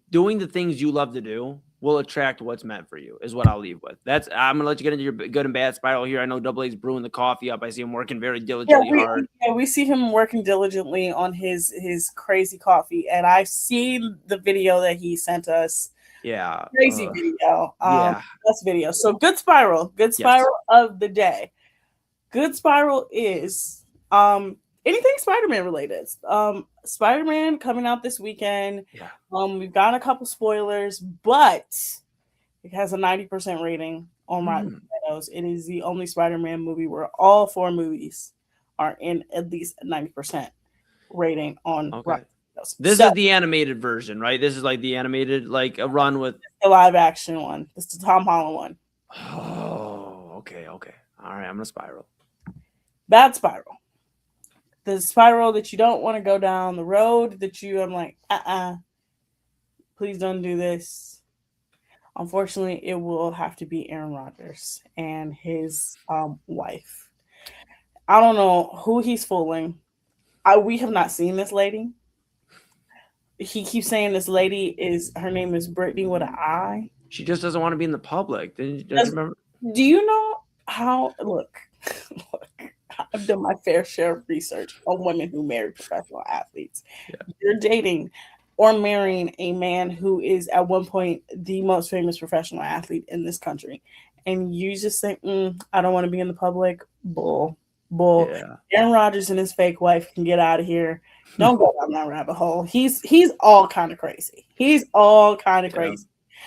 doing the things you love to do will attract what's meant for you, is what I'll leave with. I'm gonna let you get into your good and bad spiral here. I know Double A's brewing the coffee up. I see him working very diligently hard. Yeah, we see him working diligently on his crazy coffee, and I've seen the video that he sent us. Yeah, crazy video. Best video. So good spiral of the day. Good spiral is anything Spider-Man related. Spider-Man coming out this weekend. Yeah. We've gotten a couple spoilers, but it has a 90% rating on Rotten Tomatoes. It is the only Spider-Man movie where all 4 movies are in at least a 90% rating on Rotten Tomatoes. This is the animated version, right? This is like the animated, like a run with the live action one. This is the Tom Holland one. Oh, okay. All right, I'm gonna spiral. Bad spiral. The spiral that you don't want to go down, the road that I'm like, please don't do this. Unfortunately, it will have to be Aaron Rodgers and his wife. I don't know who he's fooling. We have not seen this lady. He keeps saying this lady her name is Brittany with an I. She just doesn't want to be in the public. Do you remember? Do you know how? Look. I've done my fair share of research on women who marry professional athletes. Yeah. You're dating or marrying a man who is at one point the most famous professional athlete in this country, and you just say, I don't want to be in the public. Bull. Yeah. Aaron Rodgers and his fake wife can get out of here. Don't go down that rabbit hole. He's all kind of crazy.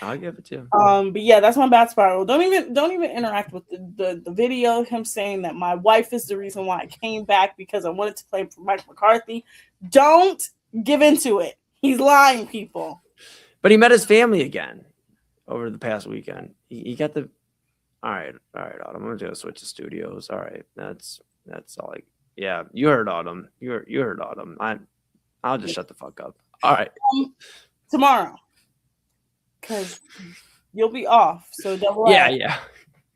I'll give it to him. But yeah, that's my bad spiral. Don't even interact with the video of him saying that my wife is the reason why I came back because I wanted to play for Mike McCarthy. Don't give into it. He's lying, people. But he met his family again over the past weekend. He got the. All right, Autumn. I'm gonna switch to studios. All right, that's all. Yeah, you heard Autumn. You heard Autumn. I'll just shut the fuck up. All right. Tomorrow. Because you'll be off. So double yeah.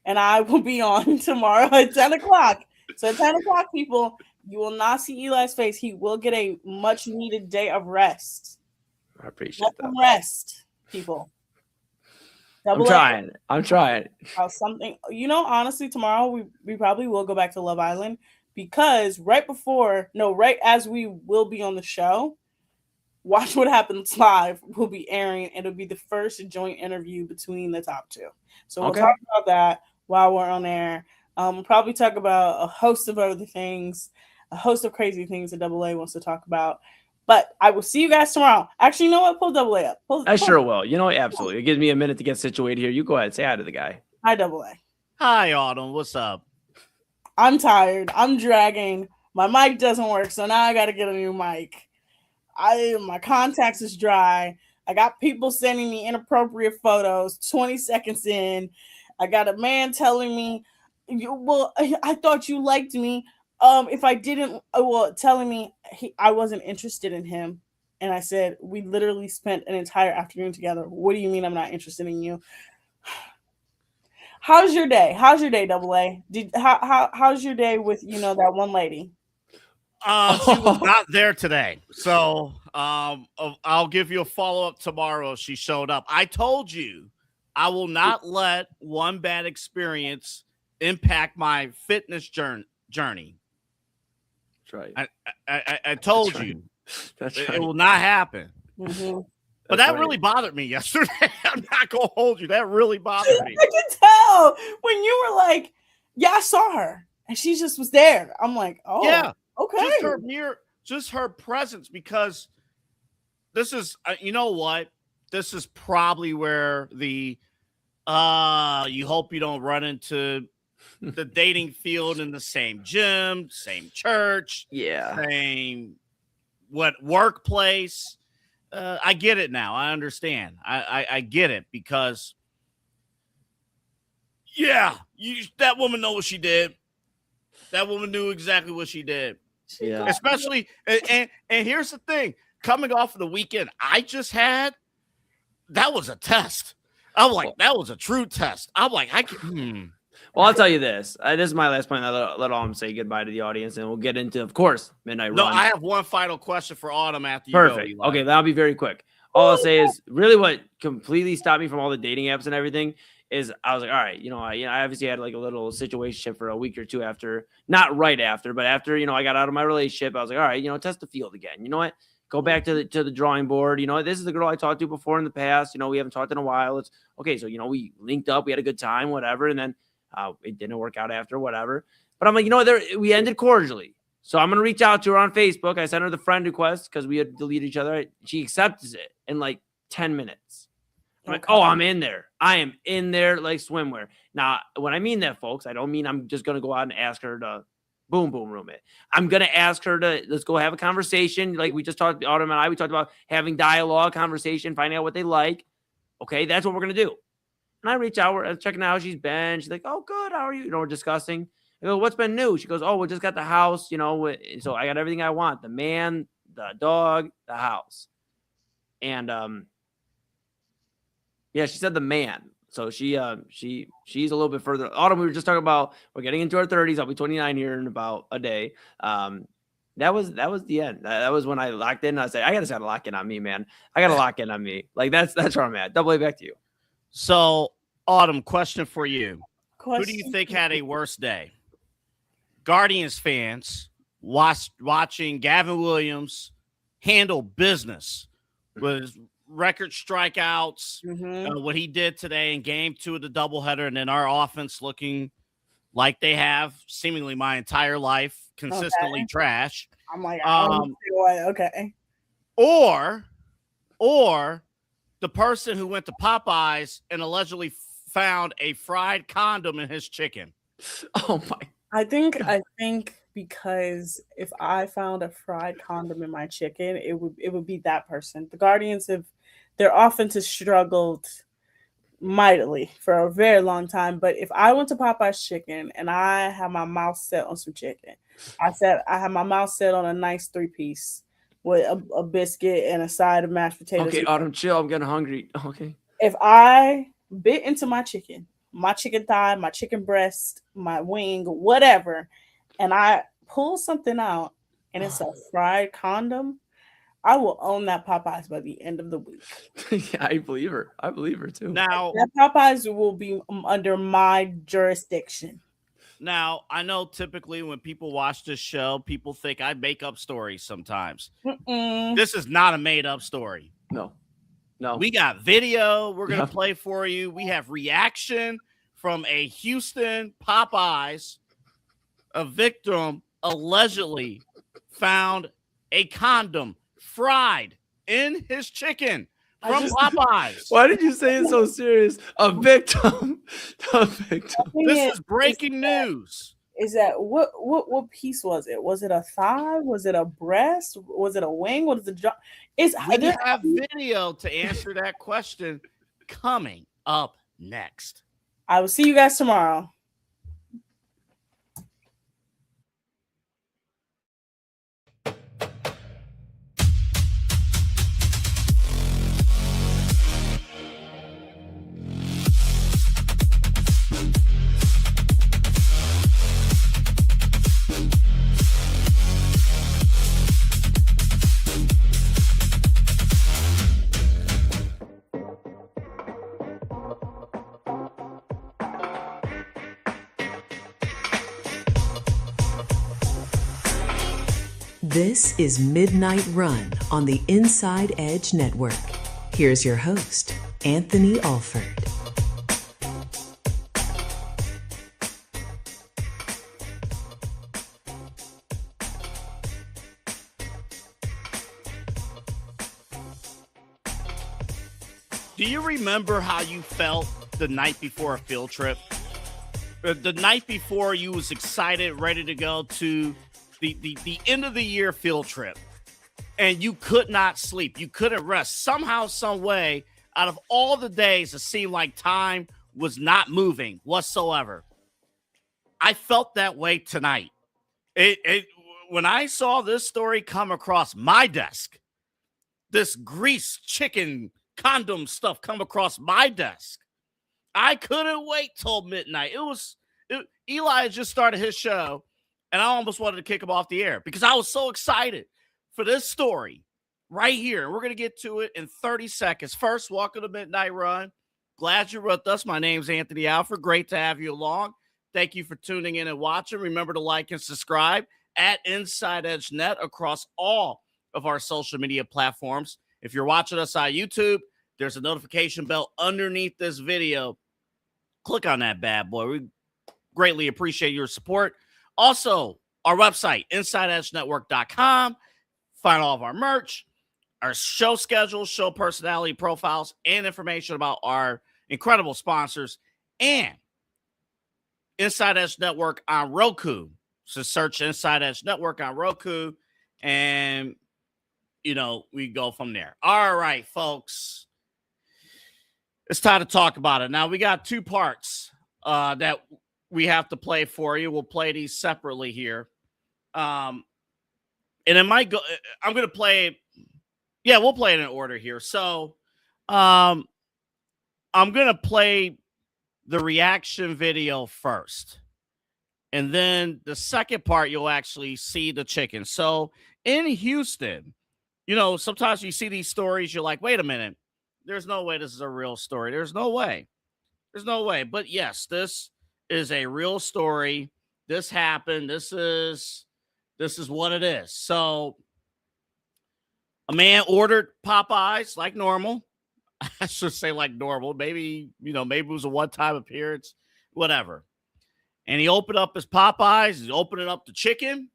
And I will be on tomorrow at 10 o'clock. So at 10 o'clock, people, you will not see Eli's face. He will get a much needed day of rest. I appreciate that. Rest, people. I'm trying. Something, honestly, tomorrow we probably will go back to Love Island because right as we will be on the show, Watch What Happens Live will be airing, and it'll be the first joint interview between the top 2. So we'll talk about that while we're on air. We'll probably talk about a host of other things, a host of crazy things that Double A wants to talk about. But I will see you guys tomorrow. Actually, you know what? Pull Double A up. I sure will. Absolutely. It gives me a minute to get situated here. You go ahead. Say hi to the guy. Hi, Double A. Hi, Autumn. What's up? I'm tired. I'm dragging. My mic doesn't work, so now I got to get a new mic. My contacts is dry. I got people sending me inappropriate photos 20 seconds in. I got a man telling me, well, I thought you liked me. If I didn't, telling me I wasn't interested in him. And I said, we literally spent an entire afternoon together. What do you mean I'm not interested in you? How's your day? Double A? How's your day with, that one lady? She was not there today. So I'll give you a follow-up tomorrow if she showed up. I told you I will not let one bad experience impact my fitness journey. That's right. I told That's right. you. That's It right. will not happen. Mm-hmm. But that really bothered me yesterday. I'm not going to hold you. That really bothered me. I could tell when you were like, yeah, I saw her. And she just was there. I'm like, oh, Yeah. okay. Just her presence, because this is, you know what? This is probably where the, you hope you don't run into the dating field in the same gym, same church, same workplace. I get it now. I understand. I get it, because that woman know what she did. That woman knew exactly what she did. Yeah. Especially, and here's the thing, coming off of the weekend I just had, that was a test. I'm like, that was a true test. I'm like, Well, I'll tell you this. This is my last point. I'll let Autumn say goodbye to the audience, and we'll get into, of course, Midnight No, Run. I have one final question for Autumn after you Perfect. go, Eli. Okay, that'll be very quick. All I'll say is really what completely stopped me from all the dating apps and everything is I was like, all right, I obviously had like a little situation for a week or two after, not right after, but after, I got out of my relationship. I was like, all right, test the field again. You know what? Go back to the drawing board. This is the girl I talked to before in the past. We haven't talked in a while. It's okay. So, we linked up, we had a good time, whatever. And then it didn't work out after, whatever. But I'm like, we ended cordially. So I'm going to reach out to her on Facebook. I sent her the friend request because we had deleted each other. She accepts it in like 10 minutes. I'm like, oh, I'm in there. I am in there like swimwear. Now, when I mean that, folks, I don't mean I'm just going to go out and ask her to boom room it. I'm going to ask her to, let's go have a conversation. Like we just talked, Autumn and I, we talked about having dialogue, conversation, finding out what they like. Okay, that's what we're going to do. And I reach out, we're checking out how she's been. She's like, oh, good. How are you? We're discussing. I go, what's been new? She goes, oh, we just got the house, so I got everything I want. The man, the dog, the house. And, yeah, she said the man. So she's a little bit further. Autumn, we were just talking about, we're getting into our 30s. I'll be 29 here in about a day. That was the end. That was when I locked in. I said, I got to lock in on me, man. I got to lock in on me. Like that's where I'm at. Double A, back to you. So, Autumn, question for you. Who do you think had a worse day? Guardians fans watching Gavin Williams handle business with record strikeouts, what he did today in game 2 of the doubleheader, and then our offense looking like they have seemingly my entire life, consistently trash. I'm like, okay. Or the person who went to Popeyes and allegedly found a fried condom in his chicken. Oh my! I think because if I found a fried condom in my chicken, it would be that person. The Guardians their offense has struggled mightily for a very long time. But if I went to Popeye's chicken and I had my mouth set on some chicken, I had my mouth set on a nice 3-piece with a biscuit and a side of mashed potatoes. Okay, Autumn, chill. I'm getting hungry. Okay. If I bit into my chicken thigh, my chicken breast, my wing, whatever, and I pull something out and it's a fried condom, I will own that Popeyes by the end of the week. Yeah, I believe her. I believe her too. Now, that Popeyes will be under my jurisdiction. Now, I know typically when people watch this show, people think I make up stories sometimes. This is not a made-up story. No. We got video we're going to play for you. We have reaction from a Houston Popeyes. A victim allegedly found a condom fried in his chicken from Popeyes. Why did you say it so serious? A victim. This is breaking news. Is that what piece was it? Was it a thigh? Was it a breast? Was it a wing? Was it a jaw? We have video to answer that question coming up next. I will see you guys tomorrow. This is Midnight Run on the Inside Edge Network. Here's your host, Anthony Alford. Do you remember how you felt the night before a field trip? The night before you was excited, ready to go to the end of the year field trip, and you could not sleep. You couldn't rest. Somehow, some way, out of all the days, it seemed like time was not moving whatsoever. I felt that way tonight. When I saw this story come across my desk, this grease chicken condom stuff come across my desk, I couldn't wait till midnight. Eli had just started his show, and I almost wanted to kick him off the air because I was so excited for this story right here. We're going to get to it in 30 seconds. First, welcome to Midnight Run. Glad you're with us. My name's Anthony Alford. Great to have you along. Thank you for tuning in and watching. Remember to like and subscribe at InsideEdge Net across all of our social media platforms. If you're watching us on YouTube, there's a notification bell underneath this video. Click on that bad boy. We greatly appreciate your support. Also, our website, InsideEdgeNetwork.com. Find all of our merch, our show schedule, show personality profiles, and information about our incredible sponsors. And Inside Edge Network on Roku. So search Inside Edge Network on Roku, and, we go from there. All right, folks. It's time to talk about it. Now, we got two parts that we have to play for you. We'll play these separately here. And it might go, I'm going to play it. Yeah, we'll play it in order here. So I'm going to play the reaction video first. And then the second part, you'll actually see the chicken. So in Houston, sometimes you see these stories, you're like, wait a minute. There's no way this is a real story. There's no way. But yes, this is a real story. This happened. This is what it is. So a man ordered Popeyes like normal. I should say like normal. Maybe it was a one-time appearance, whatever. And he opened up his Popeyes. He's opening up the chicken.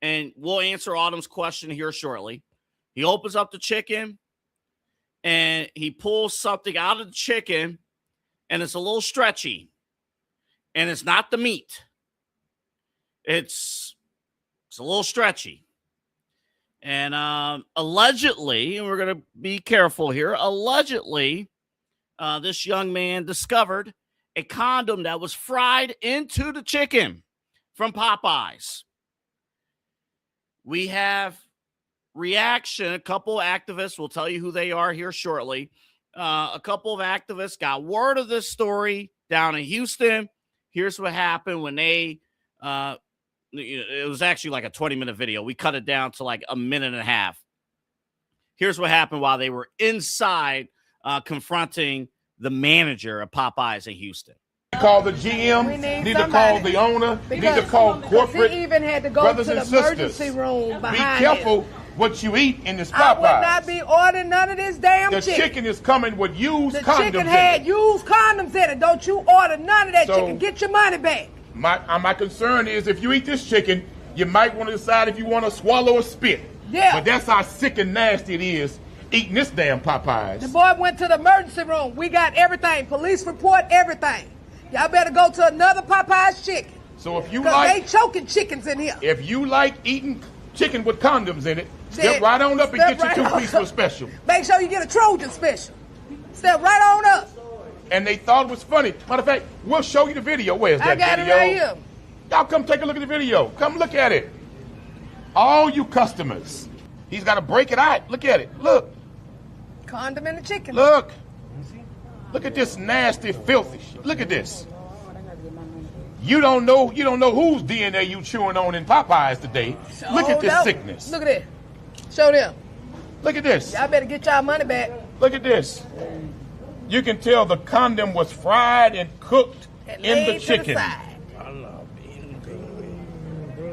And we'll answer Autumn's question here shortly. He opens up the chicken. And he pulls something out of the chicken, and it's a little stretchy. And it's not the meat. It's a little stretchy. And allegedly, and we're going to be careful here, allegedly, this young man discovered a condom that was fried into the chicken from Popeyes. We have reaction. A couple of activists, we'll tell you who they are here shortly. A couple of activists got word of this story down in Houston. Here's what happened when they, it was actually like a 20-minute video. We cut it down to like a minute and a half. Here's what happened while they were inside confronting the manager of Popeyes in Houston. Call the GM, need to call the owner, need to call corporate. He even had to go brothers to the and sisters. emergency room behind Be careful what you eat in this Popeyes. I would not be ordering none of this damn chicken. The chicken is coming with used condoms in it. The chicken had used condoms in it. Don't you order none of that chicken. Get your money back. My concern is if you eat this chicken, you might want to decide if you want to swallow or spit. Yeah. But that's how sick and nasty it is eating this damn Popeyes. The boy went to the emergency room. We got everything. Police report, everything. Y'all better go to another Popeyes chicken. So if you they choking chickens in here. If you like eating chicken with condoms in it, step right on up and get your two-piece of special. Make sure you get a Trojan special. Step right on up. And they thought it was funny. Matter of fact, we'll show you the video. Where's that video? I got it right here. Y'all come take a look at the video. Come look at it. All you customers. He's got to break it out. Look at it. Look. Condom in the chicken. Look. Look at this nasty, filthy shit. Look at this. You don't know whose DNA you chewing on in Popeyes today. Look at this sickness. Look at it. Show them. Look at this. Y'all better get y'all money back. Look at this. You can tell the condom was fried and cooked in the chicken.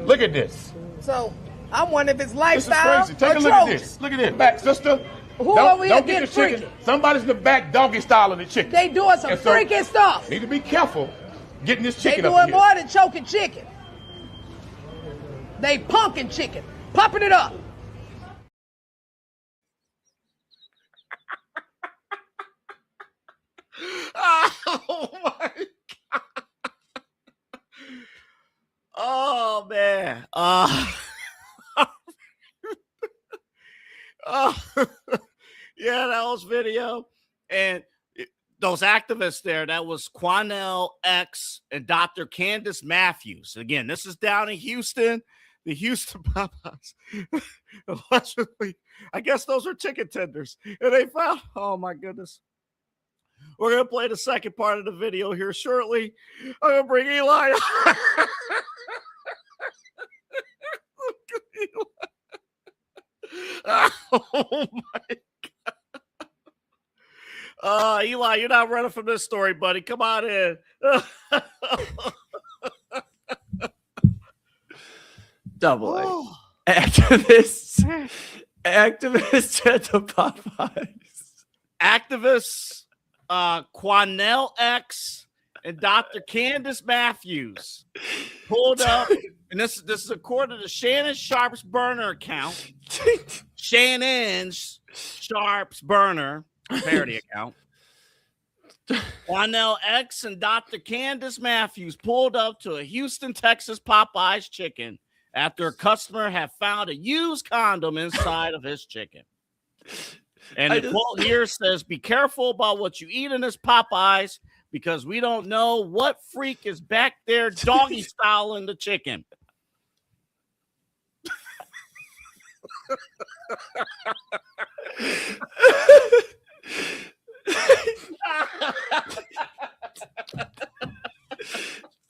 Look at this. So I'm wondering if it's This is lifestyle crazy. Take or a look at Trojan. this. Look at this. Back, sister. Who over here don't get getting the chicken. freaky? Somebody's in the back doggy styling the chicken. They doing some And so, freaking stuff. Need to be careful getting this They chicken up doing in here. more than choking chicken. They pumping chicken, pumping it up. Oh my God. Oh man. Yeah, that was video. And those activists there, that was Quanell X and Dr. Candace Matthews. Again, this is down in Houston, the Houston Popeyes. Allegedly, I guess those are chicken tenders. And they found, oh my goodness. We're going to play the second part of the video here shortly. I'm going to bring Eli. Oh my God. Eli, you're not running from this story, buddy. Come on in. Double A. Activists at the Popeyes. Activists, Quanell X and Dr. Candace Matthews pulled up, and this is according to Shannon Sharp's burner account. Shannon Sharp's burner parody account. Quanell X and Dr. Candace Matthews pulled up to a Houston, Texas Popeyes chicken after a customer had found a used condom inside of his chicken. And the quote here says, "Be careful about what you eat in this Popeyes because we don't know what freak is back there doggy styling the chicken."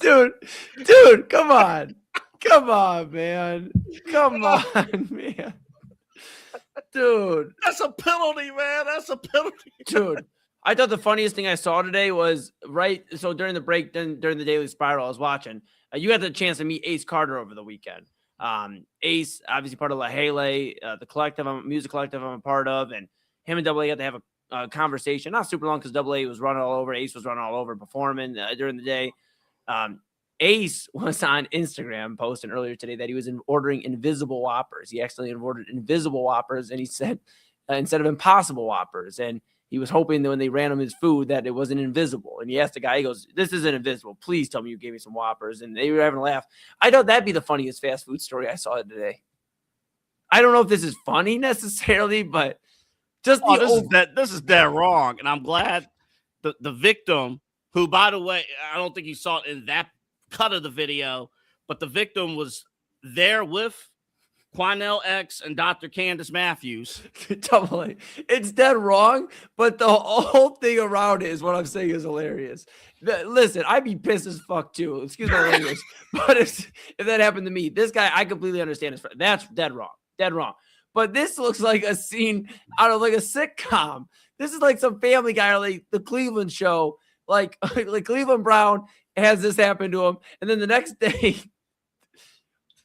Dude, come on, man. Come on, man. Dude, that's a penalty, man. That's a penalty. Dude, I thought the funniest thing I saw today was so during the break, during the Daily Spiral I was watching, you had the chance to meet Ace Carter over the weekend. Ace, obviously part of La Hele, the collective, music collective I'm a part of, and him and Double A got to have a conversation, not super long because Double A was running all over, Ace was running all over, performing during the day. Ace was on Instagram posting earlier today that he was ordering Invisible Whoppers. He actually ordered Invisible Whoppers, and he said instead of Impossible Whoppers, and he was hoping that when they ran him his food that it wasn't invisible. And he asked the guy, he goes, "This isn't invisible. Please tell me you gave me some Whoppers." And they were having a laugh. I thought that'd be the funniest fast food story I saw today. I don't know if this is funny necessarily, but just this is dead wrong. And I'm glad the victim, who, by the way, I don't think you saw it in that cut of the video, but the victim was there with Quanell X and Dr. Candace Matthews. Double A. It's dead wrong, but the whole thing around it is what I'm saying is hilarious. Listen, I'd be pissed as fuck too. Excuse my language. But if that happened to me, this guy, I completely understand. That's dead wrong. Dead wrong. But this looks like a scene out of like a sitcom. This is like some Family Guy or like the Cleveland show. Like Cleveland Brown has this happen to him. And then the next day,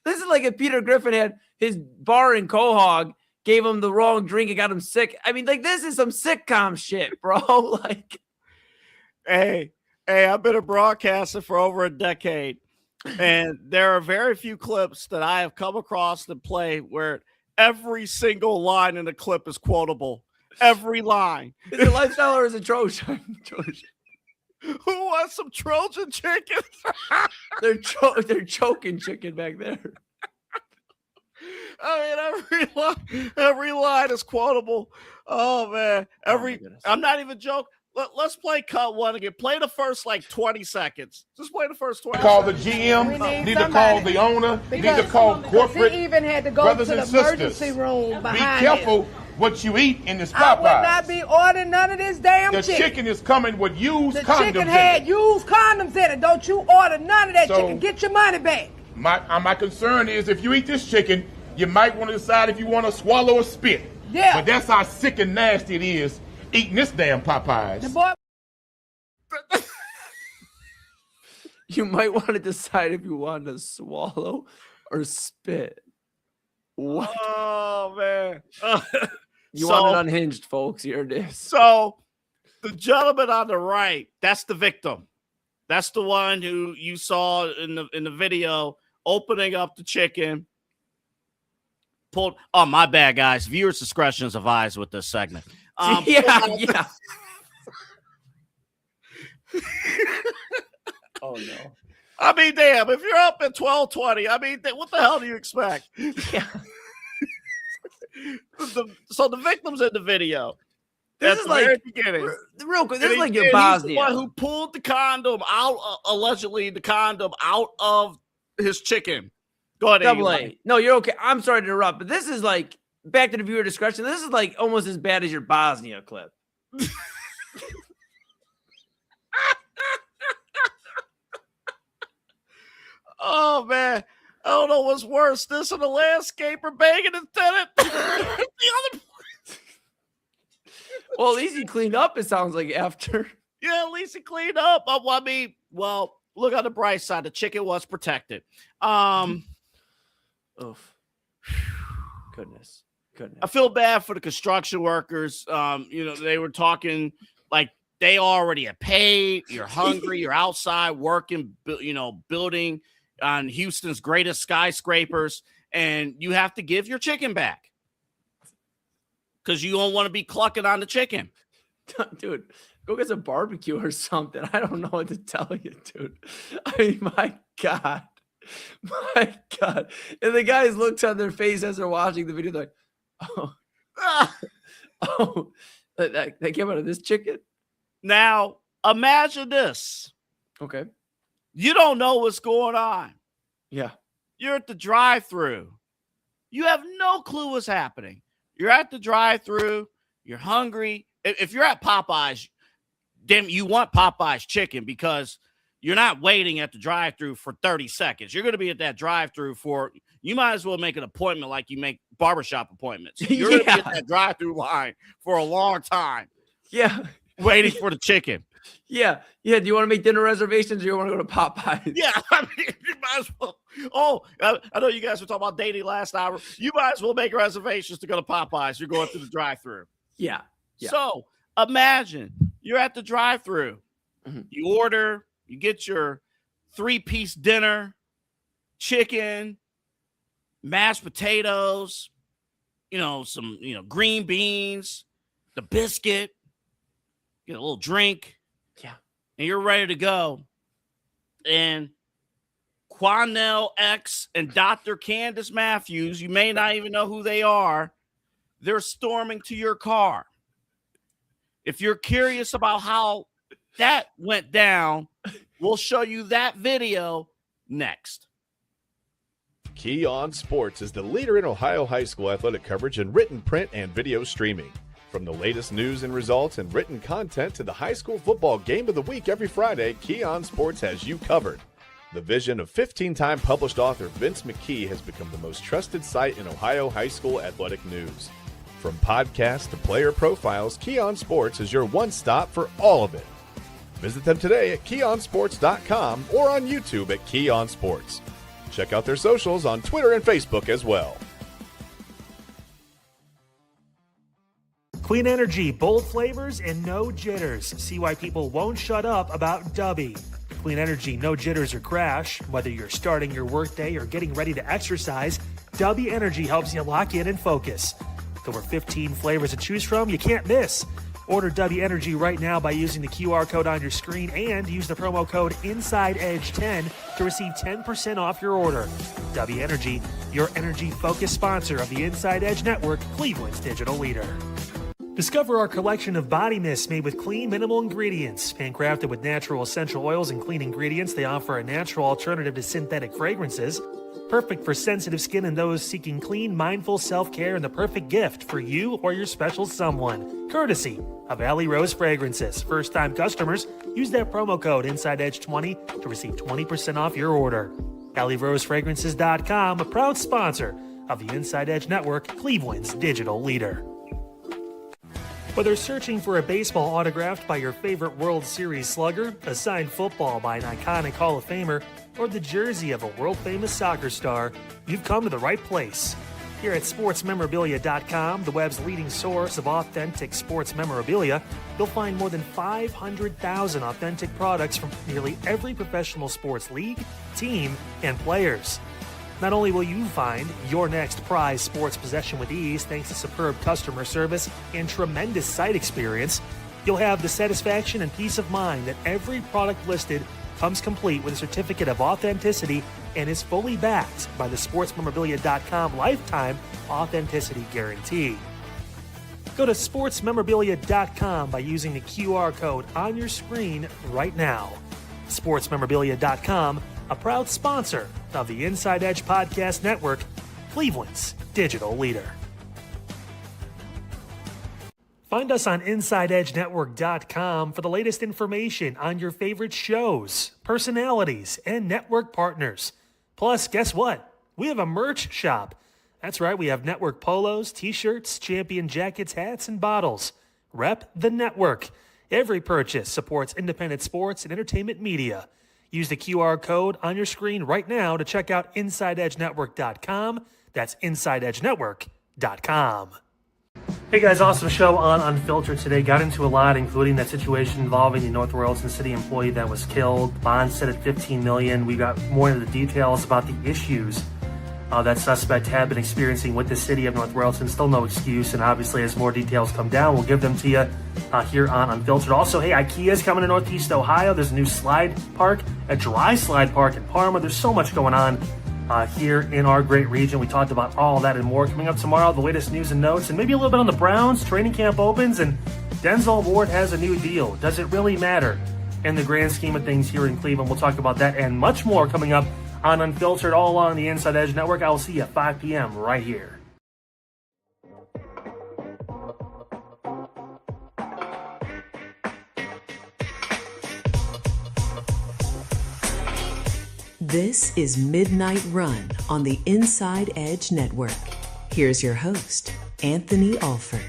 this is like if Peter Griffin had his bar in Quahog, gave him the wrong drink and got him sick. I mean, like, this is some sitcom shit, bro. Like, hey, I've been a broadcaster for over a decade, and there are very few clips that I have come across that play where every single line in the clip is quotable. Every line. Is it lifestyle or is it Trojan? Who wants some Trojan chicken? They're choking chicken back there. I mean, every line is quotable. Oh man, I'm not even joking. Let's play cut one again. Play the first like 20 seconds. Just play the first 20. Call the GM. Need to call the owner. Need to call corporate. He even had to go brothers to the and sisters. emergency room behind Be careful him. what you eat in this Popeyes. I would not be ordering none of this damn the chicken is coming with used condoms. The chicken had used condoms in it. Don't you order none of that chicken. Get your money back. My concern is if you eat this chicken, you might want to decide if you want to swallow or spit. Yeah. But that's how sick and nasty it is eating this damn Popeyes. The boy. You might want to decide if you want to swallow or spit. What? Oh, man. You want it unhinged, folks. Here it is. So the gentleman on the right, that's the victim. That's the one who you saw in the video opening up the chicken. Pulled. Oh, my bad, guys. Viewers' discretion is advised with this segment. Yeah. Oh, no. I mean, damn, if you're up at 12:20, I mean, what the hell do you expect? Yeah. So the victim's in the video. This is like, real quick, this is like your Bosnia. He's the one who pulled the condom out, allegedly the condom out of his chicken. Go ahead, Double A. No, you're okay. I'm sorry to interrupt, but this is like, back to the viewer discretion, this is like almost as bad as your Bosnia clip. Oh, man. I don't know what's worse, this or the landscaper banging his tenant. Well, at least he cleaned up, it sounds like, after. Yeah, at least he cleaned up. I mean, well, look on the bright side. The chicken was protected. Oof. Goodness. I feel bad for the construction workers. They were talking like they already are paid. You're hungry. You're outside working, building on Houston's greatest skyscrapers, and you have to give your chicken back because you don't want to be clucking on the chicken. Dude, go get some barbecue or something. I don't know what to tell you, dude. I mean, my God. And the guys looked on their face as they're watching the video. They're like, that came out of this chicken? Now, imagine this. Okay. You don't know what's going on. Yeah. You're at the drive-thru. You have no clue what's happening. You're at the drive-thru. You're hungry. If you're at Popeyes, then you want Popeyes chicken because you're not waiting at the drive-thru for 30 seconds. You're going to be at that drive-thru you might as well make an appointment like you make barbershop appointments. You're going to be at that drive-thru line for a long time. Yeah. Waiting for the chicken. Yeah. Do you want to make dinner reservations or you want to go to Popeyes? Yeah. I mean, you might as well. Oh, I know you guys were talking about dating last hour. You might as well make reservations to go to Popeyes. You're going through the drive-thru. Yeah. So imagine you're at the drive-thru. Mm-hmm. You order, you get your 3-piece dinner, chicken, mashed potatoes, some, green beans, the biscuit, get a little drink. Yeah. And you're ready to go. And Quanell X and Dr. Candace Matthews, you may not even know who they are, they're storming to your car. If you're curious about how that went down, we'll show you that video next. Key On Sports is the leader in Ohio high school athletic coverage in written, print, and video streaming. From the latest news and results and written content to the high school football game of the week every Friday, Key On Sports has you covered. The vision of 15-time published author Vince McKee has become the most trusted site in Ohio high school athletic news. From podcasts to player profiles, Key On Sports is your one-stop for all of it. Visit them today at keyonsports.com or on YouTube at Key On Sports. Check out their socials on Twitter and Facebook as well. Clean energy, bold flavors, and no jitters. See why people won't shut up about Dubby. Clean energy, no jitters or crash. Whether you're starting your workday or getting ready to exercise, Dubby Energy helps you lock in and focus. With over 15 flavors to choose from, you can't miss. Order Dubby Energy right now by using the QR code on your screen and use the promo code InsideEdge10 to receive 10% off your order. Dubby Energy, your energy-focused sponsor of the Inside Edge Network, Cleveland's digital leader. Discover our collection of body mists made with clean, minimal ingredients. Handcrafted with natural essential oils and clean ingredients, they offer a natural alternative to synthetic fragrances. Perfect for sensitive skin and those seeking clean, mindful self-care, and the perfect gift for you or your special someone. Courtesy of Alley Rose Fragrances. First-time customers, use that promo code InsideEdge20 to receive 20% off your order. AlleyRoseFragrances.com, a proud sponsor of the Inside Edge Network, Cleveland's digital leader. Whether searching for a baseball autographed by your favorite World Series slugger, a signed football by an iconic Hall of Famer, or the jersey of a world-famous soccer star, you've come to the right place. Here at sportsmemorabilia.com, the web's leading source of authentic sports memorabilia, you'll find more than 500,000 authentic products from nearly every professional sports league, team, and players. Not only will you find your next prized sports possession with ease thanks to superb customer service and tremendous site experience, you'll have the satisfaction and peace of mind that every product listed comes complete with a certificate of authenticity and is fully backed by the sportsmemorabilia.com lifetime authenticity guarantee. Go to sportsmemorabilia.com by using the QR code on your screen right now. Sportsmemorabilia.com, a proud sponsor of the Inside Edge Podcast Network, Cleveland's digital leader. Find us on InsideEdgeNetwork.com for the latest information on your favorite shows, personalities, and network partners. Plus, guess what? We have a merch shop. That's right, we have network polos, t-shirts, champion jackets, hats, and bottles. Rep the network. Every purchase supports independent sports and entertainment media. Use the QR code on your screen right now to check out InsideEdgeNetwork.com. That's InsideEdgeNetwork.com. Hey guys, awesome show on Unfiltered today. Got into a lot, including that situation involving the North Royalton City employee that was killed. Bond set at $15 million. We got more into the details about the issues that suspect had been experiencing with the city of North Royalton. Still no excuse, and obviously as more details come down, we'll give them to you here on Unfiltered. Also, hey, IKEA's coming to Northeast Ohio. There's a new slide park, a dry slide park in Parma. There's so much going on here in our great region. We talked about all that and more. Coming up tomorrow, the latest news and notes, and maybe a little bit on the Browns. Training camp opens, and Denzel Ward has a new deal. Does it really matter in the grand scheme of things here in Cleveland? We'll talk about that and much more coming up on Unfiltered, all along the Inside Edge Network. I will see you at 5 p.m. right here. This is Midnight Run on the Inside Edge Network. Here's your host, Anthony Alford.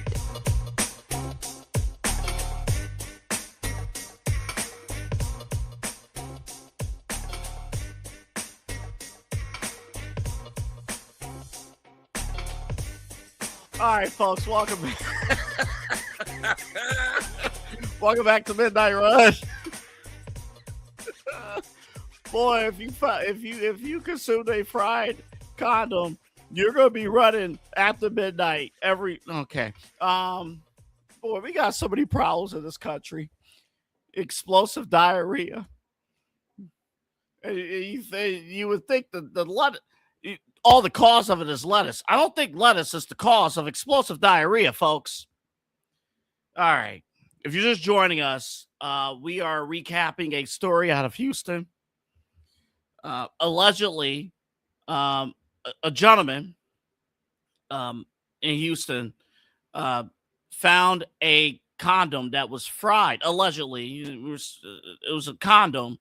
All right, folks, welcome back. Welcome back to Midnight Run. Boy, if you consumed a fried condom, you're gonna be running after midnight okay. Boy, we got so many problems in this country. Explosive diarrhea. You would think that all the cause of it is lettuce. I don't think lettuce is the cause of explosive diarrhea, folks. All right. If you're just joining us, we are recapping a story out of Houston. Allegedly, a gentleman in Houston found a condom that was fried. Allegedly, it was a condom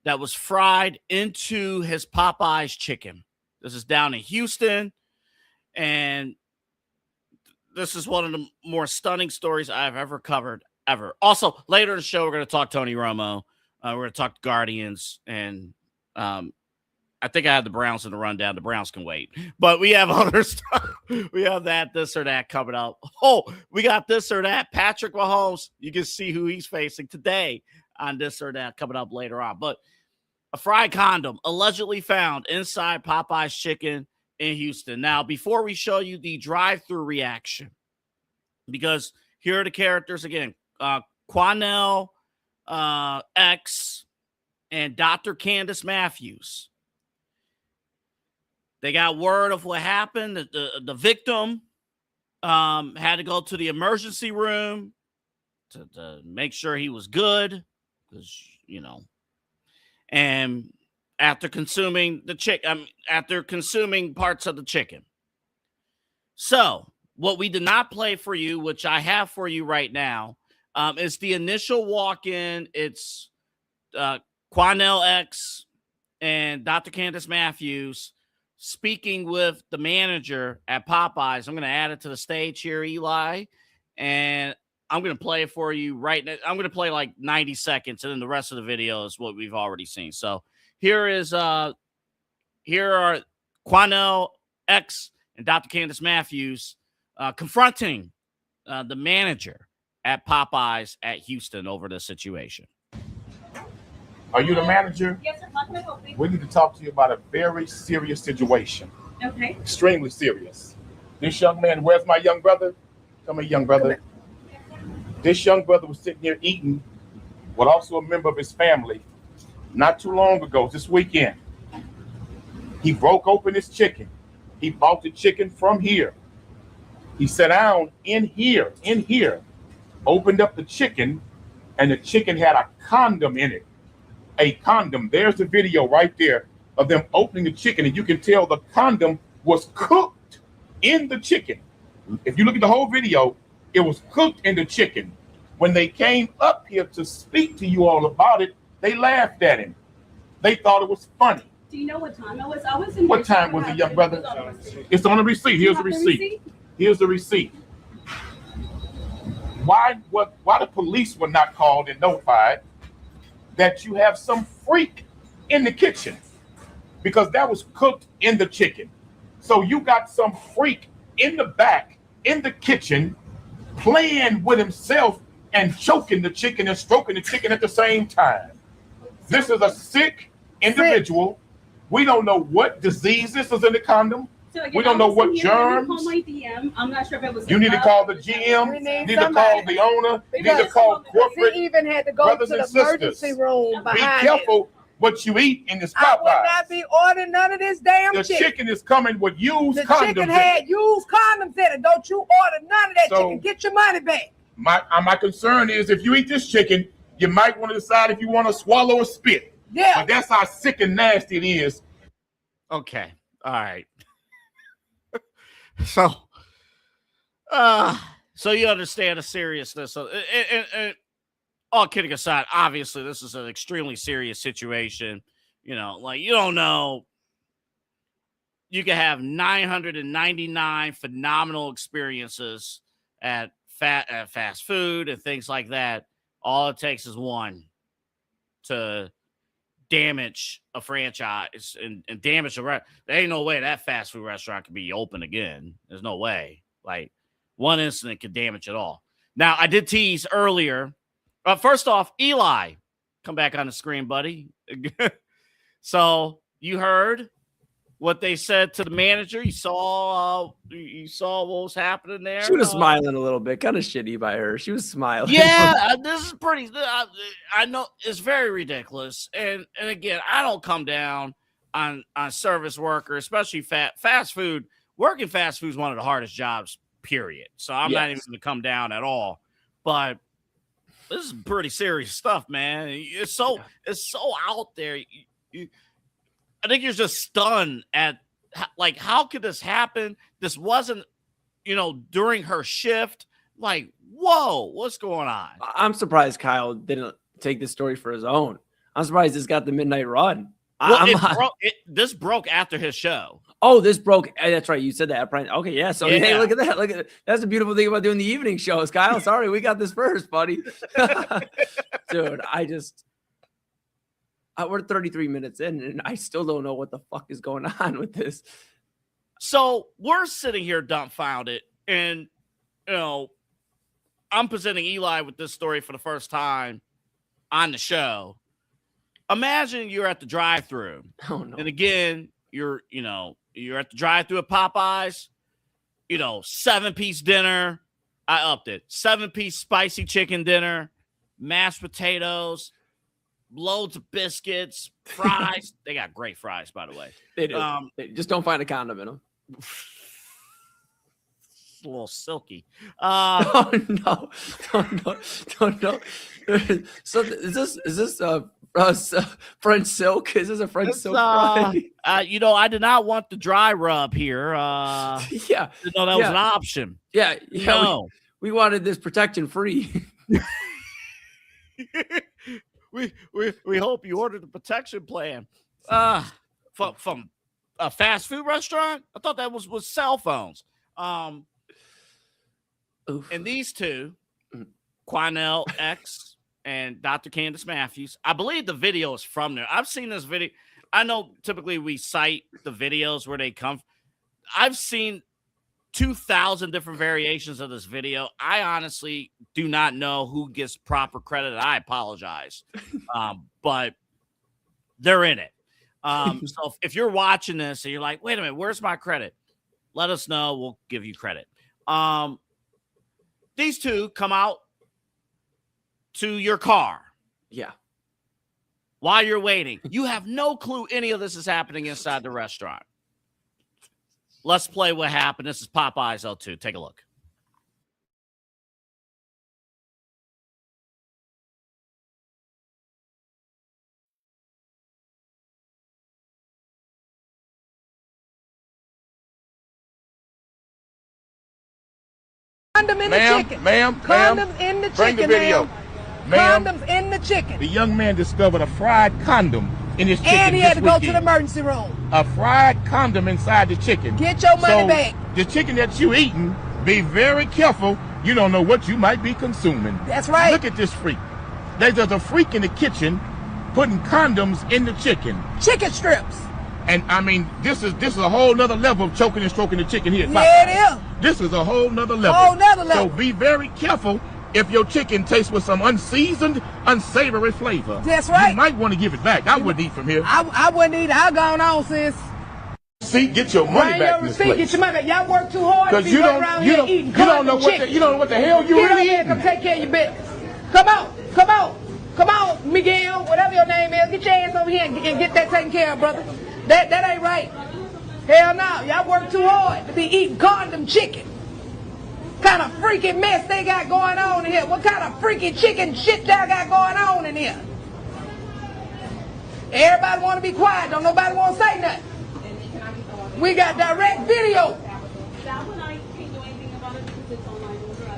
that was fried into his Popeye's chicken. This is down in Houston, and this is one of the more stunning stories I've ever covered, ever. Also, later in the show, we're going to talk Tony Romo. We're going to talk Guardians, and I think I had the Browns in the rundown. The Browns can wait. But we have other stuff. We have this or that coming up. Oh, we got this or that. Patrick Mahomes, you can see who he's facing today on this or that coming up later on. But a fried condom allegedly found inside Popeye's chicken in Houston. Now, before we show you the drive-through reaction, because here are the characters again, Quanell X and Dr. Candace Matthews. They got word of what happened. The victim had to go to the emergency room to make sure he was good, because, and after consuming after consuming parts of the chicken. So what we did not play for you, which I have for you right now, is the initial walk-in. It's Quanell X and Dr. Candace Matthews speaking with the manager at Popeyes. I'm going to add it to the stage here, Eli, and I'm going to play it for you right now. I'm going to play like 90 seconds, and then the rest of the video is what we've already seen. So here are Quanell X and Dr. Candace Matthews confronting the manager at Popeyes at Houston over the situation. Are you the manager? Yes, sir. How can I help you? We need to talk to you about a very serious situation. Okay. Extremely serious. This young man, where's my young brother? Come here, young brother. This young brother was sitting here eating with also a member of his family not too long ago, this weekend. He broke open his chicken. He bought the chicken from here. He sat down in here, opened up the chicken, and the chicken had a condom in it. A condom. There's the video right there of them opening the chicken, and you can tell the condom was cooked in the chicken. If you look at the whole video, it was cooked in the chicken. When they came up here to speak to you all about it, they laughed at him. They thought it was funny. Do you know what time it was? I was in. What time was it, young brother? It's on the receipt. Here's the receipt. Here's the receipt. Why the police were not called and notified that you have some freak in the kitchen? Because that was cooked in the chicken. So you got some freak in the back, in the kitchen, playing with himself and choking the chicken and stroking the chicken at the same time. This is a sick individual. We don't know what diseases is in the condom. So again, we don't know what germs. Call my DM. I'm not sure if it was. You need to call the GM. You need to call the owner. You need to call corporate. He even had to go brothers to the and sisters. emergency room Be behind careful what you eat in this I will Popeyes. not be ordering none of this damn The chicken. chicken is coming with used The condoms. chicken had used condoms in it. Don't you order none of that So- chicken. Get your money back. My concern is if you eat this chicken, you might want to decide if you want to swallow or spit. Yeah. But that's how sick and nasty it is. Okay. All right. So you understand the seriousness of and all kidding aside, obviously this is an extremely serious situation. You know, like you don't know. You can have 999 phenomenal experiences at fast food and things like that. All it takes is one to damage a franchise and damage a there ain't no way that fast food restaurant could be open again. There's no way. Like one incident could damage it all. Now I did tease earlier. First off, Eli, come back on the screen, buddy. So you heard what they said to the manager. You saw what was happening there. She was smiling a little bit, kind of shitty by her. She was smiling. Yeah, this is pretty. I know it's very ridiculous, and again, I don't come down on service workers, especially fast food. Working fast food is one of the hardest jobs, period. So I'm not even going to come down at all. But this is pretty serious stuff, man. It's so out there. I think you're just stunned at like how could this happen? This wasn't, during her shift. Like, whoa, what's going on? I'm surprised Kyle didn't take this story for his own. I'm surprised this got the midnight run. Well, this broke after his show. Oh, this broke. That's right. You said that. Okay, yeah. So Yeah. hey, look at that. Look at that's the beautiful thing about doing the evening shows, Kyle. Sorry, we got this first, buddy. Dude, we're 33 minutes in, and I still don't know what the fuck is going on with this. So we're sitting here dumbfounded, and I'm presenting Eli with this story for the first time on the show. Imagine you're at the drive-thru. Oh no. And again, you're at the drive-thru at Popeyes, 7-piece dinner. I upped it. 7-piece spicy chicken dinner, mashed potatoes, loads of biscuits, fries. They got great fries, by the way. They do. They just don't find a condom in them. It's a little silky. Oh no. So is this French silk? Is this a French silk fry? I did not want the dry rub here. Yeah. Didn't know that was an option. Yeah. No. We wanted this protection free. We hope you ordered the protection plan. From a fast food restaurant? I thought that was cell phones. And these two, Quinell X and Dr. Candace Matthews, I believe the video is from there. I've seen this video. I know typically we cite the videos where they come. I've seen 2,000 different variations of this video. I honestly do not know who gets proper credit. I apologize. But they're in it. So if you're watching this and you're like, wait a minute, where's my credit? Let us know. We'll give you credit. These two come out to your car. Yeah. While you're waiting. You have no clue any of this is happening inside the restaurant. Let's play what happened. This is Popeyes L2. Take a look. Condom in the chicken. Condoms in the chicken. Bring the video. Ma'am, Condoms in the chicken. the young man discovered a fried condom in his chicken. And he had to this go to weekend. the emergency room. A fried condom inside the chicken. Get your money back. The chicken that you eating, be very careful. You don't know what you might be consuming. That's right. Look at this freak. There's a freak in the kitchen putting condoms in the chicken. Chicken strips. And I mean, this is a whole nother level of choking and stroking the chicken here. Yeah, it is. This is a whole nother level. Whole nother level. So be very careful if your chicken tastes with some unseasoned, unsavory flavor. That's right. You might want to give it back. I wouldn't eat from here. I wouldn't either. I'll go on, sis. See, get your money Bring back your in this receipt. place. Get your money back. Y'all work too hard to Because be you running don't, around you here don't, eating you don't know condom what chicken. you don't know what the hell you Get really over here. eating. Come take care of your business. Come on, come on, Miguel, whatever your name is. Get your ass over here and get that taken care of, brother. That ain't right. Hell no, y'all work too hard to be eating condom chicken. Kind of freaking mess they got going on in here. What kind of freaking chicken shit y'all got going on in here? Everybody want to be quiet. Don't nobody want to say nothing. We got direct video. That one I can't do anything about it because it's online order.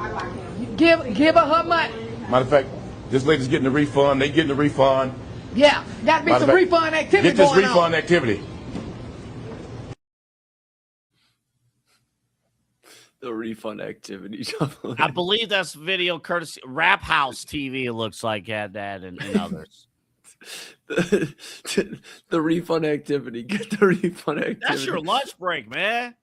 I don't have access. Give her money. Matter of fact, this lady's getting a refund. They getting a refund. Yeah, got to be some refund activity Get this going refund on. activity. The refund activity. I believe that's video courtesy Rap House TV. It looks like had that and others. The refund activity. Get the refund activity. That's your lunch break, man.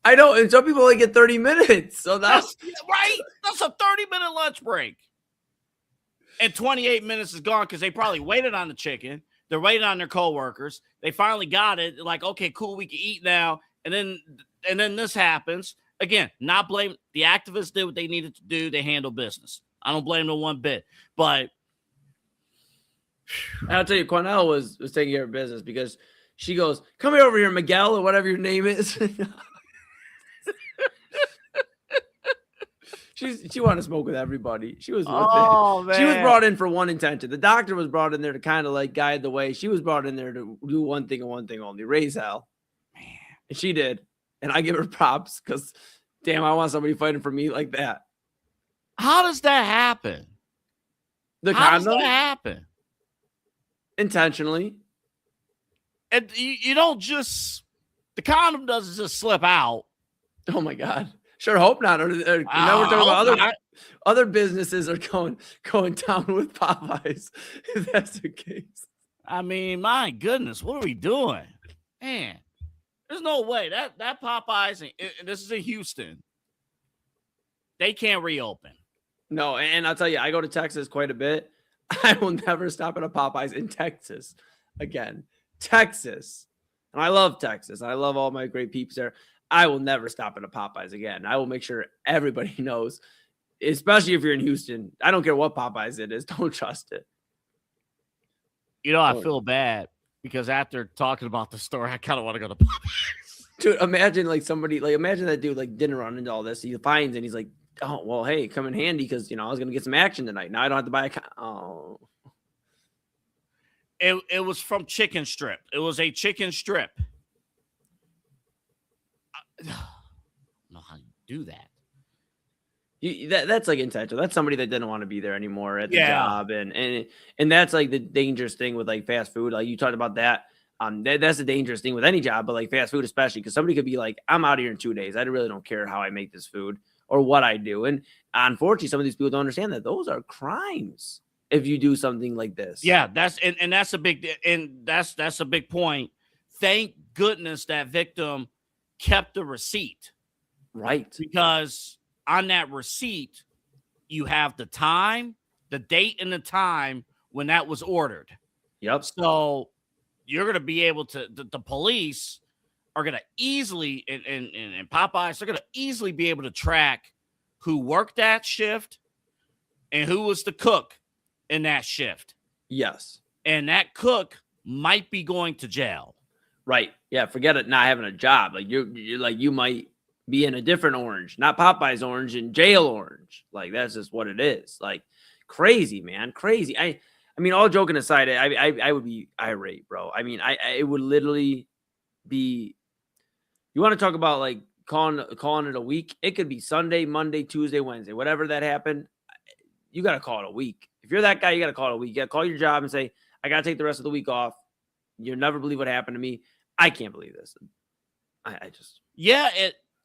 I know, and some people only get 30 minutes. So that's right. That's a 30-minute lunch break. And 28 minutes is gone because they probably waited on the chicken. They're waiting on their coworkers. They finally got it. Like, okay, cool, we can eat now. And then this happens. Again, not blame the activists did what they needed to do. They handle business. I don't blame them one bit. But I'll tell you, Cornell was taking care of business because she goes, "Come here over here, Miguel," or whatever your name is. She wanted to smoke with everybody. She was with it. Man. She was brought in for one intention. The doctor was brought in there to kind of like guide the way. She was brought in there to do one thing and one thing only: raise hell. Man, and she did. And I give her props because, damn, I want somebody fighting for me like that. How does that happen? How does that happen? Intentionally. And you don't just, the condom doesn't just slip out. Oh my God. Sure hope not. Now we're talking about other businesses are going down with Popeyes. If that's the case. I mean, my goodness, what are we doing? Man, there's no way that Popeyes, and this is in Houston, they can't reopen. No, and I'll tell you, I go to Texas quite a bit. I will never stop at a Popeyes in Texas again. Texas. And I love Texas. I love all my great peeps there. I will never stop at a Popeyes again. I will make sure everybody knows, especially if you're in Houston. I don't care what Popeyes it is. Don't trust it. You know, I feel bad because after talking about the story, I kind of want to go to Popeyes. Dude, imagine imagine that dude didn't run into all this. He finds and he's like, "Oh, well, hey, come in handy because, I was going to get some action tonight. Now I don't have to buy a oh." It was from Chicken Strip. It was a chicken strip. I don't know how you do that. That's like intentional. That's somebody that didn't want to be there anymore at the job. And that's like the dangerous thing with like fast food. Like you talked about that. That's the dangerous thing with any job, but like fast food, especially because somebody could be like, "I'm out of here in 2 days. I really don't care how I make this food or what I do." And unfortunately, some of these people don't understand that those are crimes if you do something like this. Yeah, that's a big point. Thank goodness that victim kept the receipt. Right. Because on that receipt, you have the time, the date and the time when that was ordered. Yep. So you're going to be able to, the police are going to easily, and Popeyes, they're going to easily be able to track who worked that shift and who was the cook in that shift. Yes. And that cook might be going to jail. Right. Yeah. Forget it not having a job. Like you're like, you might be in a different orange, not Popeye's orange, in jail orange. Like that's just what it is. Like crazy, man. Crazy. I mean, all joking aside, I would be irate, bro. I mean, it would literally be, you want to talk about like calling it a week? It could be Sunday, Monday, Tuesday, Wednesday, whatever that happened. You got to call it a week. If you're that guy, you got to call it a week. You got to call your job and say, I got to take the rest of the week off. You'll never believe what happened to me. I can't believe this. I just. Yeah.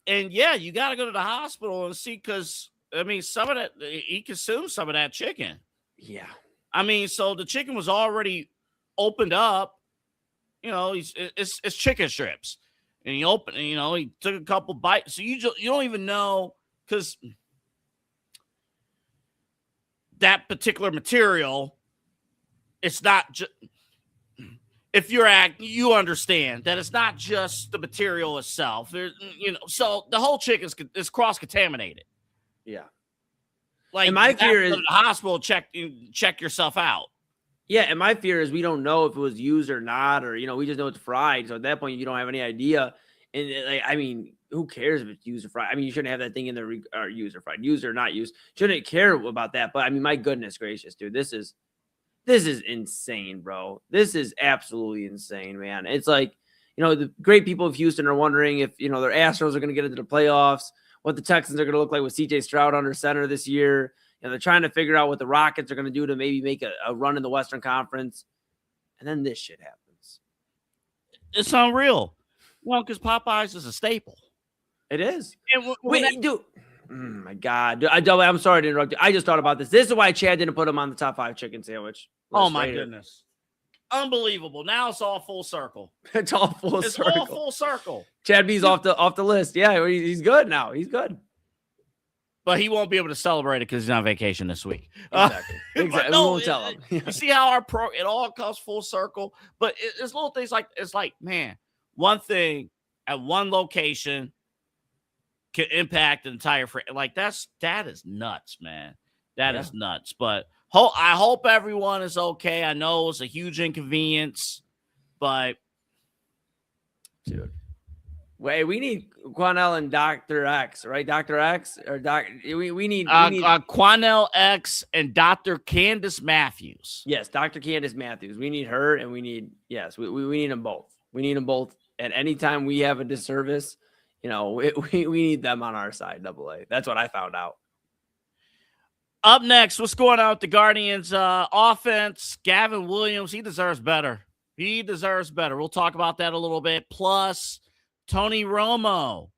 You got to go to the hospital and see, because, I mean, some of that, he consumed some of that chicken. Yeah. I mean, so the chicken was already opened up. You know, it's chicken strips. And he took a couple bites. So you don't even know, because that particular material, it's not just, if you understand that it's not just the material itself. There's, so the whole chicken is cross-contaminated. Yeah. Like, and my fear is go to the hospital, check yourself out. Yeah, and my fear is we don't know if it was used or not, or we just know it's fried. So at that point, you don't have any idea. And I mean, who cares if it's used or fried? I mean, you shouldn't have that thing in there, or used or fried, used or not used. Shouldn't care about that. But I mean, my goodness gracious, dude, this is insane, bro. This is absolutely insane, man. It's like, the great people of Houston are wondering if their Astros are going to get into the playoffs, what the Texans are going to look like with CJ Stroud under center this year. They're trying to figure out what the Rockets are going to do to maybe make a run in the Western Conference. And then this shit happens. It's unreal. Well, because Popeyes is a staple. It is. Wait, dude. Oh, my God. Dude, I'm sorry to interrupt you. I just thought about this. This is why Chad didn't put him on the top 5 chicken sandwich. Oh, my goodness. Unbelievable. Now it's all full circle. It's all full circle. It's all full circle. Chad B's off the list. Yeah, he's good now. He's good. But he won't be able to celebrate it because he's on vacation this week. Exactly. Exactly. No, we won't tell him. You see how it all comes full circle. But it's little things like, man, one thing at one location can impact the entire like that is nuts, man. That is nuts. But I hope everyone is okay. I know it's a huge inconvenience, but dude. Wait, we need Quanell and Dr. X, right? Dr. X or we need Quanell X and Dr. Candace Matthews. Yes, Dr. Candace Matthews. We need her, and we need we need them both. We need them both. And anytime we have a disservice, we need them on our side. AA. That's what I found out. Up next, what's going on with the Guardians offense? Gavin Williams, he deserves better. He deserves better. We'll talk about that a little bit. Plus, Tony Romo.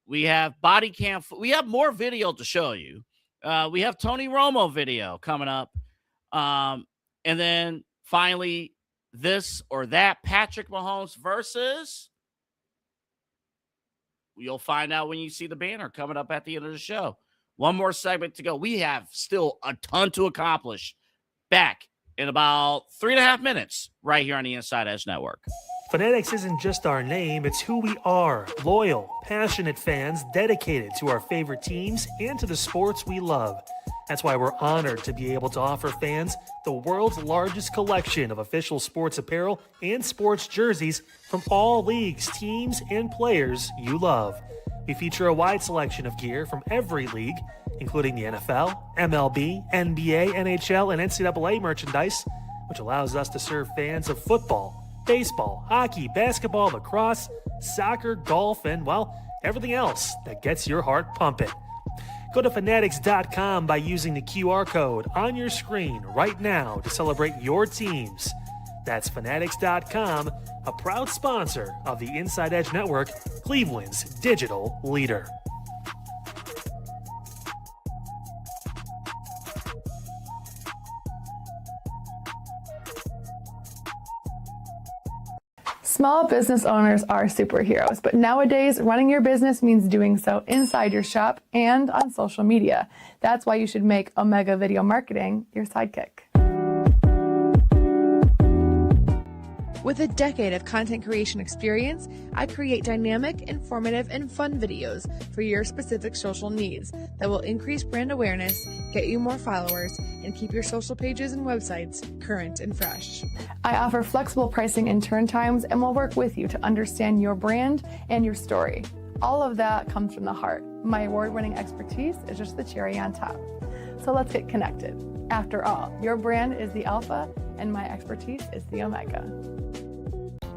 We have body cam. We have more video to show you. We have Tony Romo video coming up. And then finally, this or that, Patrick Mahomes versus. You'll find out when you see the banner coming up at the end of the show. One more segment to go. We have still a ton to accomplish. Back in about 3.5 minutes right here on the Inside Edge Network. Fanatics isn't just our name, it's who we are. Loyal, passionate fans dedicated to our favorite teams and to the sports we love. That's why we're honored to be able to offer fans the world's largest collection of official sports apparel and sports jerseys from all leagues, teams, and players you love. We feature a wide selection of gear from every league, including the NFL, MLB, NBA, NHL, and NCAA merchandise, which allows us to serve fans of football, baseball, hockey, basketball, lacrosse, soccer, golf, and, everything else that gets your heart pumping. Go to fanatics.com by using the QR code on your screen right now to celebrate your teams. That's fanatics.com, a proud sponsor of the Inside Edge Network, Cleveland's digital leader. Small business owners are superheroes, but nowadays running your business means doing so inside your shop and on social media. That's why you should make Omega Video Marketing your sidekick. With a decade of content creation experience, I create dynamic, informative, and fun videos for your specific social needs that will increase brand awareness, get you more followers, and keep your social pages and websites current and fresh. I offer flexible pricing and turn times and will work with you to understand your brand and your story. All of that comes from the heart. My award-winning expertise is just the cherry on top. So let's get connected. After all, your brand is the alpha and my expertise is the omega.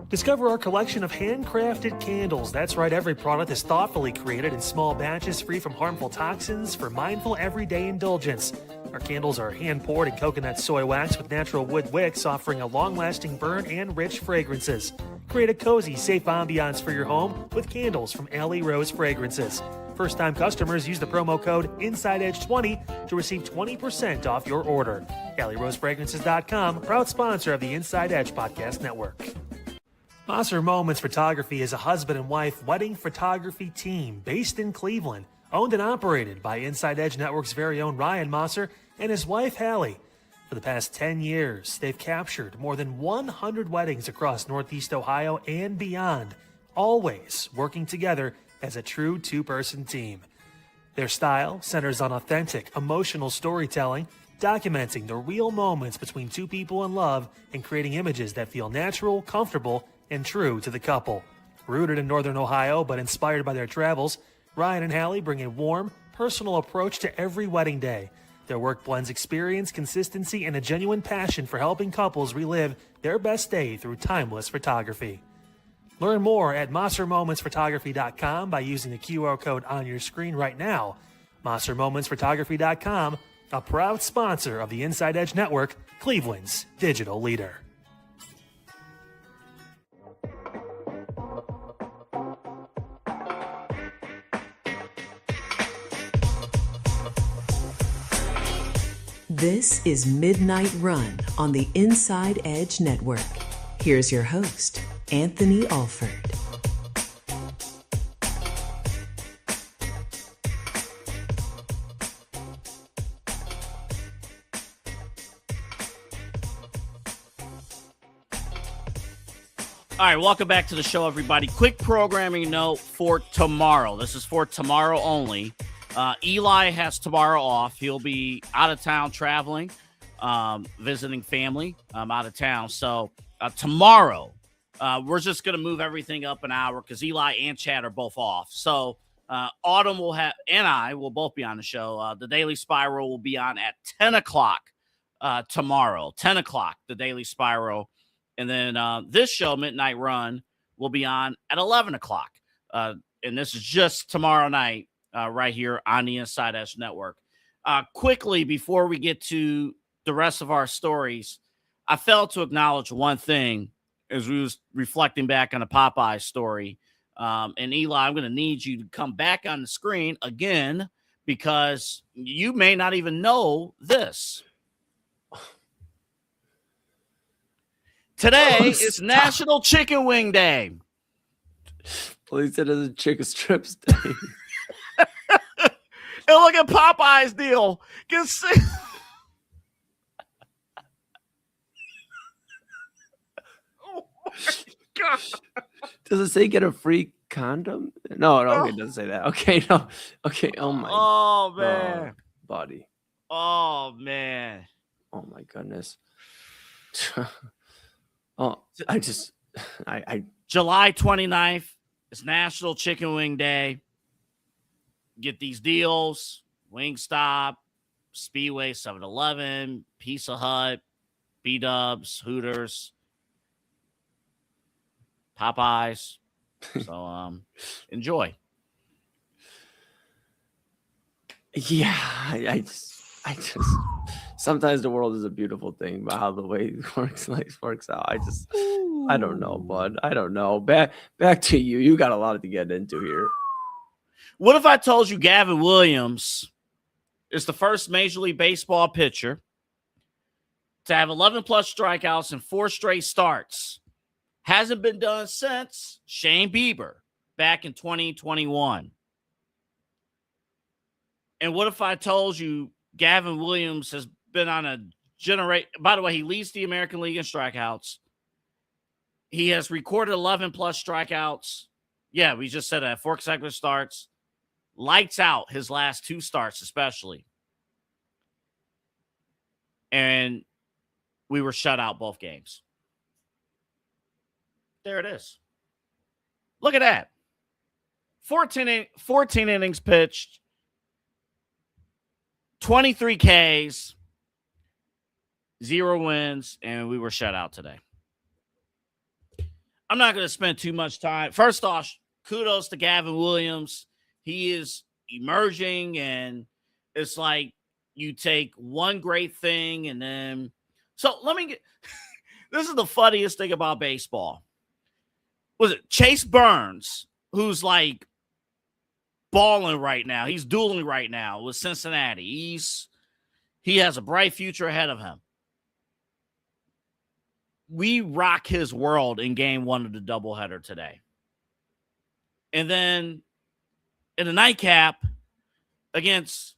Discover our collection of handcrafted candles. That's right, every product is thoughtfully created in small batches free from harmful toxins for mindful everyday indulgence. Our candles are hand-poured in coconut soy wax with natural wood wicks, offering a long-lasting burn and rich fragrances. Create a cozy, safe ambiance for your home with candles from Alley Rose Fragrances. First-time customers use the promo code InsideEdge20 to receive 20% off your order. AlleyRoseFragrances.com, proud sponsor of the Inside Edge Podcast Network. Mosser Moments Photography is a husband and wife wedding photography team based in Cleveland, owned and operated by InsideEdge Network's very own Ryan Mosser and his wife, Hallie. For the past 10 years, they've captured more than 100 weddings across Northeast Ohio and beyond, always working together as a true two-person team. Their style centers on authentic, emotional storytelling, documenting the real moments between two people in love and creating images that feel natural, comfortable, and true to the couple. Rooted in Northern Ohio but inspired by their travels, Ryan and Hallie bring a warm, personal approach to every wedding day. Their work blends experience, consistency, and a genuine passion for helping couples relive their best day through timeless photography. Learn more at MosserMomentsPhotography.com by using the QR code on your screen right now. MosserMomentsPhotography.com, a proud sponsor of the Inside Edge Network, Cleveland's digital leader. This is Midnight Run on the Inside Edge Network. Here's your host, Anthony Alford. All right, welcome back to the show, everybody. Quick programming note for tomorrow. This is for tomorrow only. Eli has tomorrow off. He'll be out of town traveling, visiting family out of town. So tomorrow, we're just going to move everything up an hour because Eli and Chad are both off. So Autumn will have, and I will both be on the show. The Daily Spiral will be on at 10 o'clock tomorrow. 10 o'clock, the Daily Spiral. And then this show, Midnight Run, will be on at 11 o'clock. And this is just tomorrow night. Right here on the Inside Edge Network. Quickly, before we get to the rest of our stories, I failed to acknowledge one thing as we was reflecting back on the Popeye story. And Eli, I'm going to need you to come back on the screen again because you may not even know this. Today is National Chicken Wing Day. Police said it's a chicken strips day. And look at Popeye's deal. Oh my God. Does it say get a free condom? No, okay, it doesn't say that. Okay, no. Okay, oh my. Oh, man. Body. Oh, man. Oh, my goodness. Oh, I July 29th is National Chicken Wing Day. Get these deals, Wingstop, Speedway, 7-Eleven, Pizza Hut, B-Dubs, Hooters, Popeyes. So enjoy. Yeah, I just sometimes the world is a beautiful thing, but how the way it works out, I don't know, bud. I don't know. Back to you. You got a lot to get into here. What if I told you Gavin Williams is the first Major League Baseball pitcher to have 11 plus strikeouts and 4 straight starts Hasn't been done since Shane Bieber back in 2021. And what if I told you Gavin Williams has been on a by the way, he leads the American League in strikeouts. He has recorded 11 plus strikeouts. Yeah, we just said that. 4 consecutive starts. Lights out his last 2 starts, especially. And we were shut out both games. There it is. Look at that. 14 innings pitched, 23 Ks, 0 wins, and we were shut out today. I'm not going to spend too much time. First off, kudos to Gavin Williams. He is emerging, and it's like you take one great thing and then. So let me get. This is the funniest thing about baseball. Was it Chase Burns, who's like balling right now? He's dueling right now with Cincinnati. He has a bright future ahead of him. We rock his world in game 1 of the doubleheader today. And then in the nightcap against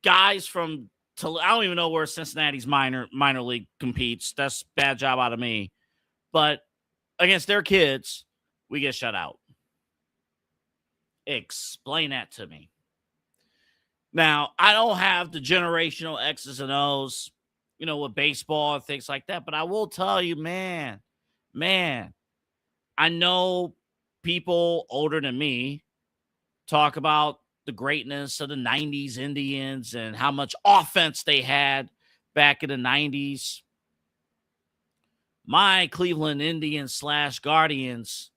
guys from, I don't even know where Cincinnati's minor league competes. That's a bad job out of me. But against their kids, we get shut out. Explain that to me. Now, I don't have the generational X's and O's, with baseball and things like that. But I will tell you, man, I know people older than me talk about the greatness of the 90s Indians and how much offense they had back in the 90s. My Cleveland Indians / Guardians,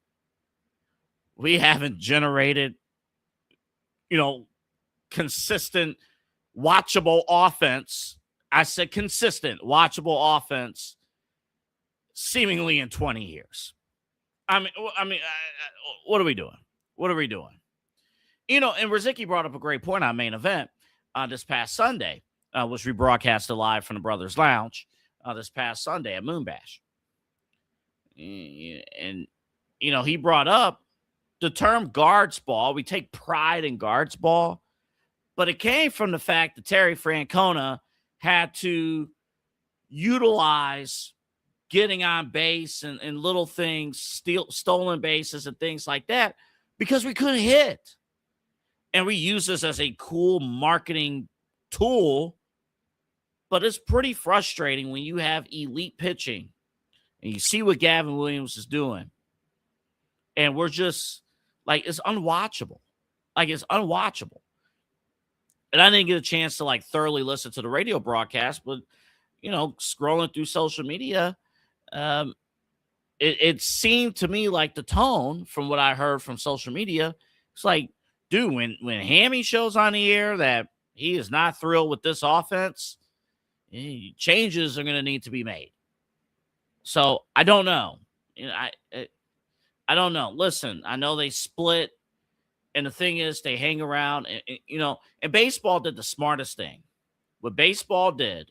we haven't generated, consistent, watchable offense. I said consistent, watchable offense seemingly in 20 years. I mean, what are we doing? What are we doing? And Riziki brought up a great point on Main Event this past Sunday, which we broadcasted live from the Brothers Lounge this past Sunday at Moonbash. And, he brought up the term guards ball. We take pride in guards ball, but it came from the fact that Terry Francona had to utilize getting on base and little things, stolen bases and things like that, because we couldn't hit. And we use this as a cool marketing tool, but it's pretty frustrating when you have elite pitching and you see what Gavin Williams is doing. And we're just like, it's unwatchable. It's unwatchable. And I didn't get a chance to thoroughly listen to the radio broadcast, but, scrolling through social media, it seemed to me like the tone from what I heard from social media, it's like, dude, when Hammy shows on the air that he is not thrilled with this offense, changes are going to need to be made. So I don't know. I don't know. Listen, I know they split. And the thing is, they hang around, and baseball did the smartest thing. What baseball did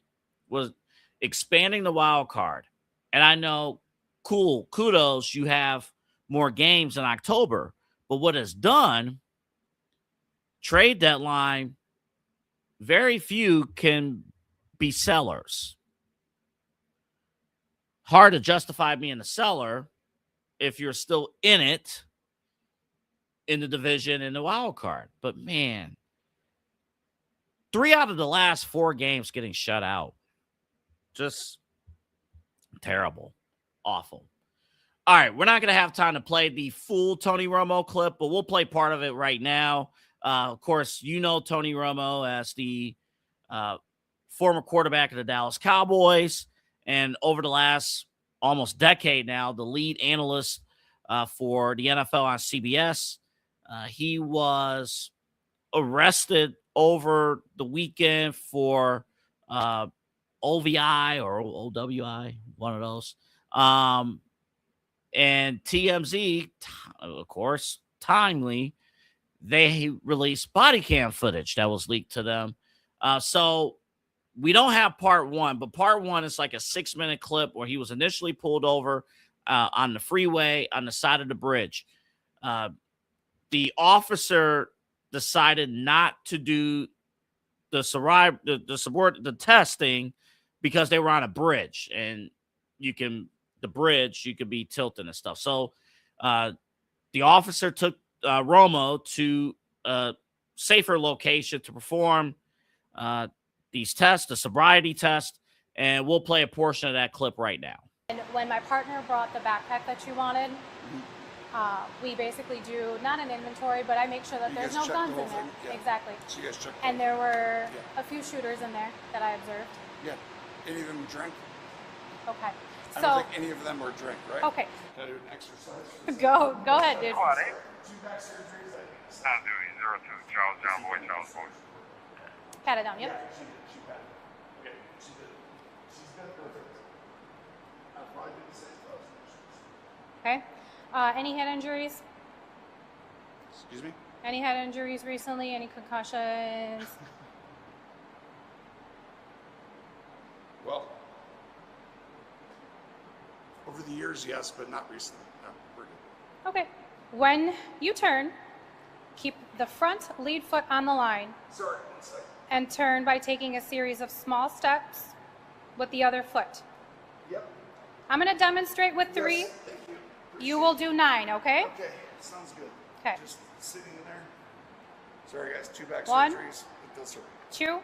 was expanding the wild card. And I know, cool, kudos, you have more games in October. But what it's done, trade deadline, very few can be sellers. Hard to justify being a seller if you're still in it, in the division and the wild card. But man, 3 out of the last 4 games getting shut out. Just terrible. Awful. All right, we're not going to have time to play the full Tony Romo clip, but we'll play part of it right now. Of course, Tony Romo as the former quarterback of the Dallas Cowboys, and over the last almost decade now, the lead analyst for the NFL on CBS. He was arrested over the weekend for OVI or OWI, one of those. And TMZ, of course, timely, they released body cam footage that was leaked to them. So we don't have part 1, but part 1 is like a 6-minute clip where he was initially pulled over on the freeway on the side of the bridge. The officer decided not to do the testing because they were on a bridge, and you could be tilting and stuff. So the officer took Romo to a safer location to perform these tests, the sobriety test, and we'll play a portion of that clip right now. And when my partner brought the backpack that you wanted, we basically do not an inventory, but I make sure that there's no guns in there. Yeah. Exactly. So you guys checked. And there were a few shooters in there that I observed. Yeah. Any of them drink? Okay. I don't think any of them were drink, right? Okay. Can I do an exercise? Go ahead, dude. Squad 8. Sound doing 02, Charles John Boy, Charles Boy. Pat it down, yep. Okay. Any head injuries? Excuse me? Any head injuries recently? Any concussions? Well, over the years, yes, but not recently. No, we're good. Okay. When you turn, keep the front lead foot on the line. Sorry, 1 second. And turn by taking a series of small steps with the other foot. Yep. I'm going to demonstrate with 3. Yes, thank you. You will do 9, okay? Okay, sounds good. Okay. Just sitting in there. Sorry, guys, 2 back 1, surgeries. It does hurt. 2.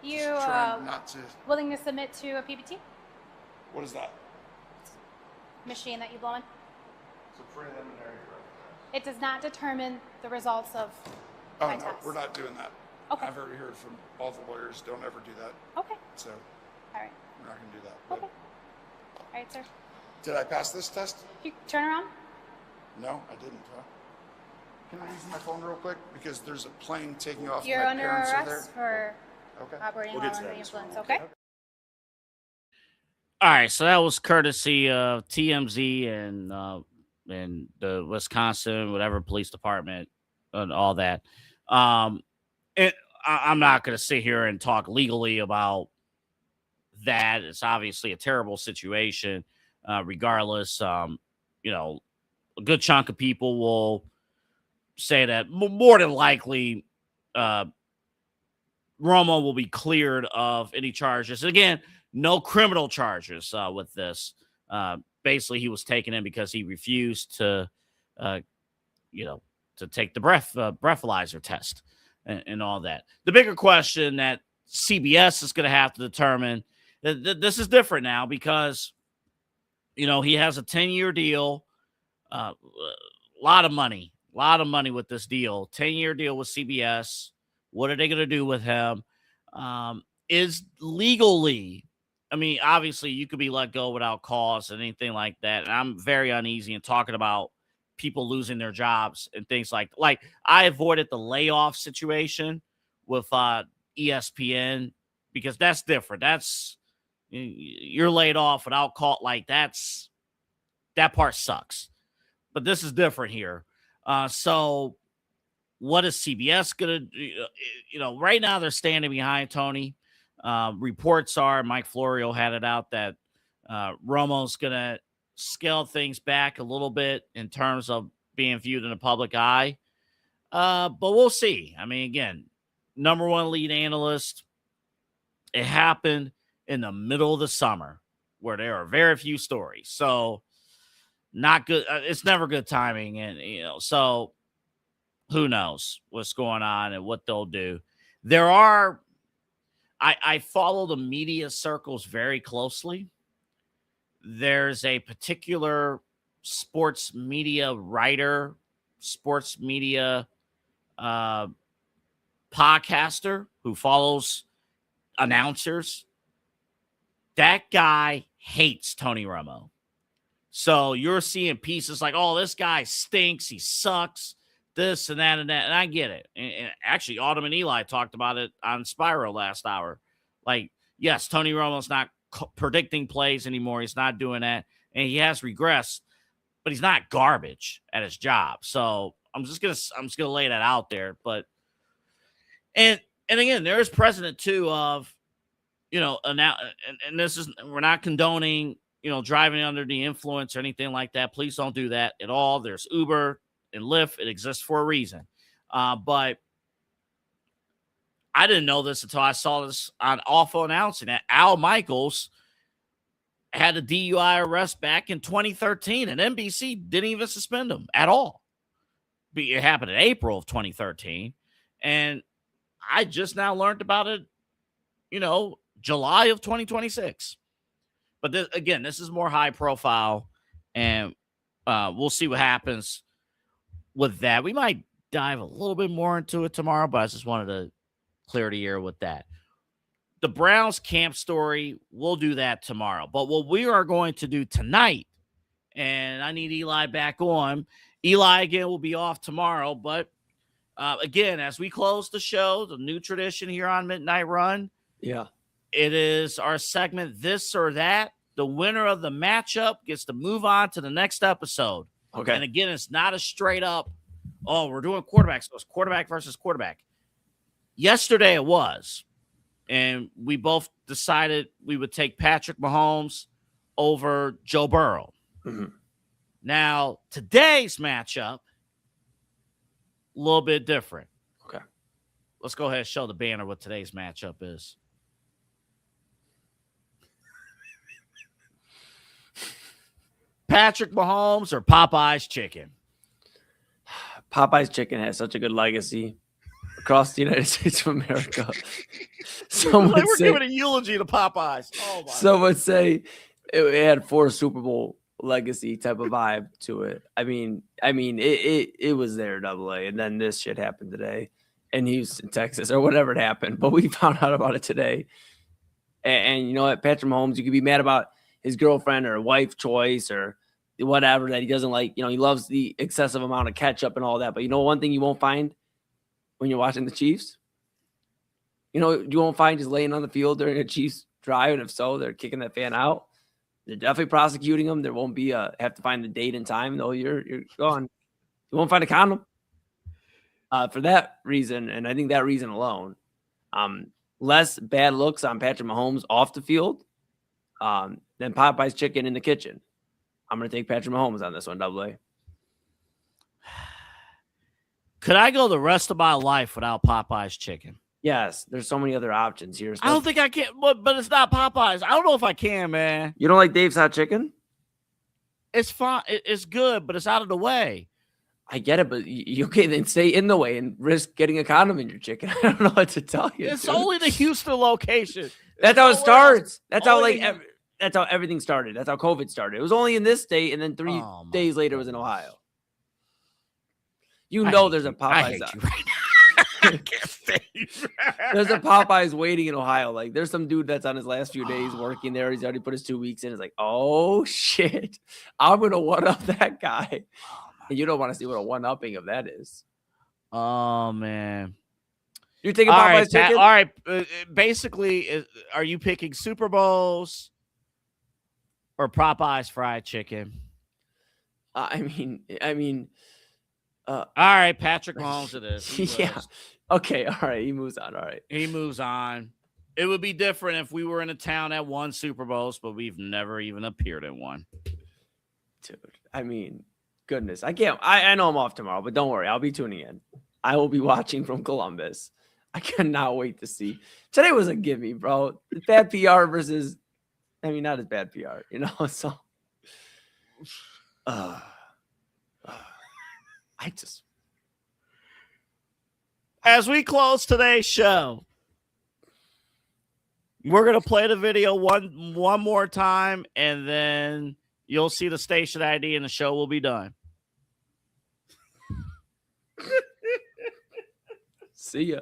You Trying not to. willing to submit to a PPT What is that? machine that you blow in? It's a preliminary. It does not determine the results of Oh, my no, test. we're not doing that. Okay. I've already heard from all the lawyers, don't ever do that. Okay. So All right. we're not going to do that. Okay. All right, sir. Did I pass this test? You turn around. No, I didn't, huh? Can I use my phone real quick? Because there's a plane taking off. You're my under parents are arrest for Okay. operating We'll while get to under the that. influence, okay? All right, so that was courtesy of TMZ and the Wisconsin whatever police department and all that. I'm not going to sit here and talk legally about that. It's obviously a terrible situation. Regardless, you know, a good chunk of people will say that more than likely Romo will be cleared of any charges. Again, no criminal charges with this. Basically, he was taken in because he refused to, to take the breathalyzer test and all that. The bigger question that CBS is going to have to determine, this is different now because, he has a 10-year deal, a lot of money with this deal, 10-year deal with CBS. What are they going to do with him? Is legally, obviously you could be let go without cause and anything like that. And I'm very uneasy in talking about people losing their jobs and things like I avoided the layoff situation with ESPN because that's different. That's you're laid off without call. That part sucks, but this is different here. So what is CBS going to do? Right now they're standing behind Tony. Reports are, Mike Florio had it out that Romo's going to scale things back a little bit in terms of being viewed in the public eye. But we'll see. Again, number one lead analyst. It happened in the middle of the summer where there are very few stories. So not good. It's never good timing. And, so who knows what's going on and what they'll do. There are, I follow the media circles very closly. There's a particular sports media writer, sports media podcaster who follows announcers. That guy hates Tony Romo. So you're seeing pieces like, oh, this guy stinks. He sucks. This and that and that. And I get it. And actually, Autumn and Eli talked about it on Spiral last hour. Yes, Tony Romo's not predicting plays anymore. He's not doing that. And he has regressed, but he's not garbage at his job. So I'm just gonna lay that out there. But and again, there is precedent too of, and this is, we're not condoning, driving under the influence or anything like that. Please don't do that at all. There's Uber and Lyft. It exists for a reason. But I didn't know this until I saw this on Awful Announcing that Al Michaels had a DUI arrest back in 2013, and NBC didn't even suspend him at all. It happened in April of 2013, and I just now learned about it, July of 2026. But this is more high profile, and we'll see what happens with that. We might dive a little bit more into it tomorrow, but I just wanted to clear the air with that. The Browns camp story, we'll do that tomorrow. But what we are going to do tonight, and I need Eli back on. Eli, again, will be off tomorrow. But, again, as we close the show, the new tradition here on Midnight Run. Yeah. It is our segment, This or That. The winner of the matchup gets to move on to the next episode. Okay. And, again, it's not a straight up, we're doing quarterbacks. So it's quarterback versus quarterback. Yesterday it was. And we both decided we would take Patrick Mahomes over Joe Burrow. Mm-hmm. Now, today's matchup, a little bit different. Okay. Let's go ahead and show the banner what today's matchup is. Patrick Mahomes or Popeye's chicken? Popeye's chicken has such a good legacy across the United States of America. We're giving a eulogy to Popeyes. Oh my! Some would say it had 4 Super Bowl legacy type of vibe to it. I mean, it was there, AA, and then this shit happened today in Houston, Texas, or whatever it happened. But we found out about it today. And you know what, Patrick Mahomes, you could be mad about his girlfriend or wife choice or whatever that he doesn't like. He loves the excessive amount of ketchup and all that. But one thing you won't find when you're watching the Chiefs, you won't find just laying on the field during a Chiefs drive. And if so, they're kicking that fan out. They're definitely prosecuting him. There won't be have to find the date and time. No, you're gone. You won't find a condom. For that reason, and I think that reason alone, less bad looks on Patrick Mahomes off the field than Popeye's chicken in the kitchen. I'm going to take Patrick Mahomes on this one, AA. Could I go the rest of my life without Popeye's chicken? Yes, there's so many other options here. I don't think I can, but it's not Popeyes. I don't know if I can, man. You don't like Dave's Hot Chicken? It's fine. It's good, but it's out of the way. I get it, but you can't then stay in the way and risk getting a condom in your chicken. I don't know what to tell you. It's only the Houston location. That's how it starts. That's how that's how everything started. That's how COVID started. It was only in this state, and then 3 days later it was in Ohio. There's a Popeyes out. Right now. I can't stay. There's a Popeyes waiting in Ohio. Like, there's some dude that's on his last few days working there. He's already put his 2 weeks in. It's like, oh shit, I'm gonna one up that guy. And you don't want to see what a one-upping of that is. Oh man, you're taking Popeye's chicken? All right. Basically, are you picking Super Bowls or Popeye's fried chicken? I mean. All right, Patrick Mahomes it is. Yeah. Okay. All right. He moves on. All right. He moves on. It would be different if we were in a town that won Super Bowls, but we've never even appeared in one. Dude, I mean, goodness. I can't. I know I'm off tomorrow, but don't worry. I'll be tuning in. I will be watching from Columbus. I cannot wait to see. Today was a gimme, bro. Bad PR versus, not as bad PR, so. As we close today's show, we're going to play the video one more time, and then you'll see the station ID, and the show will be done. See ya.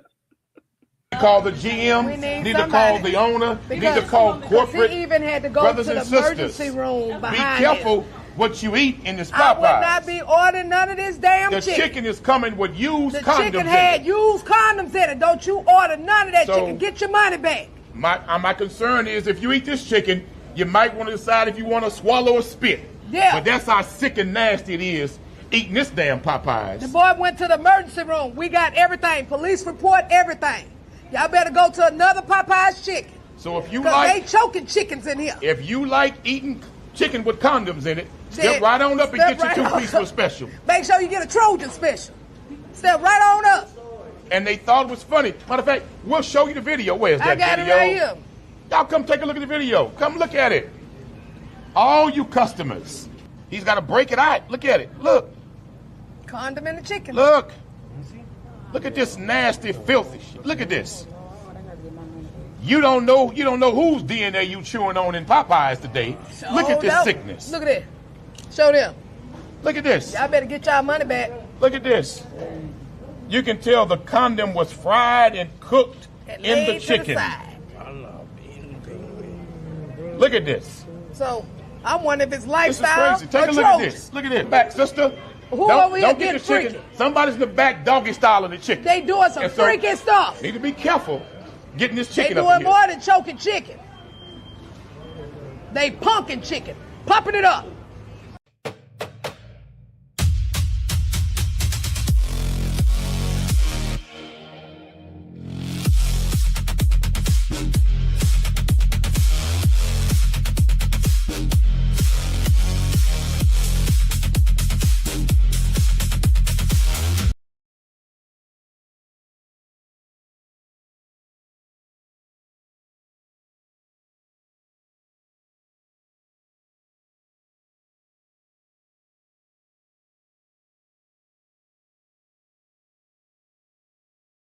Call the GM, need to call the owner, need to call corporate. He even had to go brothers to the and sisters. emergency room behind Be careful what you eat in this Popeyes. I would not be ordering none of this damn chicken. The chicken is coming with used condoms in it. The chicken had used condoms in it. Don't you order none of that chicken. Get your money back. My concern is if you eat this chicken, you might want to decide if you want to swallow or spit. Yeah. But that's how sick and nasty it is eating this damn Popeyes. The boy went to the emergency room. We got everything. Police report, everything. Y'all better go to another Popeyes chicken. So if you they choking chickens in here. If you like eating chicken with condoms in it. Step right on up and get your two-piece for special. Make sure you get a Trojan special. Step right on up. And they thought it was funny. Matter of fact, we'll show you the video. Where's that video? I got it right here. Y'all come take a look at the video. Come look at it. All you customers. He's got to break it out. Look at it. Look. Condom in the chicken. Look. Look at this nasty, filthy shit. Look at this. You don't know whose DNA you chewing on in Popeyes today. Look at this sickness. Look at it. Show them. Look at this. Y'all better get y'all money back. Look at this. You can tell the condom was fried and cooked in the chicken. Look at this. So I wonder if it's lifestyle. This is crazy. Take a look at this. Look at this. Back, sister. Who over here don't getting get the chicken. freaky? Somebody's in the back doggy style of the chicken. They doing some freaky stuff. Need to be careful getting this chicken They up doing here. more than choking chicken. They punking chicken, pumping it up.